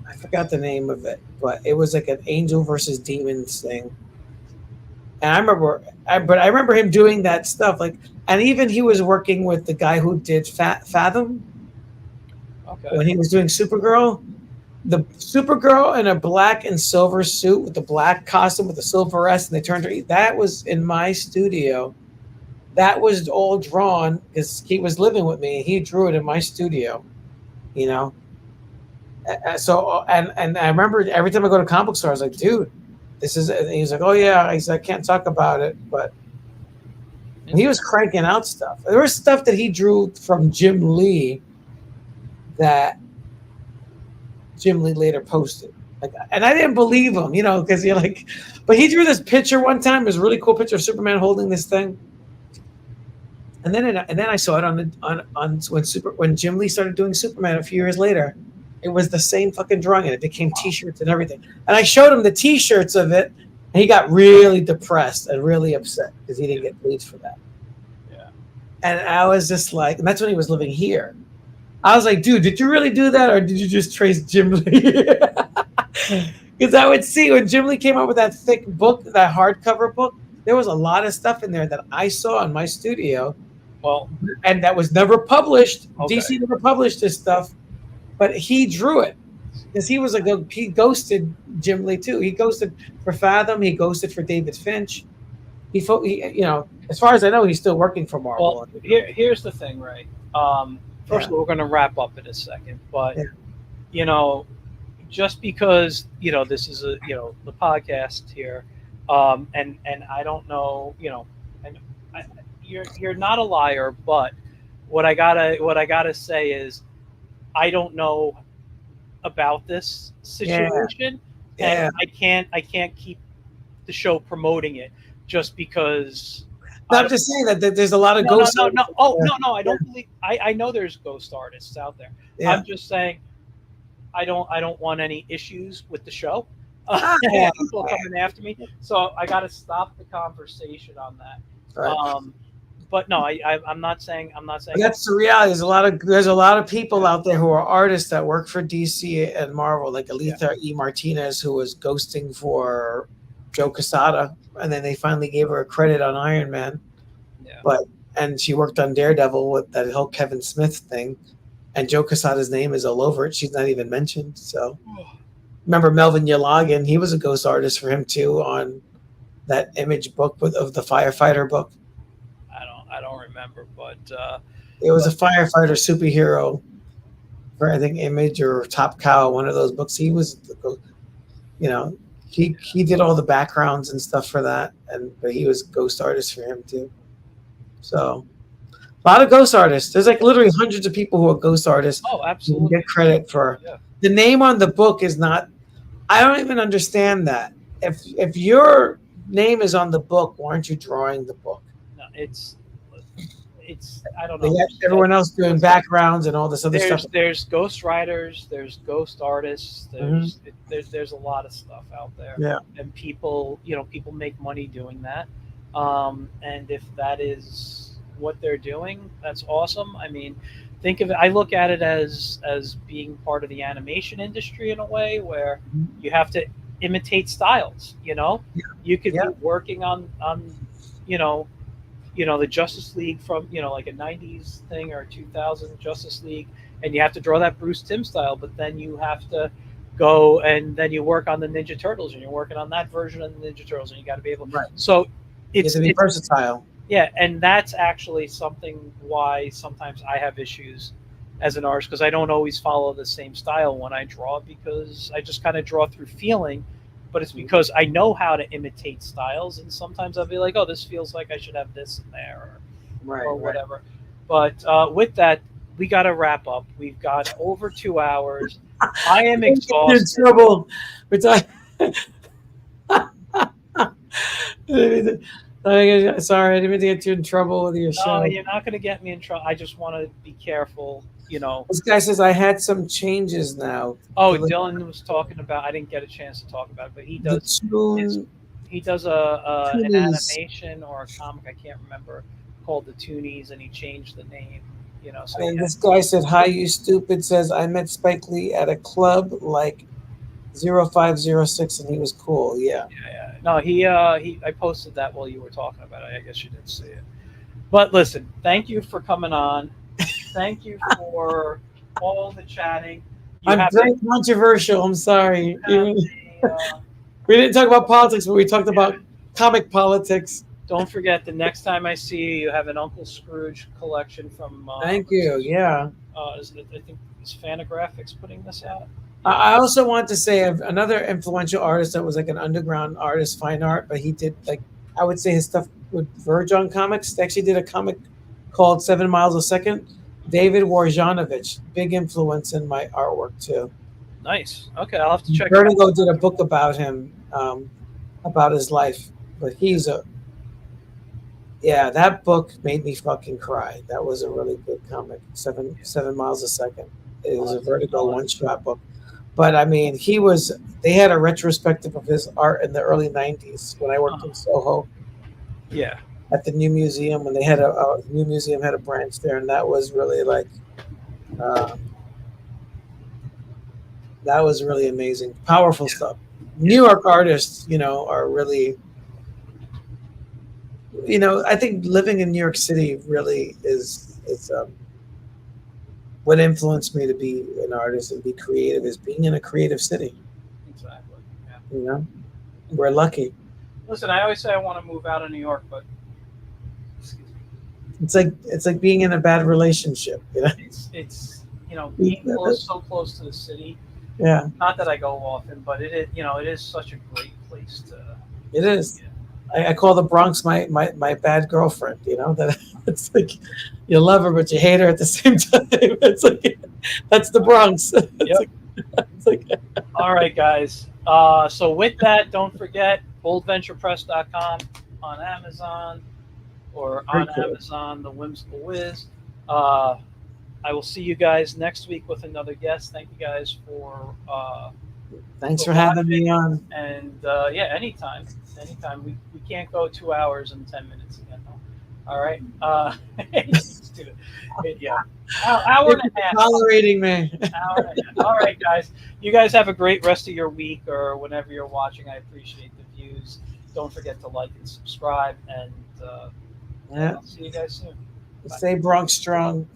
I forgot the name of it, but it was like an angel versus demons thing. And I remember him doing that stuff. Like, and even he was working with the guy who did Fathom Okay. when he was doing Supergirl. The Supergirl in a black and silver suit with the black costume with the silver S, and they turned her. That was in my studio. That was all drawn because he was living with me. He drew it in my studio. You know, so and I remember every time I go to comic store, I was like, dude, this is. And he was like, oh yeah. He said, I can't talk about it, but he was cranking out stuff. There was stuff that he drew from Jim Lee that Jim Lee later posted. Like, and I didn't believe him, because you're like, but he drew this picture one time. It was a really cool picture of Superman holding this thing. And then I saw it on when Jim Lee started doing Superman a few years later. It was the same fucking drawing, and it became T-shirts and everything. And I showed him the T-shirts of it, and he got really depressed and really upset because he didn't get paid for that. Yeah. And I was just like, and that's when he was living here. I was like, dude, did you really do that, or did you just trace Jim Lee? Because I would see when Jim Lee came out with that thick book, that hardcover book, there was a lot of stuff in there that I saw in my studio, Well, and that was never published. okay. DC never published this stuff, but he drew it because he ghosted Jim Lee too. He ghosted for Fathom. He ghosted for David Finch. you know, as far as I know, he's still working for Well, Marvel. here's the thing, Ray. First of all, we're going to wrap up in a second, but Yeah. you know, just because this is the podcast here, and I don't know, and you're not a liar, but what I gotta say is I don't know about this Yeah, situation, and yeah. I can't keep the show promoting it just because No, I I'm don't. just saying that there's a lot of No, no, ghost no, no. artists. Oh, no. I don't believe. I know there's ghost artists out there. Yeah. I'm just saying I don't want any issues with the show. Ah, People coming after me, so I got to stop the conversation on that. right. But no, I'm not saying. I'm not saying. But that's the reality. There's a lot of people out there who are artists that work for DC and Marvel, like Aletha E. Martinez, who was ghosting for Joe Quesada, and then they finally gave her a credit on Iron Man. Yeah. And she worked on Daredevil with that whole Kevin Smith thing, and Joe Quesada's name is all over it. She's not even mentioned. So remember Melvin Yolagin? He was a ghost artist for him too on that Image book of the firefighter book. I don't remember, but it was a firefighter superhero for I think Image or Top Cow, one of those books. He was, he did all the backgrounds and stuff for that, but he was ghost artist for him too. So a lot of ghost artists. There's like literally hundreds of people who are ghost artists. Oh, Who absolutely. get credit for the name on the book is not. I don't even understand that. If your name is on the book, why aren't you drawing the book? No, it's I don't know. They got everyone else doing backgrounds and all this other stuff. There's ghost writers, there's ghost artists, there's a lot of stuff out there. Yeah. And people make money doing that. And if that is what they're doing, that's awesome. I mean, think of it. I look at it as being part of the animation industry in a way where you have to imitate styles. You could be working on the Justice League from like a 90s thing or a 2000 Justice League, and you have to draw that Bruce Timm style, but then you have to go and then you work on the Ninja Turtles and you're working on that version of the Ninja Turtles, and you got to be able so it's versatile. Yeah, and that's actually something why sometimes I have issues as an artist, because I don't always follow the same style when I draw, because I just kind of draw through feeling. But it's because I know how to imitate styles, and sometimes I'll be like, "Oh, this feels like I should have this in there," or whatever. But with that, we got to wrap up. We've got over 2 hours. I am exhausted. You're in trouble. Sorry, I didn't mean to get you in trouble with your show. No, you're not going to get me in trouble. I just want to be careful. This guy says I had some changes now. Oh, Dylan was talking about. I didn't get a chance to talk about it, but he does. He does an animation or a comic. I can't remember, called the Toonies, and he changed the name. So this guy said, "Hi, you stupid." Says I met Spike Lee at a club like 0506, and he was cool. Yeah. No, I posted that while you were talking about it. I guess you didn't see it. But listen, thank you for coming on. Thank you for all the chatting. I'm very controversial. I'm sorry. We didn't talk about politics, but we talked about comic politics. Don't forget, the next time I see you, you have an Uncle Scrooge collection from. Thank you. Yeah. I think is Fantagraphics putting this out. I also want to say another influential artist that was like an underground artist, fine art, but he did I would say his stuff would verge on comics. They actually did a comic called 7 Miles a Second. David Warjanovich, big influence in my artwork too. Nice. Okay, I'll have to check. Vertigo did a book about him, about his life, but that book made me fucking cry. That was a really good comic. 7 Miles a Second. It was a Vertigo one-shot book. But I mean, they had a retrospective of his art in the early 90s when I worked in Soho. Yeah. At the New Museum, when they had a New Museum had a branch there, and that was really that was really amazing, powerful stuff. New York artists, are really, I think living in New York City really is what influenced me to be an artist and be creative is being in a creative city. Exactly. Yeah. We're lucky. Listen, I always say I want to move out of New York, but excuse me. It's like being in a bad relationship, you know. It's being so close to the city. Yeah. Not that I go often, but it is it is such a great place to. It is. I call the Bronx my bad girlfriend. You know that it's like you love her but you hate her at the same time. It's like that's the Bronx. Yep. It's like All right, guys. So with that, don't forget boldventurepress.com on Amazon or on Amazon, The Whimsical Wiz. I will see you guys next week with another guest. Thank you guys for thanks for having me on. And anytime. We can't go 2 hours and 10 minutes again. Though. All right. Yeah. Hour and a half. Tolerating me. Hour and a half. All right, guys. You guys have a great rest of your week or whenever you're watching. I appreciate the views. Don't forget to like and subscribe. And I'll see you guys soon. Stay Bronx strong.